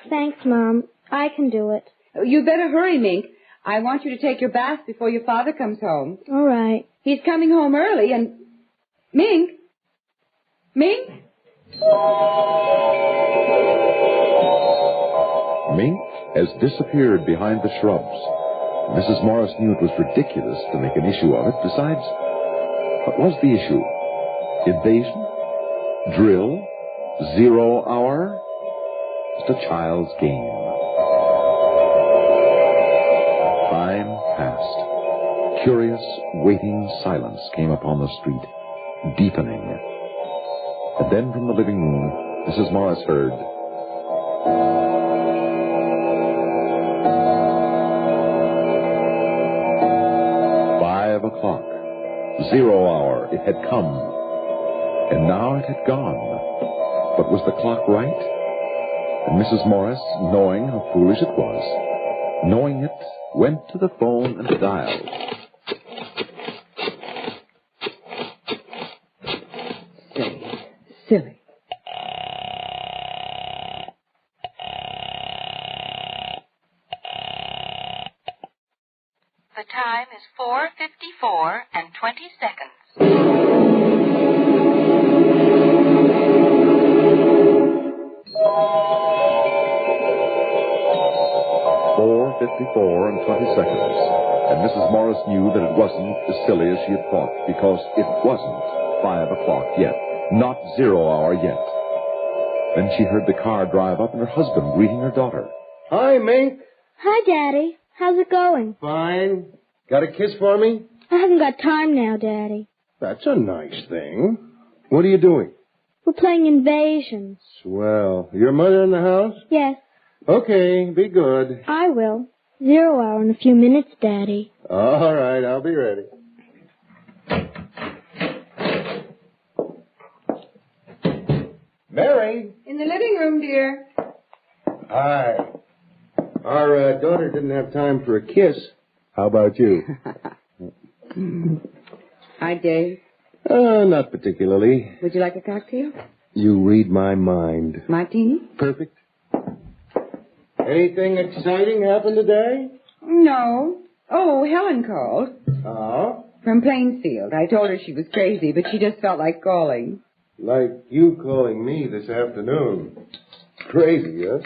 Thanks, Mom. I can do it. You better hurry, Mink. I want you to take your bath before your father comes home. All right. He's coming home early, and... Mink? Mink? Mink has disappeared behind the shrubs. Mrs. Morris knew it was ridiculous to make an issue of it. Besides, what was the issue? Invasion? Drill? 0 hour? Just a child's game. Time passed. Curious, waiting silence came upon the street, deepening. And then from the living room, Mrs. Morris heard... o'clock. 0 hour. It had come. And now it had gone. But was the clock right? And Mrs. Morris, knowing how foolish it was, knowing it, went to the phone and dialed. Silly. The time is 4:54 and 20 seconds. 4:54 and 20 seconds. And Mrs. Morris knew that it wasn't as silly as she had thought, because it wasn't 5 o'clock yet, not 0 hour yet. Then she heard the car drive up and her husband greeting her daughter. Hi, Mink. Hi, Daddy. How's it going? Fine. Got a kiss for me? I haven't got time now, Daddy. That's a nice thing. What are you doing? We're playing Invasion. Swell. Your mother in the house? Yes. Okay, be good. I will. 0 hour in a few minutes, Daddy. All right, I'll be ready. Mary? In the living room, dear. Hi. Our daughter didn't have time for a kiss. How about you? Hi, Dave. Not particularly. Would you like a cocktail? You read my mind. Martini? Perfect. Anything exciting happened today? No. Oh, Helen called. Oh? From Plainsfield. I told her she was crazy, but she just felt like calling. Like you calling me this afternoon. Crazy, huh?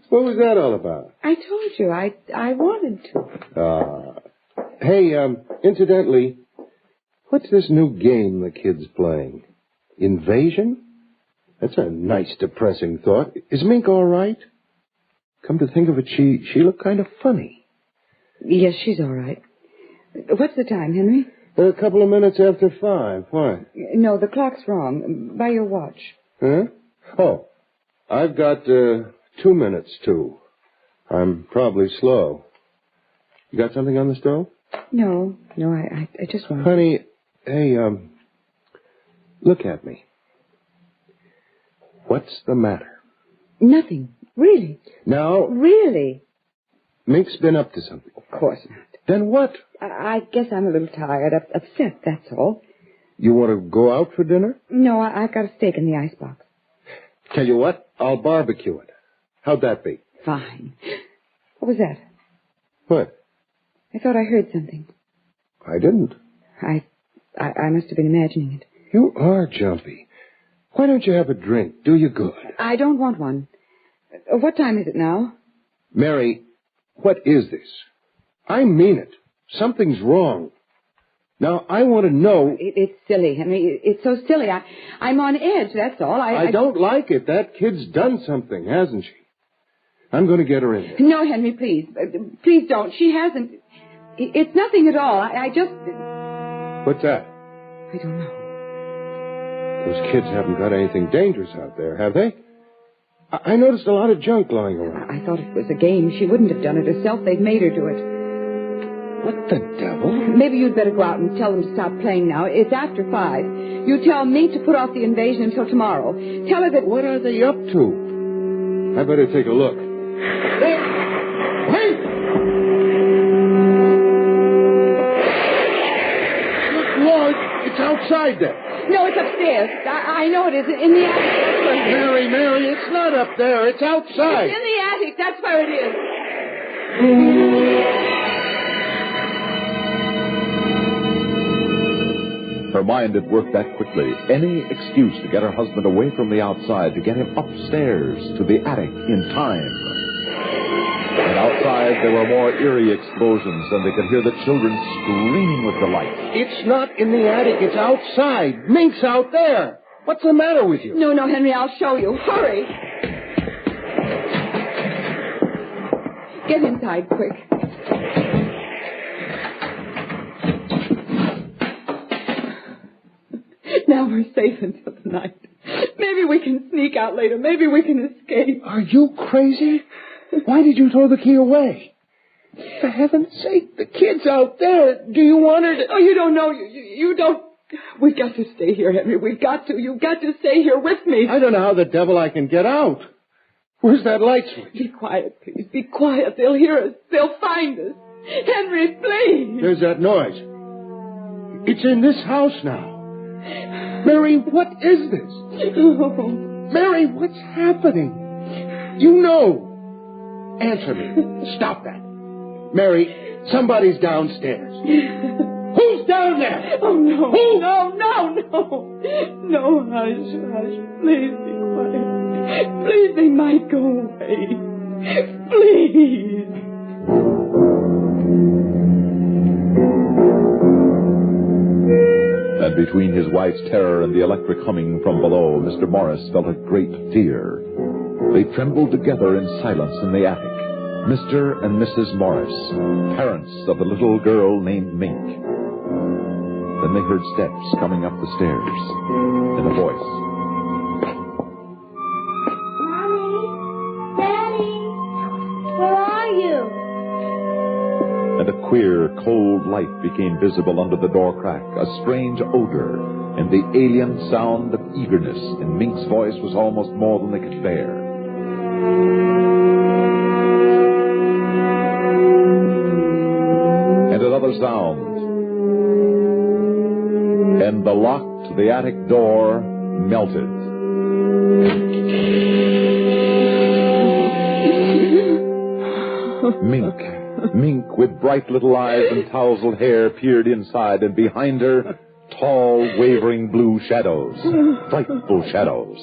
What was that all about? I told you. I wanted to. Hey, incidentally, what's this new game the kid's playing? Invasion? That's a nice, depressing thought. Is Mink all right? Come to think of it, she looked kind of funny. Yes, she's all right. What's the time, Henry? A couple of minutes after 5. Why? No, the clock's wrong. By your watch. Huh? Oh, I've got 2 minutes to. I'm probably slow. You got something on the stove? No, I just want... Honey, hey, look at me. What's the matter? Nothing. Really? Now... Really? Mink's been up to something. Of course not. Then what? I guess I'm a little tired, upset, that's all. You want to go out for dinner? No, I've got a steak in the icebox. Tell you what, I'll barbecue it. How'd that be? Fine. What was that? What? I thought I heard something. I didn't. I must have been imagining it. You are jumpy. Why don't you have a drink? Do you good. I don't want one. What time is it now? Mary, what is this? I mean it. Something's wrong. Now, I want to know... It's silly, Henry. It's so silly. I'm on edge, that's all. I don't like it. That kid's done something, hasn't she? I'm going to get her in here. No, Henry, please. Please don't. She hasn't... It's nothing at all. I just... What's that? I don't know. Those kids haven't got anything dangerous out there, have they? I noticed a lot of junk lying around. I thought it was a game. She wouldn't have done it herself. They'd made her do it. What the devil? Maybe you'd better go out and tell them to stop playing now. It's after 5. You tell me to put off the invasion until tomorrow. Tell her that... What are they up to? I better take a look. Hey! Good Lord, it's outside there. No, it's upstairs. I know it is. In the attic. Mary, it's not up there. It's outside. It's in the attic. That's where it is. Her mind had worked that quickly. Any excuse to get her husband away from the outside, to get him upstairs to the attic in time. And outside, there were more eerie explosions, and they could hear the children screaming with delight. It's not in the attic. It's outside. Mink's out there. What's the matter with you? No, Henry, I'll show you. Hurry. Get inside, quick. Now we're safe until tonight. Maybe we can sneak out later. Maybe we can escape. Are you crazy? Why did you throw the key away? For heaven's sake, the kid's out there. Do you want her to... Oh, you don't know. You don't... We've got to stay here, Henry. We've got to. You've got to stay here with me. I don't know how the devil I can get out. Where's that light switch? Be quiet, please. Be quiet. They'll hear us. They'll find us. Henry, please. There's that noise. It's in this house now. Mary, what is this? Oh. Mary, what's happening? You know. Answer me. Stop that. Mary, somebody's downstairs. Who's down there? Oh, no. Who? No. No, hush. Please be quiet. Please, they might go away. Please. And between his wife's terror and the electric humming from below, Mr. Morris felt a great fear. They trembled together in silence in the attic. Mr. and Mrs. Morris, parents of a little girl named Mink. Then they heard steps coming up the stairs, and a voice. Mommy? Daddy? Where are you? And a queer, cold light became visible under the door crack, a strange odor, and the alien sound of eagerness in Mink's voice was almost more than they could bear. And another sound. And the lock to the attic door melted. Mink, with bright little eyes and tousled hair, peered inside, and behind her, tall, wavering blue shadows. Frightful shadows.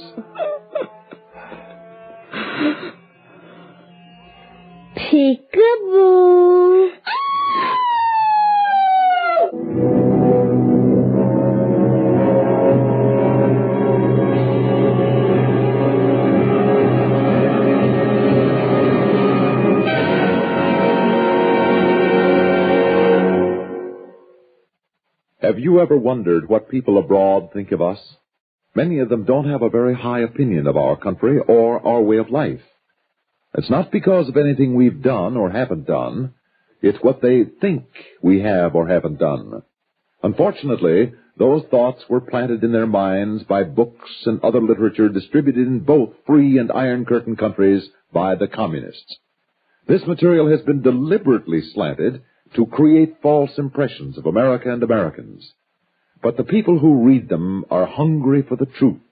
Peekaboo. Have you ever wondered what people abroad think of us? Many of them don't have a very high opinion of our country or our way of life. It's not because of anything we've done or haven't done. It's what they think we have or haven't done. Unfortunately, those thoughts were planted in their minds by books and other literature distributed in both free and Iron Curtain countries by the communists. This material has been deliberately slanted to create false impressions of America and Americans. But the people who read them are hungry for the truth.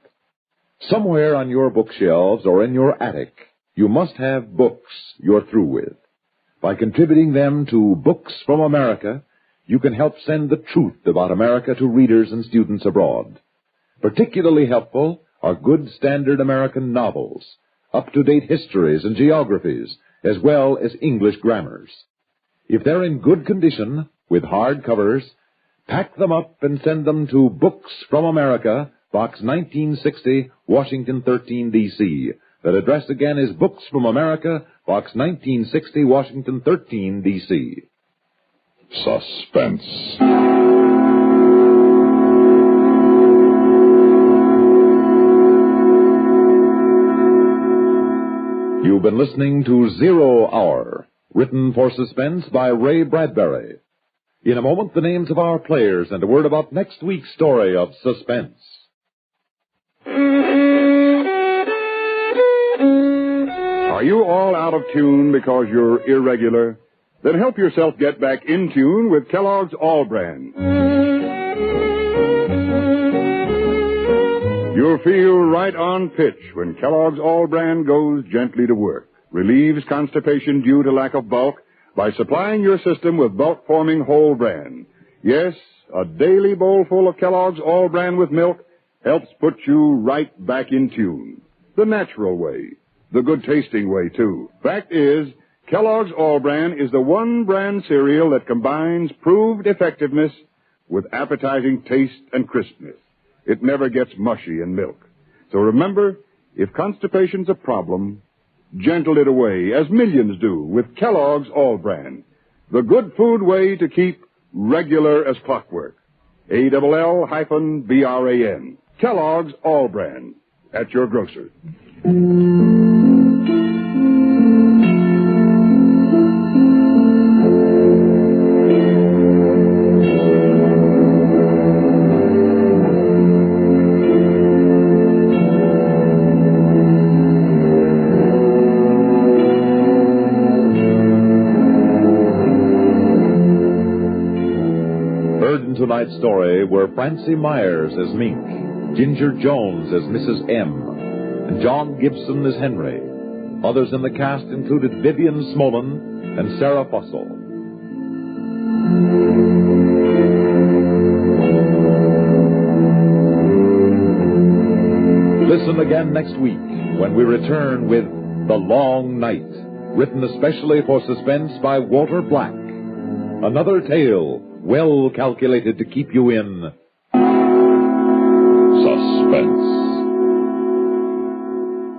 Somewhere on your bookshelves or in your attic, you must have books you're through with. By contributing them to Books from America, you can help send the truth about America to readers and students abroad. Particularly helpful are good standard American novels, up-to-date histories and geographies, as well as English grammars. If they're in good condition, with hard covers, pack them up and send them to Books from America, Box 1960, Washington 13, D.C. That address again is Books from America, Box 1960, Washington 13, D.C. Suspense. You've been listening to 0 Hour, written for Suspense by Ray Bradbury. In a moment, the names of our players and a word about next week's story of Suspense. Are you all out of tune because you're irregular? Then help yourself get back in tune with Kellogg's All Brand. You'll feel right on pitch when Kellogg's All Brand goes gently to work. Relieves constipation due to lack of bulk by supplying your system with bulk-forming whole bran. Yes, a daily bowl full of Kellogg's All Bran with milk helps put you right back in tune. The natural way. The good-tasting way, too. Fact is, Kellogg's All Bran is the one brand cereal that combines proved effectiveness with appetizing taste and crispness. It never gets mushy in milk. So remember, if constipation's a problem, gentle it away, as millions do, with Kellogg's All Bran. The good food way to keep regular as clockwork. ALL-BRAN. Kellogg's All Bran. At your grocer. Tonight's story were Francie Myers as Mink, Ginger Jones as Mrs. M, and John Gibson as Henry. Others in the cast included Vivian Smolin and Sarah Fussell. Listen again next week when we return with The Long Night, written especially for Suspense by Walter Black. Another tale well calculated to keep you in suspense.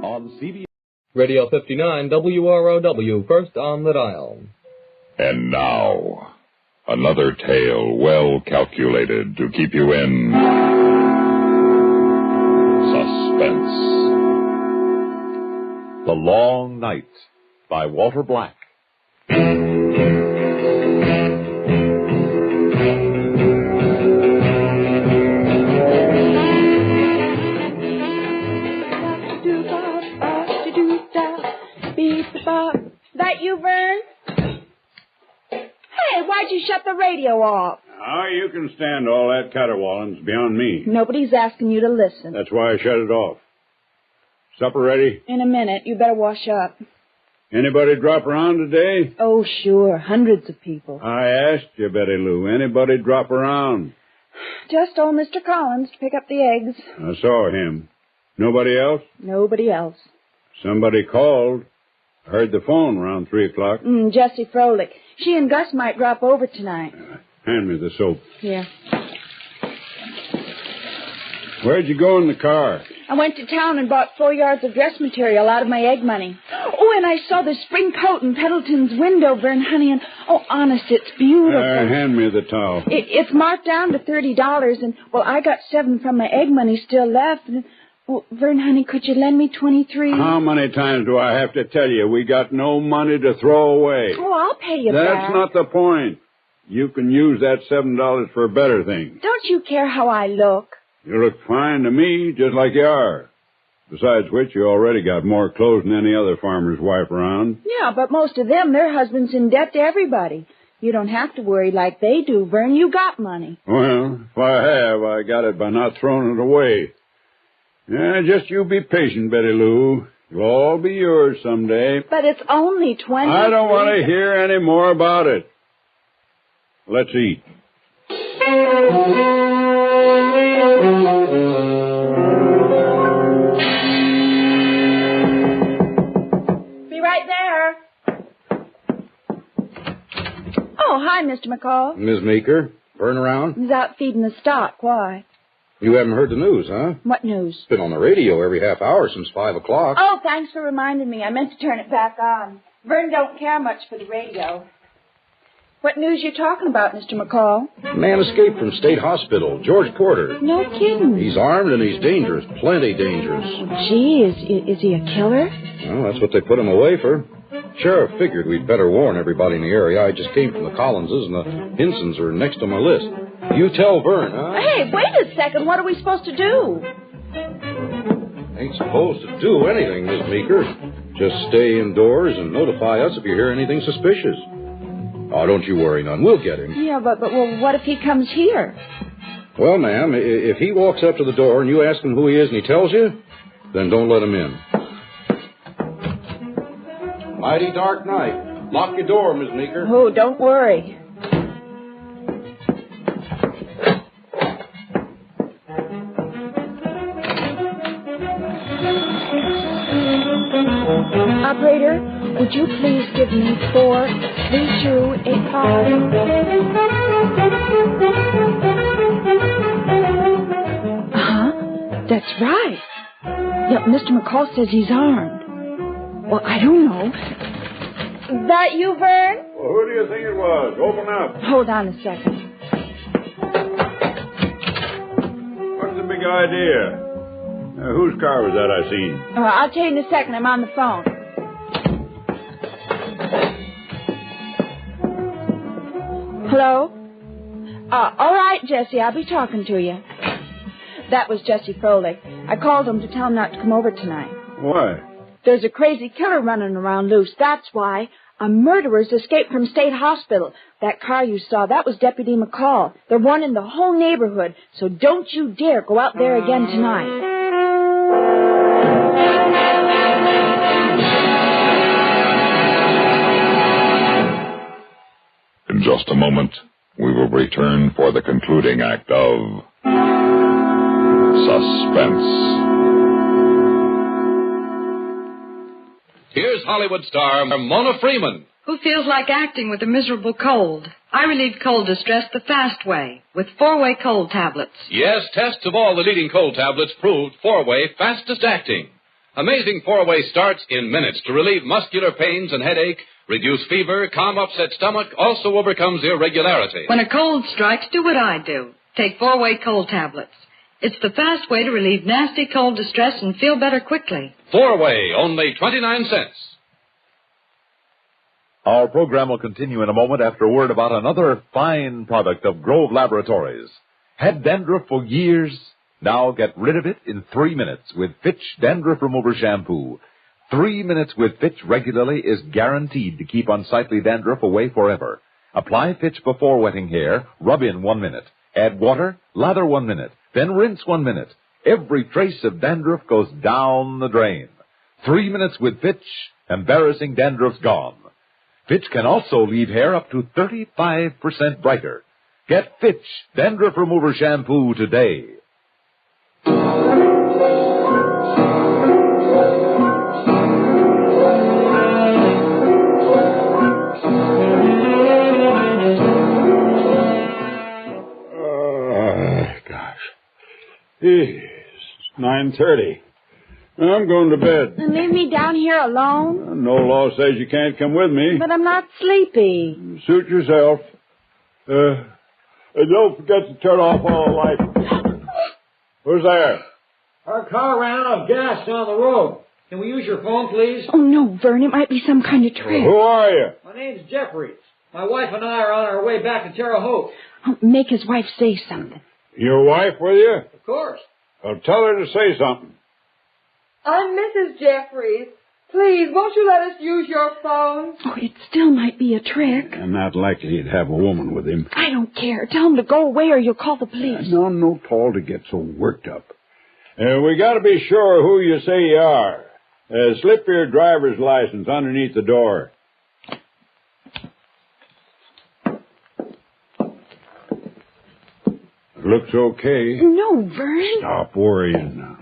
On CBS Radio 59 WROW, first on the dial. And now, another tale well calculated to keep you in suspense. The Long Night by Walter Black. That you, Vern? Hey, why'd you shut the radio off? Oh, you can stand all that caterwauling. It's beyond me. Nobody's asking you to listen. That's why I shut it off. Supper ready? In a minute. You better wash up. Anybody drop around today? Oh, sure. Hundreds of people. I asked you, Betty Lou. Anybody drop around? Just old Mr. Collins to pick up the eggs. I saw him. Nobody else? Nobody else. Somebody called. I heard the phone around 3 o'clock. Jessie Froelich. She and Gus might drop over tonight. Hand me the soap. Here. Where'd you go in the car? I went to town and bought 4 yards of dress material out of my egg money. Oh, and I saw the spring coat in Pendleton's window, Vern, honey, and, oh, honest, it's beautiful. Hand me the towel. It's marked down to $30, and, well, I got 7 from my egg money still left. And, well, Vern, honey, could you lend me 23? How many times do I have to tell you we got no money to throw away? Oh, I'll pay you back. That's not the point. You can use that $7 for better things. Don't you care how I look? You look fine to me, just like you are. Besides which, you already got more clothes than any other farmer's wife around. Yeah, but most of them, their husband's in debt to everybody. You don't have to worry like they do, Vern. You got money. Well, if I have, I got it by not throwing it away. Yeah, just you be patient, Betty Lou. It'll all be yours someday. But it's only 20. I don't want to hear any more about it. Let's eat. Be right there. Oh, hi, Mr. McCall. Ms. Meeker, Vern around? He's out feeding the stock. Why? You haven't heard the news, huh? What news? It's been on the radio every half hour since 5 o'clock. Oh, thanks for reminding me. I meant to turn it back on. Vern don't care much for the radio. What news you talking about, Mr. McCall? Man escaped from State Hospital, George Porter. No kidding. He's armed and he's dangerous, plenty dangerous. Gee, is he a killer? Well, that's what they put him away for. Sheriff figured we'd better warn everybody in the area. I just came from the Collinses, and the Hinsons are next on my list. You tell Vern, huh? Hey, wait a second. What are we supposed to do? Ain't supposed to do anything, Miss Meeker. Just stay indoors and notify us if you hear anything suspicious. Oh, don't you worry none. We'll get him. Yeah, but well, what if he comes here? Well, ma'am, if he walks up to the door and you ask him who he is and he tells you, then don't let him in. Mighty dark night. Lock your door, Miss Meeker. Oh, don't worry. Operator, would you please give me 43285? That's right. Yep, Mr. McCall says he's armed. Well, I don't know. That you, Vern? Well, who do you think it was? Open up. Hold on a second. What's the big idea? Whose car was that I seen? I'll tell you in a second. I'm on the phone. Hello? All right, Jesse. I'll be talking to you. That was Jesse Froelich. I called him to tell him not to come over tonight. Why? There's a crazy killer running around loose. That's why. A murderer's escaped from State Hospital. That car you saw, that was Deputy McCall. They're warning the whole neighborhood, so don't you dare go out there again tonight. In just a moment, we will return for the concluding act of Suspense. Here's Hollywood star Mona Freeman. Who feels like acting with a miserable cold? I relieve cold distress the fast way with 4-way cold tablets. Yes, tests of all the leading cold tablets proved 4-way fastest acting. Amazing 4-way starts in minutes to relieve muscular pains and headache, reduce fever, calm upset stomach, also overcomes irregularity. When a cold strikes, do what I do. Take 4-way cold tablets. It's the fast way to relieve nasty cold distress and feel better quickly. 4-way, only 29 cents. Our program will continue in a moment after a word about another fine product of Grove Laboratories. Had dandruff for years? Now get rid of it in 3 minutes with Fitch Dandruff Remover Shampoo. 3 minutes with Fitch regularly is guaranteed to keep unsightly dandruff away forever. Apply Fitch before wetting hair, rub in 1 minute. Add water, lather 1 minute, then rinse 1 minute. every trace of dandruff goes down the drain. 3 minutes with Fitch, embarrassing dandruff's gone. Fitch can also leave hair up to 35% brighter. Get Fitch Dandruff Remover Shampoo today. It's 9:30. I'm going to bed. And leave me down here alone? No law says you can't come with me. But I'm not sleepy. Suit yourself. And don't forget to turn off all the lights. Who's there? Our car ran out of gas down the road. Can we use your phone, please? Oh, no, Vern. It might be some kind of trick. Who are you? My name's Jeffries. My wife and I are on our way back to Terre Haute. Oh, make his wife say something. Your wife with you? Of course. Well, tell her to say something. I'm Mrs. Jeffries. Please, won't you let us use your phone? Oh, it still might be a trick. I'm not likely he'd have a woman with him. I don't care. Tell him to go away or you'll call the police. No call to get so worked up. We got to be sure who you say you are. Slip your driver's license underneath the door. Looks okay. No, Vern. Stop worrying now.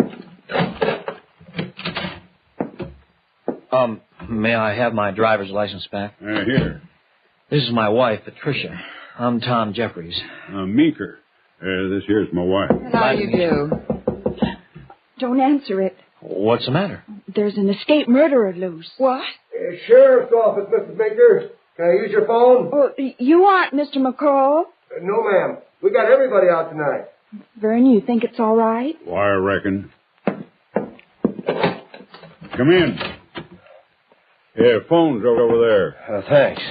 May I have my driver's license back? Here. This is my wife, Patricia. I'm Tom Jeffries. Meeker. This here's my wife. How you do? Don't answer it. What's the matter? There's an escaped murderer loose. What? Sheriff's office, Mrs. Meeker. Can I use your phone? Oh, you aren't Mr. McCall? No, ma'am. We got everybody out tonight. Vern, you think it's all right? Why, I reckon. Come in. Yeah, phone's over there. Thanks.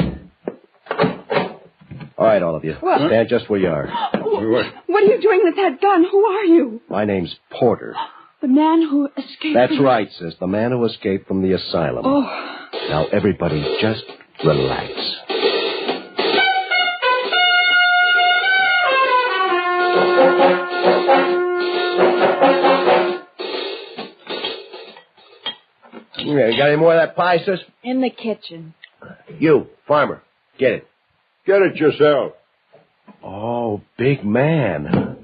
All right, all of you. What? Stand just where you are. What are you doing with that gun? Who are you? My name's Porter. The man who escaped. That's right, sis. The man who escaped from the asylum. Oh. Now, everybody, just relax. Yeah, you got any more of that pie, sis? In the kitchen. You, farmer, get it. Get it yourself. Oh, big man.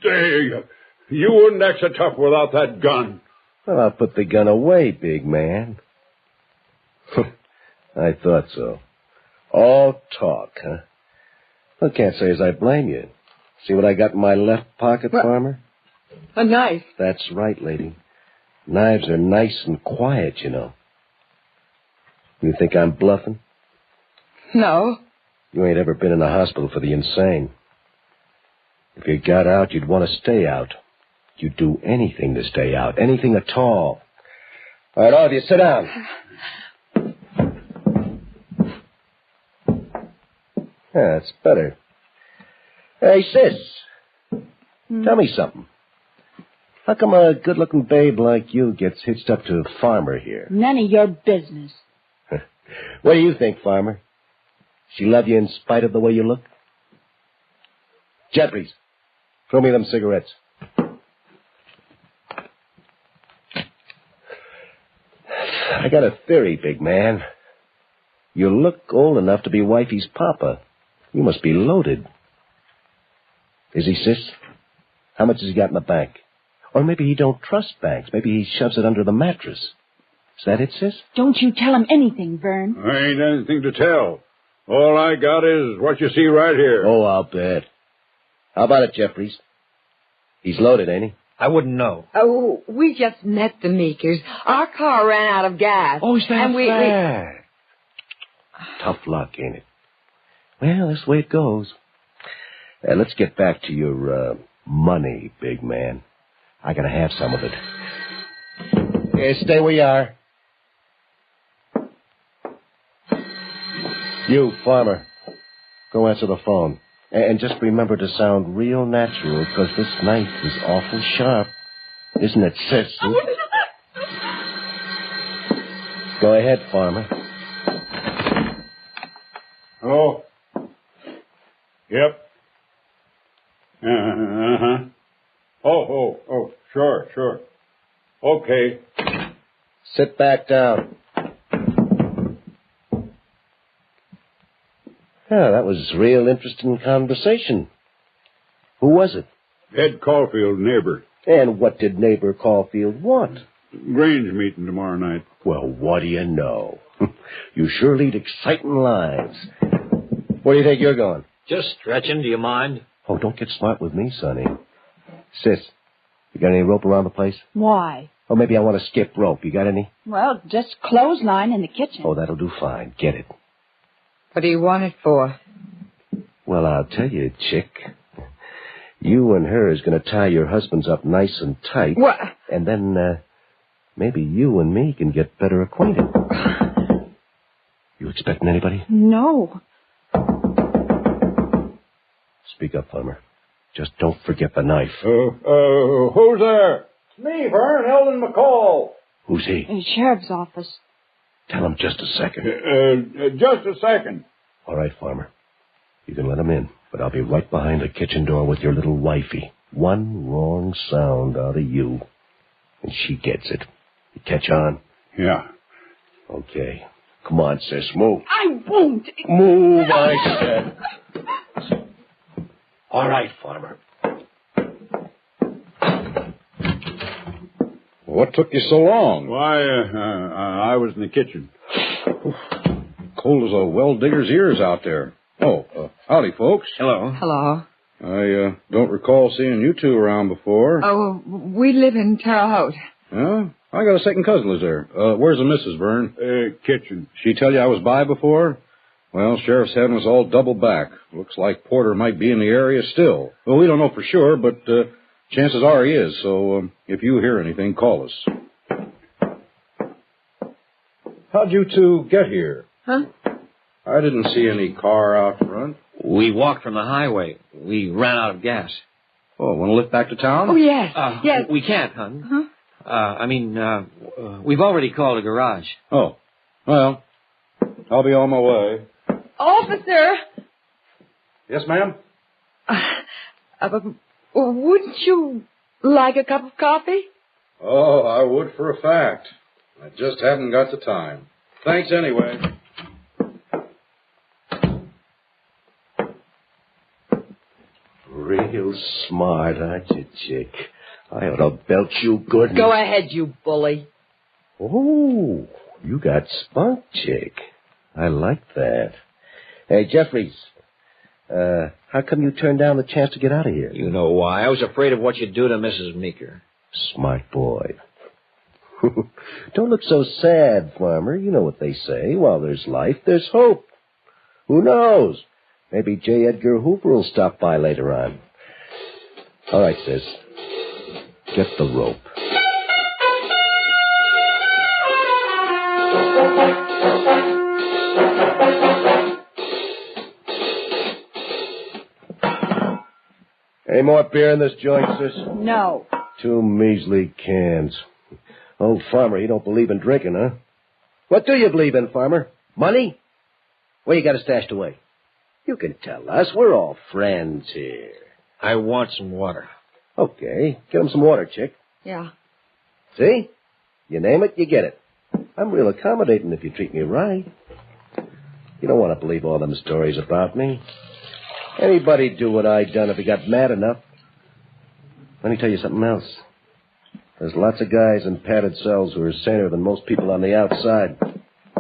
Dang, you wouldn't act so tough without that gun. Well, I'll put the gun away, big man. I thought so. All talk, huh? Well, can't say as I blame you. See what I got in my left pocket, farmer? A knife. That's right, lady. Knives are nice and quiet, you know. You think I'm bluffing? No. You ain't ever been in a hospital for the insane. If you got out, you'd want to stay out. You'd do anything to stay out. Anything at all. All right, all of you, sit down. Yeah, that's better. Hey, sis. Tell me something. How come a good-looking babe like you gets hitched up to a farmer here? None of your business. What do you think, farmer? She love you in spite of the way you look? Jeffries, throw me them cigarettes. I got a theory, big man. You look old enough to be wifey's papa. You must be loaded. Is he, sis? How much has he got in the bank? Or maybe he don't trust banks. Maybe he shoves it under the mattress. Is that it, sis? Don't you tell him anything, Vern. I ain't anything to tell. All I got is what you see right here. Oh, I'll bet. How about it, Jeffries? He's loaded, ain't he? I wouldn't know. Oh, we just met the Meekers. Our car ran out of gas. Oh, is that and we Tough luck, ain't it? Well, that's the way it goes. Let's get back to your money, big man. I gotta have some of it. Yeah, stay where you are. You, farmer, go answer the phone. And just remember to sound real natural, because this knife is awful sharp. Isn't it, sis? Go ahead, farmer. Oh. Yep. Uh-huh. Oh, sure. Okay. Sit back down. Yeah, that was real interesting conversation. Who was it? Ed Caulfield, neighbor. And what did neighbor Caulfield want? Grange meeting tomorrow night. Well, what do you know? You sure lead exciting lives. Where do you think you're going? Just stretching. Do you mind? Oh, don't get smart with me, Sonny. Sis, you got any rope around the place? Why? Oh, maybe I want to skip rope. You got any? Well, just clothesline in the kitchen. Oh, that'll do fine. Get it. What do you want it for? Well, I'll tell you, chick. You and her is going to tie your husbands up nice and tight. What? And then, maybe you and me can get better acquainted. You expecting anybody? No. Speak up, Farmer. Just don't forget the knife. Who's there? It's me, Vern, Eldon McCall. Who's he? In the sheriff's office. Tell him just a second. Just a second. All right, Farmer. You can let him in, but I'll be right behind the kitchen door with your little wifey. One wrong sound out of you, and she gets it. You catch on? Yeah. Okay. Come on, sis, move. I won't. Move, I said. All right, Farmer. What took you so long? Why, I was in the kitchen. Cold as a well-digger's ears out there. Oh, howdy, folks. Hello. Hello. I don't recall seeing you two around before. Oh, we live in Terre Haute. Huh? I got a second cousin lives there. Where's the missus, Vern? Kitchen. She tell you I was by before? Well, Sheriff's having us all double back. Looks like Porter might be in the area still. Well, we don't know for sure, but chances are he is. So if you hear anything, call us. How'd you two get here? Huh? I didn't see any car out front. We walked from the highway. We ran out of gas. Oh, want to lift back to town? Oh, yes. Yes. We can't, hon. Huh? We've already called a garage. Oh, well, I'll be on my way. Officer! Yes, ma'am? Wouldn't you like a cup of coffee? Oh, I would for a fact. I just haven't got the time. Thanks anyway. Real smart, aren't you, chick? I ought to belt you good. Go ahead, you bully. Oh, you got spunk, chick. I like that. Hey, Jeffries, how come you turned down the chance to get out of here? You know why. I was afraid of what you'd do to Mrs. Meeker. Smart boy. Don't look so sad, Farmer. You know what they say. While there's life, there's hope. Who knows? Maybe J. Edgar Hoover will stop by later on. All right, sis. Get the rope. Any more beer in this joint, sis? No. 2 measly cans. Old Farmer, you don't believe in drinking, huh? What do you believe in, Farmer? Money? Where you got it stashed away? You can tell us. We're all friends here. I want some water. Okay. Get him some water, chick. Yeah. See? You name it, you get it. I'm real accommodating if you treat me right. You don't want to believe all them stories about me. Anybody'd do what I done if he got mad enough. Let me tell you something else. There's lots of guys in padded cells who are saner than most people on the outside.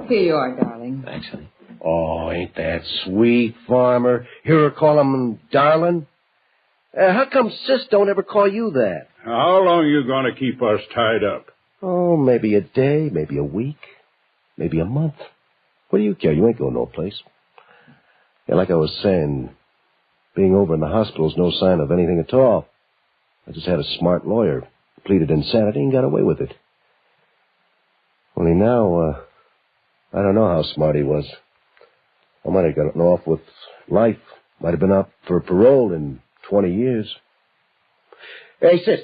Here you are, darling. Thanks, honey. Oh, ain't that sweet, Farmer? Hear her call him darling? How come Sis don't ever call you that? How long are you going to keep us tied up? Oh, maybe a day, maybe a week, maybe a month. What do you care? You ain't going no place. Yeah, like I was saying, being over in the hospital's no sign of anything at all. I just had a smart lawyer, pleaded insanity, and got away with it. Only now, I don't know how smart he was. I might have gotten off with life. Might have been up for parole in 20 years. Hey, sis,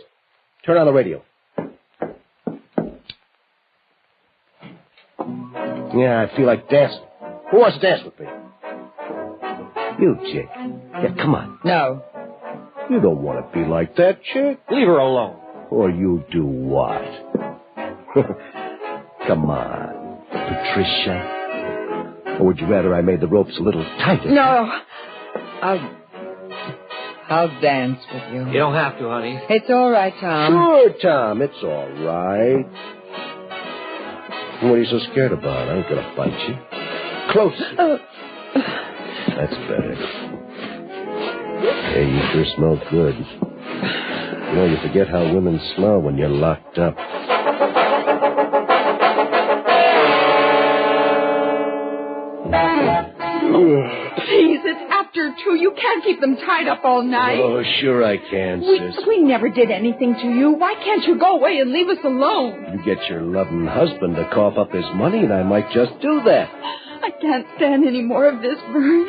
turn on the radio. Yeah, I feel like dancing. Who wants to dance with me? You, chick. Yeah, come on. No. You don't want to be like that chick. Leave her alone. Or you do what? Come on, Patricia. Or would you rather I made the ropes a little tighter? No. I'll dance with you. You don't have to, honey. It's all right, Tom. Sure, Tom, it's all right. What are you so scared about? I ain't gonna bite you. Closer. That's better. Hey, you sure smell good. You know, you forget how women smell when you're locked up. Please, it's after 2. You can't keep them tied up all night. Oh, sure I can, sis. We never did anything to you. Why can't you go away and leave us alone? You get your loving husband to cough up his money, and I might just do that. I can't stand any more of this, Vern.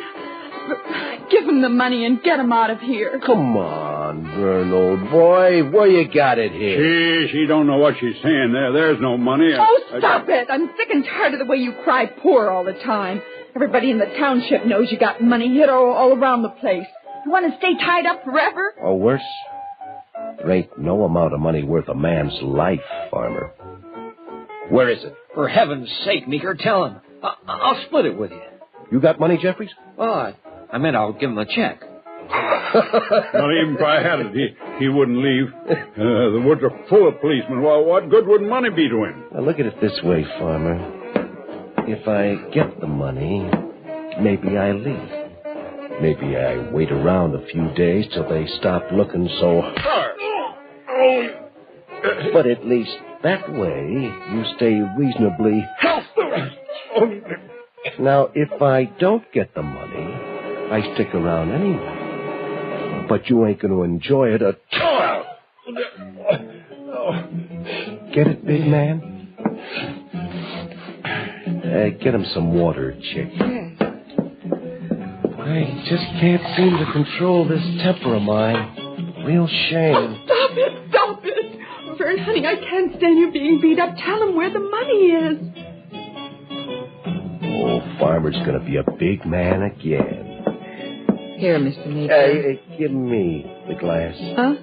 Give him the money and get him out of here. Come on, Vern, old boy. Where you got it here? She don't know what she's saying there. There's no money. Oh, stop it. I'm sick and tired of the way you cry poor all the time. Everybody in the township knows you got money hid all around the place. You want to stay tied up forever? Or worse, there ain't no amount of money worth a man's life, farmer. Where is it? For heaven's sake, Meeker, tell him. I'll split it with you. You got money, Jeffries? Well, I meant I'll give him a check. Not even if I had it, he wouldn't leave. The woods are full of policemen. Well, what good would money be to him? Now, look at it this way, farmer. If I get the money, maybe I leave. Maybe I wait around a few days till they stop looking so hard. But at least that way, you stay reasonably healthy. Now, if I don't get the money, I stick around anyway. But you ain't going to enjoy it at all. Get it, big man? Get him some water, chick. I just can't seem to control this temper of mine. Real shame. Oh, stop it. Vern, honey, I can't stand you being beat up. Tell him where the money is. Oh, Farmer's going to be a big man again. Here, Mr. Meeker. Give me the glass. Huh?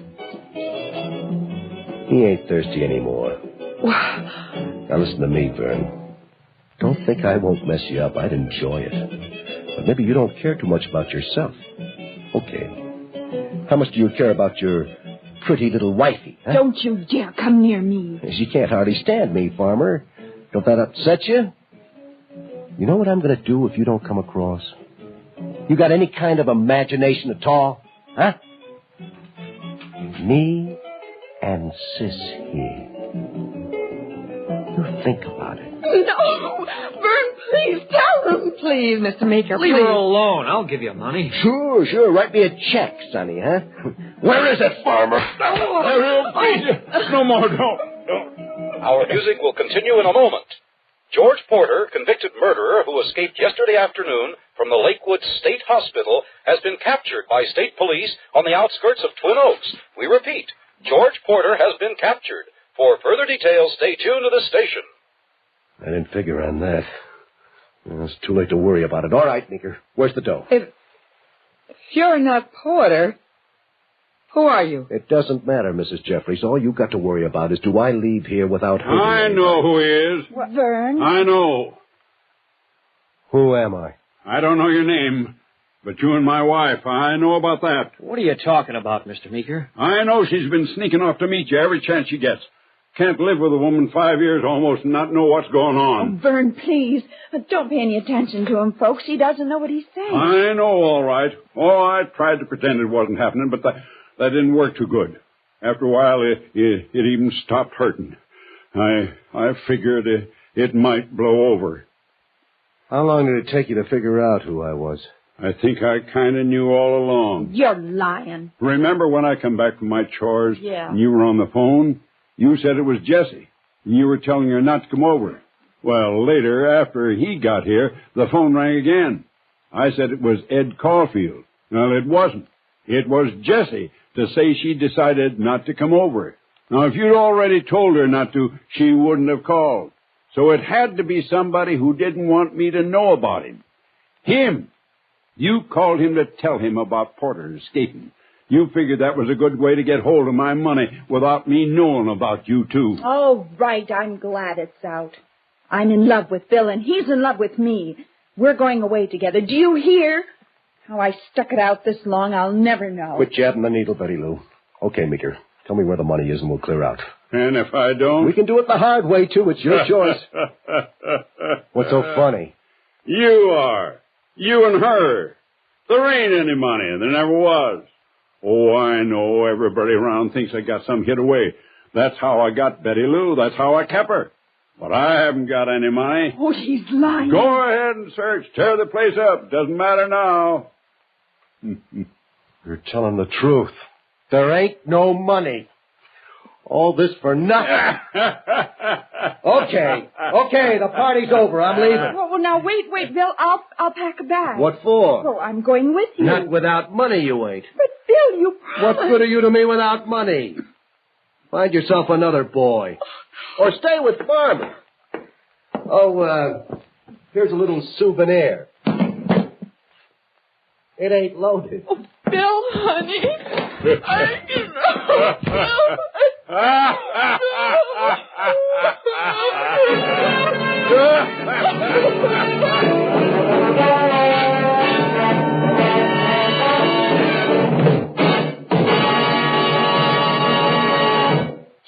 He ain't thirsty anymore. Now listen to me, Vern. Don't think I won't mess you up. I'd enjoy it. But maybe you don't care too much about yourself. Okay. How much do you care about your pretty little wifey? Huh? Don't you dare come near me. She can't hardly stand me, Farmer. Don't that upset you? You know what I'm going to do if you don't come across? You got any kind of imagination at all? Huh? Me and Sis here. You think about it. No! Vern, please tell him. Please, Mr. Meeker, Leave her alone. I'll give you money. Sure. Write me a check, Sonny, huh? Where is it, Farmer? No more, don't. Our music will continue in a moment. George Porter, convicted murderer who escaped yesterday afternoon from the Lakewood State Hospital, has been captured by state police on the outskirts of Twin Oaks. We repeat, George Porter has been captured. For further details, stay tuned to this station. I didn't figure on that. Well, it's too late to worry about it. All right, Meeker. Where's the dough? If you're not Porter, who are you? It doesn't matter, Mrs. Jeffries. All you got to worry about is, do I leave here without hurting I know who he is. What, Vern? I know. Who am I? I don't know your name, but you and my wife, I know about that. What are you talking about, Mr. Meeker? I know she's been sneaking off to meet you every chance she gets. Can't live with a woman 5 years almost and not know what's going on. Oh, Vern, please. Don't pay any attention to him, folks. He doesn't know what he's saying. I know, all right. Oh, I tried to pretend it wasn't happening, but that didn't work too good. After a while, it even stopped hurting. I figured it might blow over. How long did it take you to figure out who I was? I think I kind of knew all along. You're lying. Remember when I come back from my chores? Yeah. And you were on the phone? You said it was Jesse, and you were telling her not to come over. Well, later, after he got here, the phone rang again. I said it was Ed Caulfield. Well, it wasn't. It was Jessie to say she decided not to come over. Now, if you'd already told her not to, she wouldn't have called. So it had to be somebody who didn't want me to know about him. Him. You called him to tell him about Porter escaping. You figured that was a good way to get hold of my money without me knowing about you two. Oh, right. I'm glad it's out. I'm in love with Bill, and he's in love with me. We're going away together. Do you hear? How I stuck it out this long, I'll never know. Quit jabbing the needle, Betty Lou. Okay, Meeker. Tell me where the money is and we'll clear out. And if I don't? We can do it the hard way, too. It's your choice. What's so funny? You are. You and her. There ain't any money, and there never was. Oh, I know. Everybody around thinks I got some hid away. That's how I got Betty Lou. That's how I kept her. But I haven't got any money. Oh, he's lying. Go ahead and search. Tear the place up. Doesn't matter now. You're telling the truth. There ain't no money. All this for nothing. Okay, the party's over. I'm leaving. Well, now, wait, Bill. I'll pack a bag. What for? Oh, I'm going with you. Not without money, you ain't. But, Bill, you promised. What good are you to me without money? Find yourself another boy. Or stay with Farmer. Oh, here's a little souvenir. It ain't loaded. Oh, Bill, honey.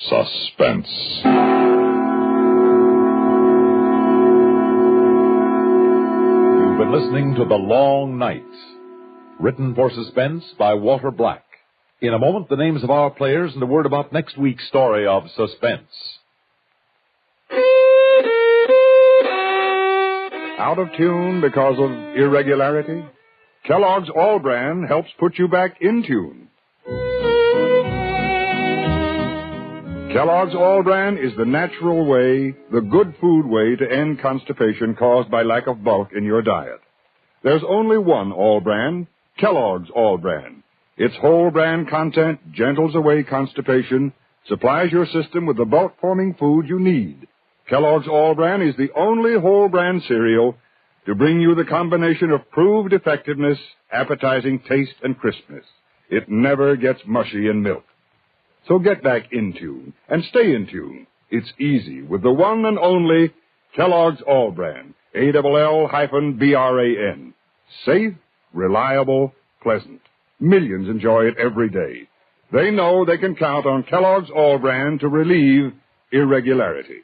Suspense. You've been listening to The Long Night, written for Suspense by Walter Black. In a moment, the names of our players and a word about next week's story of Suspense. Out of tune because of irregularity? Kellogg's All Bran helps put you back in tune. Kellogg's All Bran is the natural way, the good food way to end constipation caused by lack of bulk in your diet. There's only one All Bran, Kellogg's All Bran. Its whole bran content gentles away constipation, supplies your system with the bulk-forming food you need. Kellogg's All Bran is the only whole bran cereal to bring you the combination of proved effectiveness, appetizing taste, and crispness. It never gets mushy in milk. So get back in tune and stay in tune. It's easy with the one and only Kellogg's All Bran, ALL-BRAN. Safe, reliable, pleasant. Millions enjoy it every day. They know they can count on Kellogg's All Bran to relieve irregularity.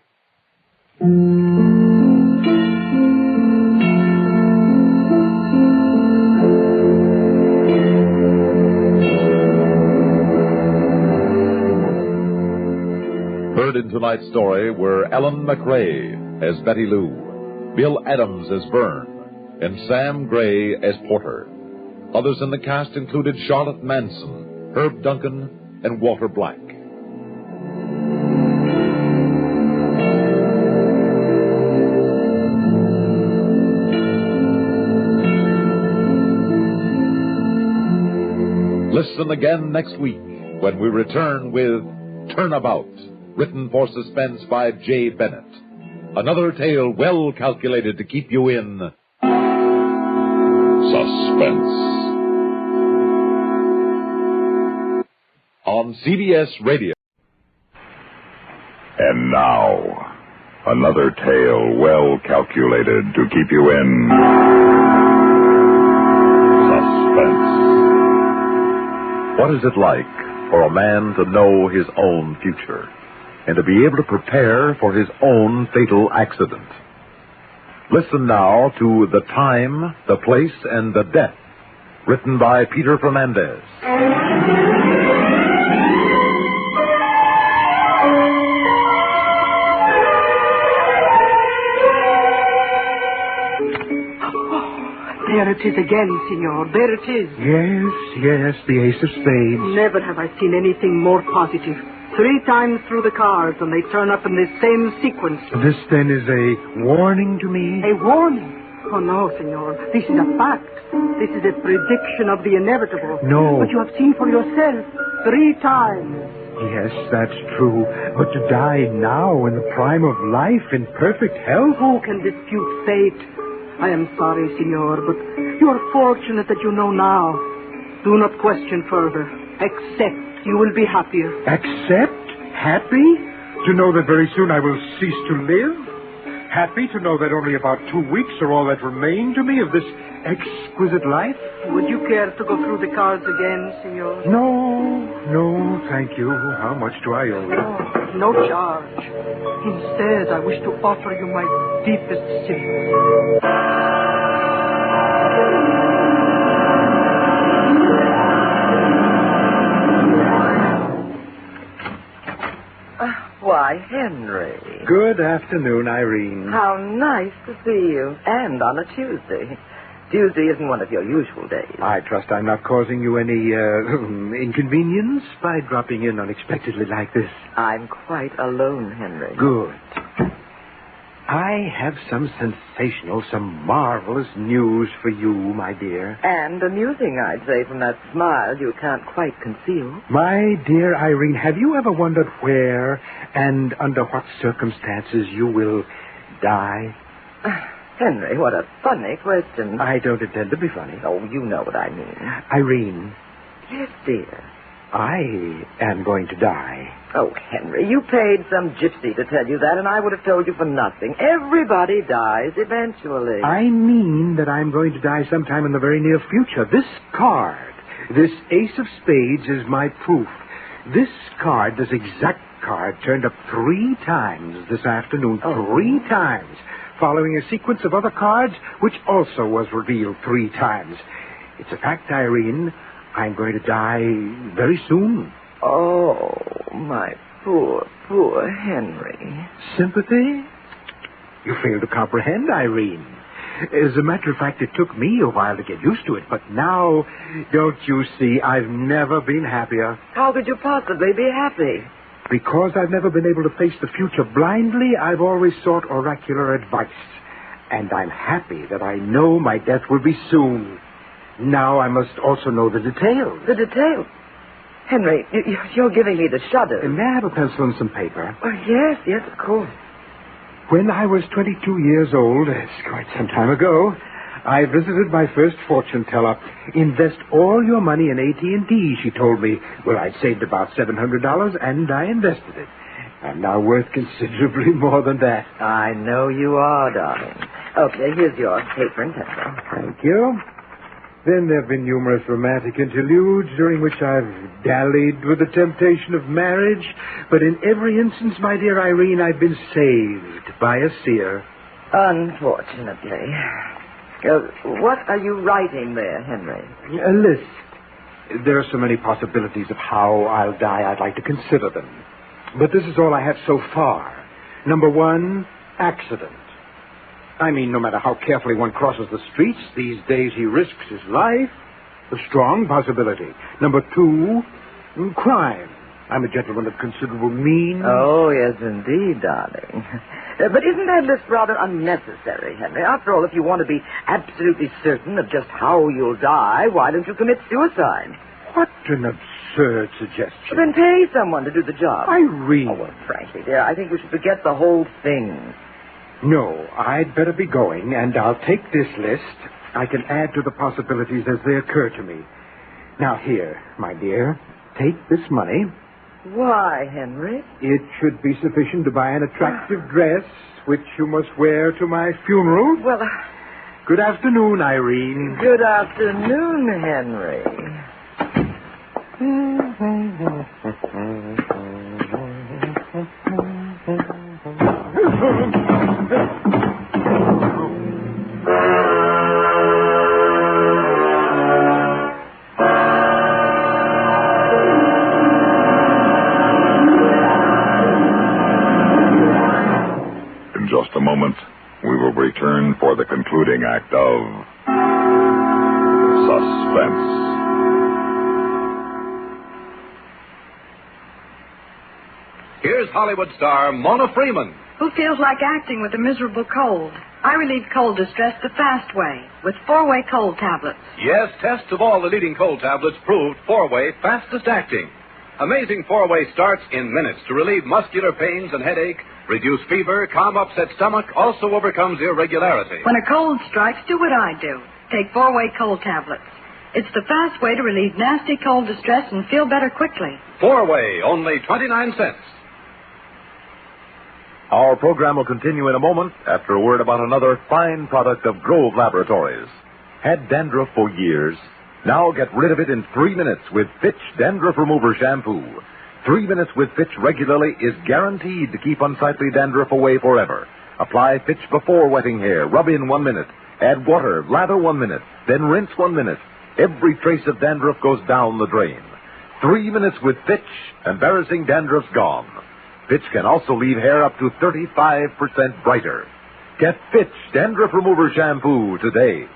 Heard in tonight's story were Ellen McRae as Betty Lou, Bill Adams as Vern, and Sam Gray as Porter. Others in the cast included Charlotte Manson, Herb Duncan, and Walter Black. Listen again next week when we return with Turnabout, written for Suspense by J. Bennett. Another tale well calculated to keep you in suspense. On CBS Radio. And now, another tale well calculated to keep you in suspense. What is it like for a man to know his own future and to be able to prepare for his own fatal accident? Listen now to The Time, the Place, and the Death, written by Peter Fernandez. There it is again, Signor. There it is. Yes, the ace of spades. Never have I seen anything more positive. 3 times through the cards, and they turn up in the same sequence. This, then, is a warning to me? A warning? Oh, no, Signor. This is a fact. This is a prediction of the inevitable. No. But you have seen for yourself 3 times. Yes, that's true. But to die now in the prime of life, in perfect health? Who can dispute fate? I am sorry, Signor, but you are fortunate that you know now. Do not question further. Accept. You will be happier. Accept? Happy? To know that very soon I will cease to live? Happy to know that only about 2 weeks are all that remain to me of this exquisite life? Would you care to go through the cards again, senor? No, thank you. How much do I owe you? No charge. Instead, I wish to offer you my deepest sympathy. Why, Henry. Good afternoon, Irene. How nice to see you. And on a Tuesday. Tuesday isn't one of your usual days. I trust I'm not causing you any inconvenience by dropping in unexpectedly like this. I'm quite alone, Henry. Good. I have some sensational, some marvelous news for you, my dear. And amusing, I'd say, from that smile you can't quite conceal. My dear Irene, have you ever wondered where and under what circumstances you will die? Henry, what a funny question. I don't intend to be funny. Oh, you know what I mean. Irene. Yes, dear. I am going to die. Oh, Henry, you paid some gypsy to tell you that, and I would have told you for nothing. Everybody dies eventually. I mean that I'm going to die sometime in the very near future. This card, this ace of spades, is my proof. This card, this exact card, turned up 3 times this afternoon. 3 times. Following a sequence of other cards, which also was revealed 3 times. It's a fact, Irene. I'm going to die very soon. Oh, my poor, poor Henry. Sympathy? You fail to comprehend, Irene. As a matter of fact, it took me a while to get used to it, but now, don't you see, I've never been happier. How could you possibly be happy? Because I've never been able to face the future blindly, I've always sought oracular advice. And I'm happy that I know my death will be soon. Now I must also know the details. The details? Henry, you're giving me the shudder. May I have a pencil and some paper? Oh, yes, of course. When I was 22 years old, it's quite some time ago, I visited my first fortune teller. Invest all your money in AT&T, she told me. Well, I'd saved about $700, and I invested it. I'm now worth considerably more than that. I know you are, darling. Okay, here's your paper and pencil. Thank you. Then there have been numerous romantic interludes during which I've dallied with the temptation of marriage. But in every instance, my dear Irene, I've been saved by a seer. Unfortunately. What are you writing there, Henry? A list. There are so many possibilities of how I'll die, I'd like to consider them. But this is all I have so far. Number 1, accident. I mean, no matter how carefully one crosses the streets, these days he risks his life. A strong possibility. Number 2, crime. I'm a gentleman of considerable means. Oh, yes, indeed, darling. But isn't that list rather unnecessary, Henry? After all, if you want to be absolutely certain of just how you'll die, why don't you commit suicide? What an absurd suggestion. Then pay someone to do the job. Irene. Oh, well, frankly, dear, I think we should forget the whole thing. No, I'd better be going, and I'll take this list. I can add to the possibilities as they occur to me. Now, here, my dear, take this money. Why, Henry? It should be sufficient to buy an attractive dress, which you must wear to my funeral. Well, good afternoon, Irene. Good afternoon, Henry. In just a moment, we will return for the concluding act of Suspense. Here's Hollywood star Mona Freeman. Who feels like acting with a miserable cold? I relieve cold distress the fast way with 4-way cold tablets. Yes, tests of all the leading cold tablets proved 4-way fastest acting. Amazing 4-way starts in minutes to relieve muscular pains and headache, reduce fever, calm upset stomach, also overcomes irregularity. When a cold strikes, do what I do. Take 4-way cold tablets. It's the fast way to relieve nasty cold distress and feel better quickly. 4-way, only 29 cents. Our program will continue in a moment after a word about another fine product of Grove Laboratories. Had dandruff for years? Now get rid of it in 3 minutes with Fitch Dandruff Remover Shampoo. 3 minutes with Fitch regularly is guaranteed to keep unsightly dandruff away forever. Apply Fitch before wetting hair. Rub in 1 minute. Add water. Lather 1 minute. Then rinse 1 minute. Every trace of dandruff goes down the drain. 3 minutes with Fitch. Embarrassing dandruff's gone. Fitch can also leave hair up to 35% brighter. Get Fitch Dandruff Remover Shampoo today.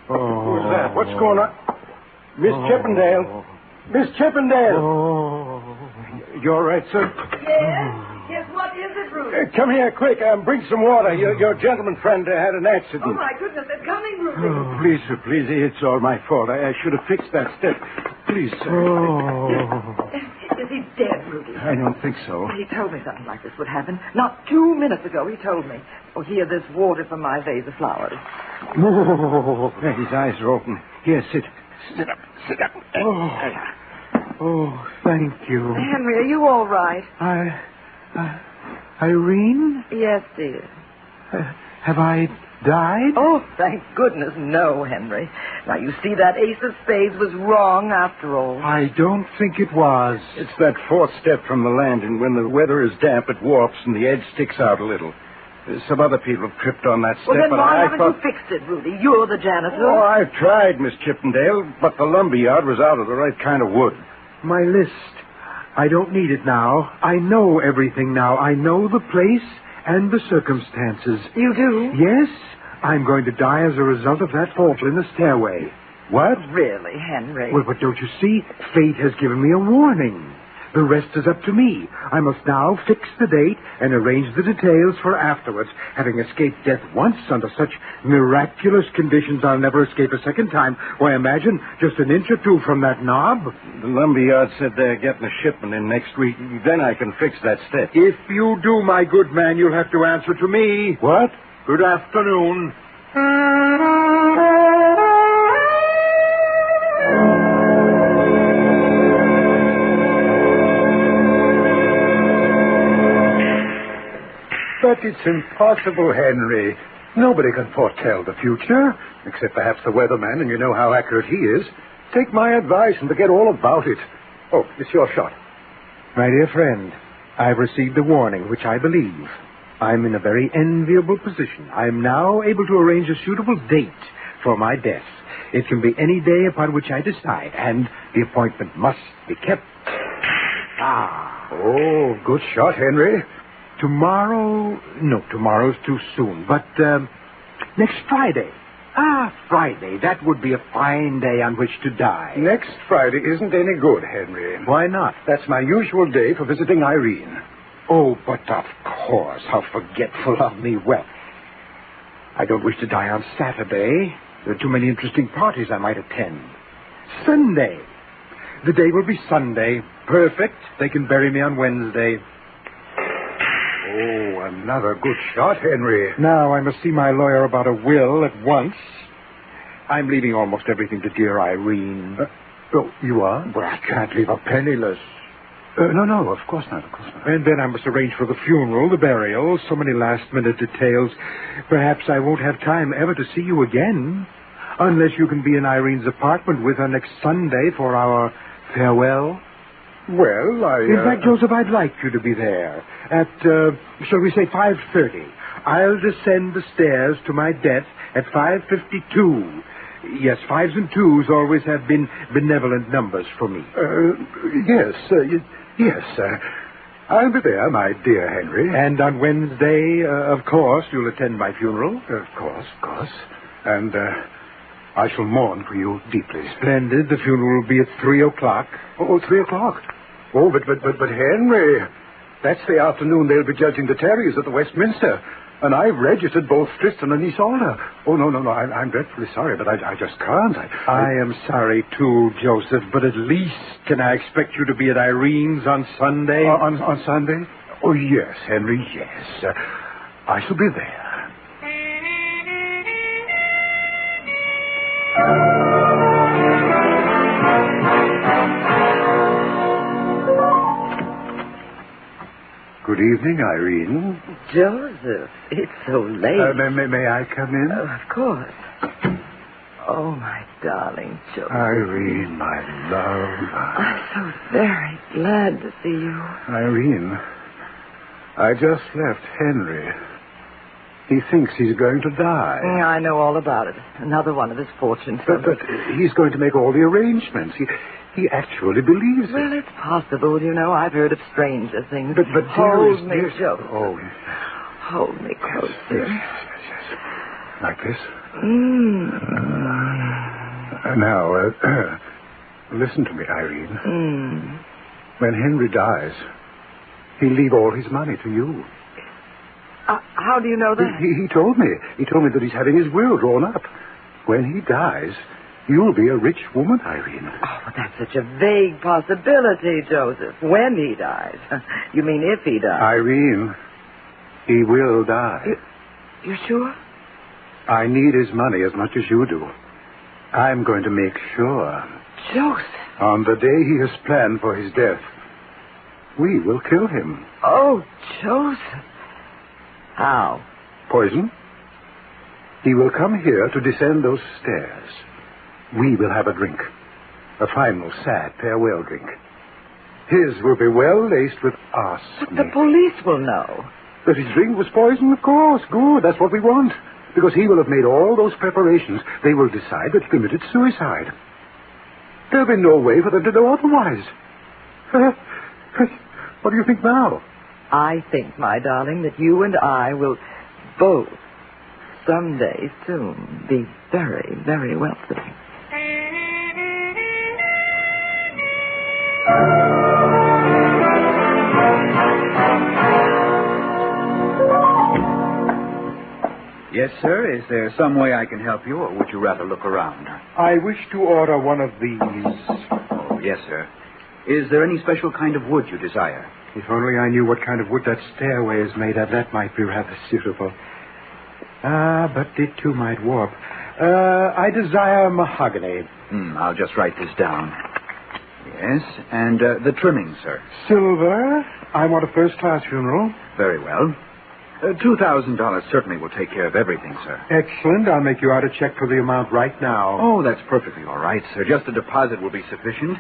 Who's that? What's going on? Miss Chippendale. Miss Chippendale. You all right, sir? Yes, what is it, Rudy? Come here, quick. Bring some water. Your gentleman friend had an accident. Oh, my goodness, they're coming, Rudy. Oh, please, sir, please. It's all my fault. I should have fixed that step. Please, sir. Is he dead, Rudy? I don't think so. He told me something like this would happen. Not 2 minutes ago, he told me. Oh, here, this water from my vase of flowers. His eyes are open. Here, sit. Sit up. Sit up. Oh, thank you. Henry, are you all right? Irene? Yes, dear. Have I died? Oh, thank goodness, no, Henry. Now, you see, that ace of spades was wrong after all. I don't think it was. It's that fourth step from the landing. When the weather is damp, it warps and the edge sticks out a little. Some other people have tripped on that step. Well, then but why I haven't thought... you fixed it, Rudy? You're the janitor. Oh, I've tried, Miss Chippendale, but the lumberyard was out of the right kind of wood. My list. I don't need it now. I know everything now. I know the place and the circumstances. You do? Yes. I'm going to die as a result of that fall in the stairway. What? Really, Henry? Well, but don't you see? Fate has given me a warning. The rest is up to me. I must now fix the date and arrange the details for afterwards. Having escaped death once under such miraculous conditions, I'll never escape a second time. Why, imagine just an inch or two from that knob. The lumberyard said they're getting a shipment in next week. Then I can fix that step. If you do, my good man, you'll have to answer to me. What? Good afternoon. But it's impossible, Henry. Nobody can foretell the future, except perhaps the weatherman, and you know how accurate he is. Take my advice and forget all about it. Oh, it's your shot. My dear friend, I've received a warning, which I believe. I'm in a very enviable position. I'm now able to arrange a suitable date for my death. It can be any day upon which I decide, and the appointment must be kept. Oh, good shot, Henry. Tomorrow? No, tomorrow's too soon. But next Friday. Friday. That would be a fine day on which to die. Next Friday isn't any good, Henry. Why not? That's my usual day for visiting Irene. Oh, but of course. How forgetful of me. Well, I don't wish to die on Saturday. There are too many interesting parties I might attend. Sunday. The day will be Sunday. Perfect. They can bury me on Wednesday. Oh, another good shot, Henry. Now I must see my lawyer about a will at once. I'm leaving almost everything to dear Irene. Oh, you are? Well, I can't leave her penniless. No, of course not, And then I must arrange for the funeral, the burial, so many last-minute details. Perhaps I won't have time ever to see you again, unless you can be in Irene's apartment with her next Sunday for our farewell. Well, In fact, Joseph, I'd like you to be there at, shall we say, 5:30. I'll descend the stairs to my death at 5:52. Yes, 5s and 2s always have been benevolent numbers for me. Yes, I'll be there, my dear Henry. And on Wednesday, of course, you'll attend my funeral? Of course. And I shall mourn for you deeply. Splendid. The funeral will be at 3 o'clock. Oh, 3 o'clock? Oh, but Henry, that's the afternoon they'll be judging the Terrys at the Westminster. And I've registered both Tristan and Isolde. Oh, no. I'm dreadfully sorry, but I just can't. I am sorry, too, Joseph, but at least can I expect you to be at Irene's on Sunday? On Sunday? Oh, yes, Henry, yes. I shall be there. Good evening, Irene. Joseph, it's so late. May I come in? Of course. Oh, my darling Joseph. Irene, my love. I'm so very glad to see you. Irene, I just left Henry. He thinks he's going to die. I know all about it. Another one of his fortunes. But he's going to make all the arrangements. He actually believes it. Well, it's possible, you know. I've heard of stranger things. But hold me, dearest, Joseph. Oh. Hold me closer. Yes. Like this? Now, listen to me, Irene. When Henry dies, he'll leave all his money to you. How do you know that? He told me. He told me that he's having his will drawn up. When he dies, you'll be a rich woman, Irene. Oh, that's such a vague possibility, Joseph. When he dies. You mean if he dies? Irene, he will die. You sure? I need his money as much as you do. I'm going to make sure. Joseph. On the day he has planned for his death, we will kill him. Oh, Joseph. How? Poison? He will come here to descend those stairs. We will have a drink. A final, sad farewell drink. His will be well laced with arsenic. But the police will know. That his drink was poison, of course. Good, that's what we want. Because he will have made all those preparations. They will decide that he committed suicide. There'll be no way for them to know otherwise. What do you think now? I think, my darling, that you and I will both someday soon be very, very wealthy. Yes, sir. Is there some way I can help you, or would you rather look around? I wish to order one of these. Oh, yes, sir. Is there any special kind of wood you desire? If only I knew what kind of wood that stairway is made of, that might be rather suitable. But it too might warp. I desire mahogany. I'll just write this down. Yes, and the trimming, sir. Silver. I want a first-class funeral. Very well. $2,000 certainly will take care of everything, sir. Excellent. I'll make you out a check for the amount right now. Oh, that's perfectly all right, sir. Just a deposit will be sufficient.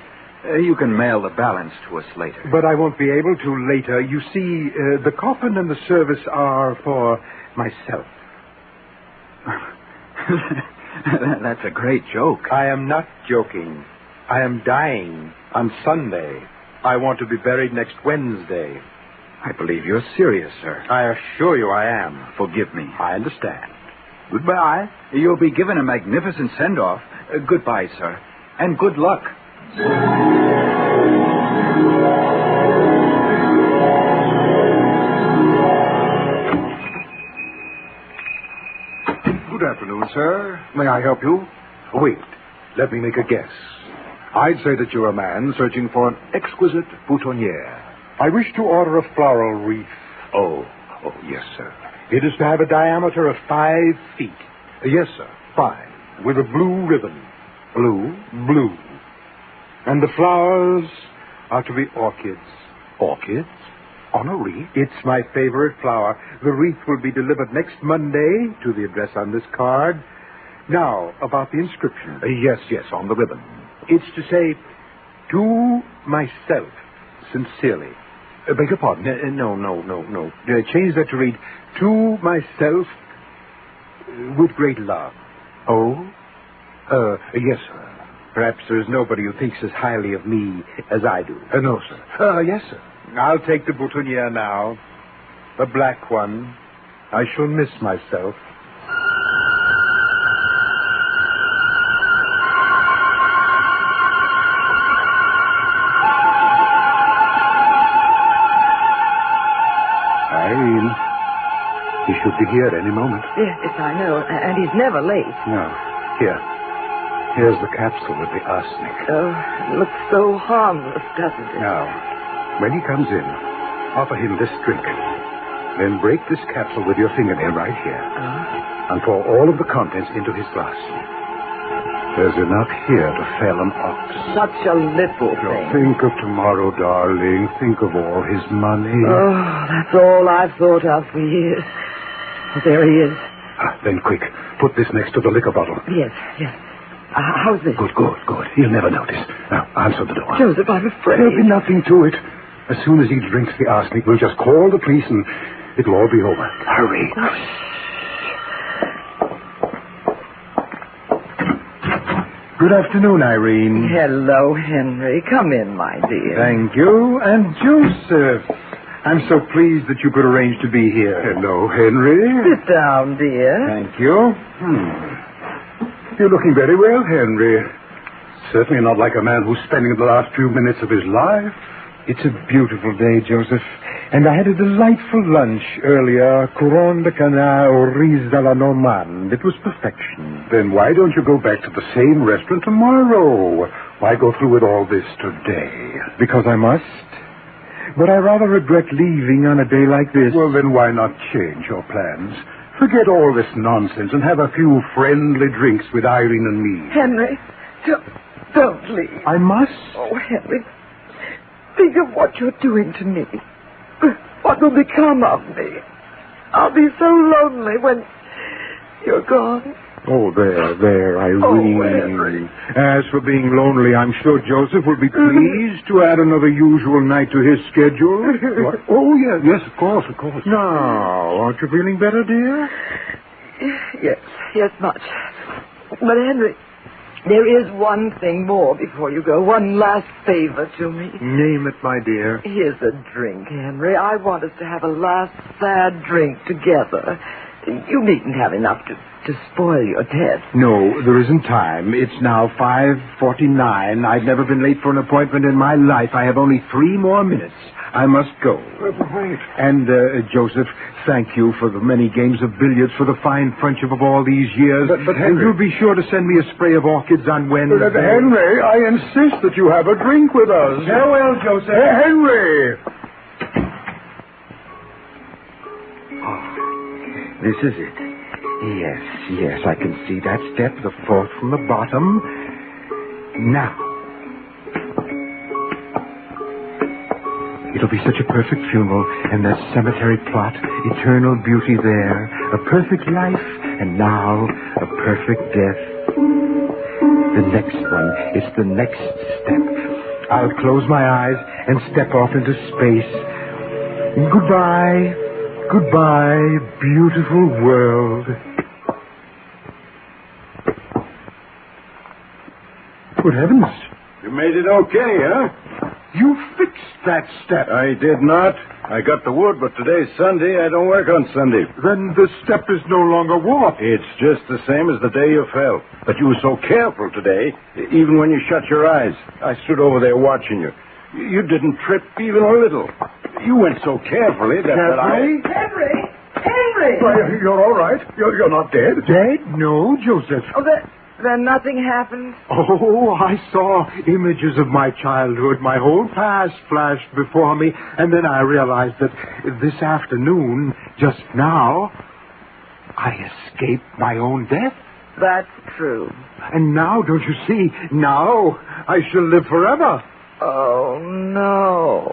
You can mail the balance to us later. But I won't be able to later. You see, the coffin and the service are for myself. That's a great joke. I am not joking. I am dying on Sunday. I want to be buried next Wednesday. I believe you're serious, sir. I assure you I am. Forgive me. I understand. Goodbye. You'll be given a magnificent send-off. Goodbye, sir. And good luck. Good afternoon, sir. May I help you? Wait. Let me make a guess. I'd say that you're a man searching for an exquisite boutonniere. I wish to order a floral wreath. Oh, yes, sir. It is to have a diameter of 5 feet. Yes, sir. 5. With a blue ribbon. Blue? Blue. And the flowers are to be orchids. Orchids? On a wreath? It's my favorite flower. The wreath will be delivered next Monday to the address on this card. Now, about the inscription. Yes, on the ribbon. It's to say, to myself, sincerely. Beg your pardon? No. Change that to read, to myself, with great love. Oh? Yes, sir. Perhaps there's nobody who thinks as highly of me as I do. No, sir. Yes, sir. I'll take the boutonniere now. The black one. I shall miss myself. He should be here at any moment. Yes, I know. And he's never late. No. Here's the capsule with the arsenic. Oh, it looks so harmless, doesn't it? Now, when he comes in, offer him this drink. Then break this capsule with your fingernail right here. And pour all of the contents into his glass. There's enough here to fell an ox. Such a little thing. Think of tomorrow, darling. Think of all his money. Oh, that's all I've thought of for years. But there he is. Then quick, put this next to the liquor bottle. Yes. How's this? Good. He'll never notice. Now, answer the door. Joseph, I'm afraid. There'll be nothing to it. As soon as he drinks the arsenic, we'll just call the police and it'll all be over. Hurry. Good afternoon, Irene. Hello, Henry. Come in, my dear. Thank you. And Joseph. I'm so pleased that you could arrange to be here. Hello, Henry. Sit down, dear. Thank you. You're looking very well, Henry. Certainly not like a man who's spending the last few minutes of his life. It's a beautiful day, Joseph. And I had a delightful lunch earlier. Couronne de canard au riz à la normande. It was perfection. Then why don't you go back to the same restaurant tomorrow? Why go through with all this today? Because I must. But I rather regret leaving on a day like this. Well, then why not change your plans? Forget all this nonsense and have a few friendly drinks with Irene and me. Henry, don't leave. I must. Oh, Henry, think of what you're doing to me. What will become of me? I'll be so lonely when you're gone. Oh, there, Irene. As for being lonely, I'm sure Joseph will be pleased to add another usual night to his schedule. What? Oh, yes, of course. Now, aren't you feeling better, dear? Yes, much. But, Henry, there is one thing more before you go. One last favor to me. Name it, my dear. Here's a drink, Henry. I want us to have a last sad drink together. You needn't have enough to spoil your test. No, there isn't time. It's now 5:49. I've never been late for an appointment in my life. I have only 3 more minutes. I must go. Wait. And, Joseph, thank you for the many games of billiards, for the fine friendship of all these years. But Henry... And you'll be sure to send me a spray of orchids on Wednesday. But, Henry, I insist that you have a drink with us. Farewell, Joseph. Henry! This is it. Yes, I can see that step, the 4th from the bottom. Now. It'll be such a perfect funeral, and that cemetery plot, eternal beauty there, a perfect life, and now a perfect death. The next one, it's the next step. I'll close my eyes and step off into space. Goodbye. Goodbye, beautiful world. Good heavens. You made it okay, huh? You fixed that step. I did not. I got the wood, but today's Sunday. I don't work on Sunday. Then the step is no longer warped. It's just the same as the day you fell. But you were so careful today, even when you shut your eyes. I stood over there watching you. You didn't trip even a little. You went so carefully that I... Henry! Why, you're all right. You're not dead. Dead? No, Joseph. Oh, then nothing happened? Oh, I saw images of my childhood. My whole past flashed before me. And then I realized that this afternoon, just now, I escaped my own death. That's true. And now, don't you see, now I shall live forever. Oh, no.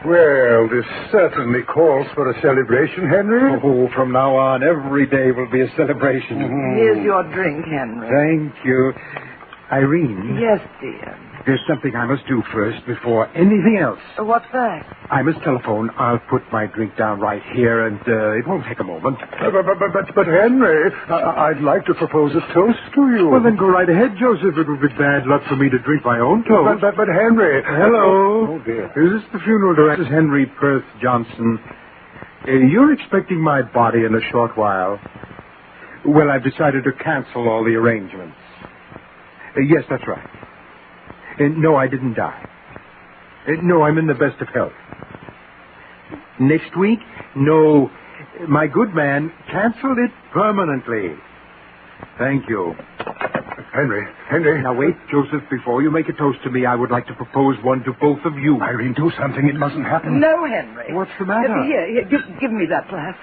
Well, this certainly calls for a celebration, Henry. Oh, from now on, every day will be a celebration. Here's your drink, Henry. Thank you. Irene. Yes, dear. There's something I must do first before anything else. What's that? I must telephone. I'll put my drink down right here, and it won't take a moment. But Henry, I'd like to propose a toast to you. Well, then go right ahead, Joseph. It would be bad luck for me to drink my own toast. But Henry... Hello. Oh, dear. Is this the funeral director? This is Henry Perth Johnson. You're expecting my body in a short while. Well, I've decided to cancel all the arrangements. Yes, that's right. No, I didn't die. No, I'm in the best of health. Next week? No, my good man canceled it permanently. Thank you. Henry. Now wait, Joseph, before you make a toast to me, I would like to propose one to both of you. Irene, do something. It mustn't happen. No, Henry. What's the matter? Here, give me that glass.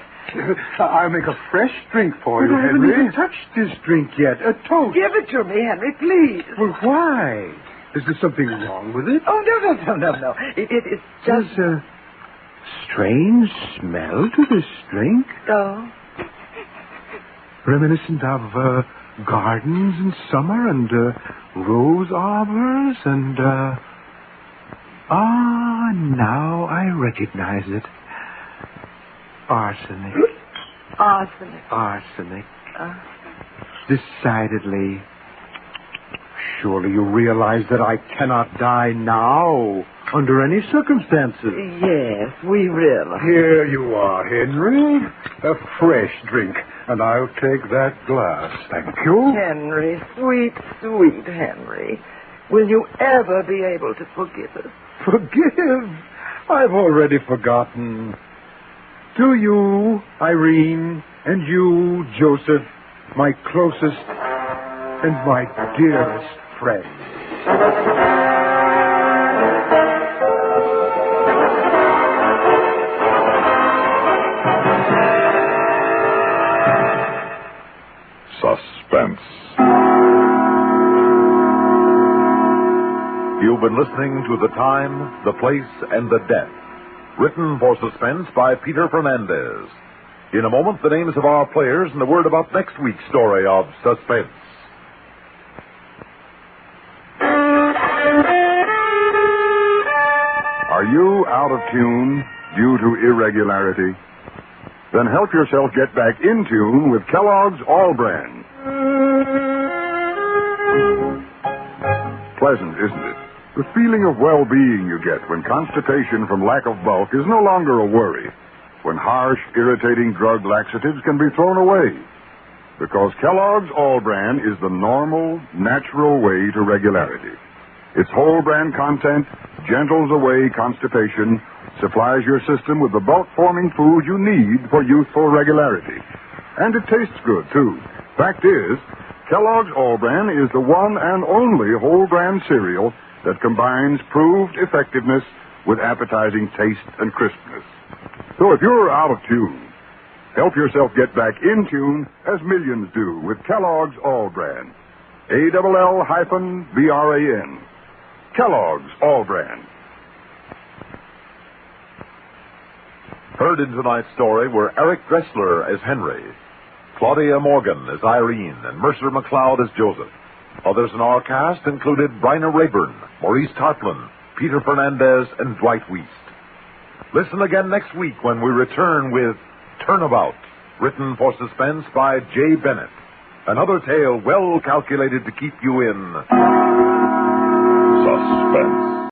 I'll make a fresh drink for But you, I haven't Henry. even touched this drink yet. A toast. Give it to me, Henry, please. Well, why? Is there something wrong with it? Oh, no. It is just... There's a strange smell to this drink. Oh. Reminiscent of gardens in summer and rose arbors and... now I recognize it. Arsenic. Arsenic. Decidedly. Surely you realize that I cannot die now, under any circumstances. Yes, we realize. Here you are, Henry. A fresh drink. And I'll take that glass. Thank you. Henry, sweet Henry. Will you ever be able to forgive us? Forgive? I've already forgotten. To you, Irene, and you, Joseph, my closest and my dearest friend. Suspense. You've been listening to The Time, The Place, and The Death. Written for Suspense by Peter Fernandez. In a moment, the names of our players and the word about next week's story of Suspense. Are you out of tune due to irregularity? Then help yourself get back in tune with Kellogg's All Brand. Pleasant, isn't it? The feeling of well-being you get when constipation from lack of bulk is no longer a worry. When harsh, irritating drug laxatives can be thrown away. Because Kellogg's All Brand is the normal, natural way to regularity. Its whole brand content gentles away constipation, supplies your system with the bulk-forming food you need for youthful regularity. And it tastes good, too. Fact is, Kellogg's All Brand is the one and only whole brand cereal that combines proved effectiveness with appetizing taste and crispness. So if you're out of tune, help yourself get back in tune as millions do with Kellogg's All Brand. ALL-BRAN. Kellogg's All Brand. Heard in tonight's story were Eric Dressler as Henry, Claudia Morgan as Irene, and Mercer McLeod as Joseph. Others in our cast included Bryna Rayburn, Maurice Tarplin, Peter Fernandez, and Dwight Wiest. Listen again next week when we return with Turnabout, written for Suspense by Jay Bennett. Another tale well calculated to keep you in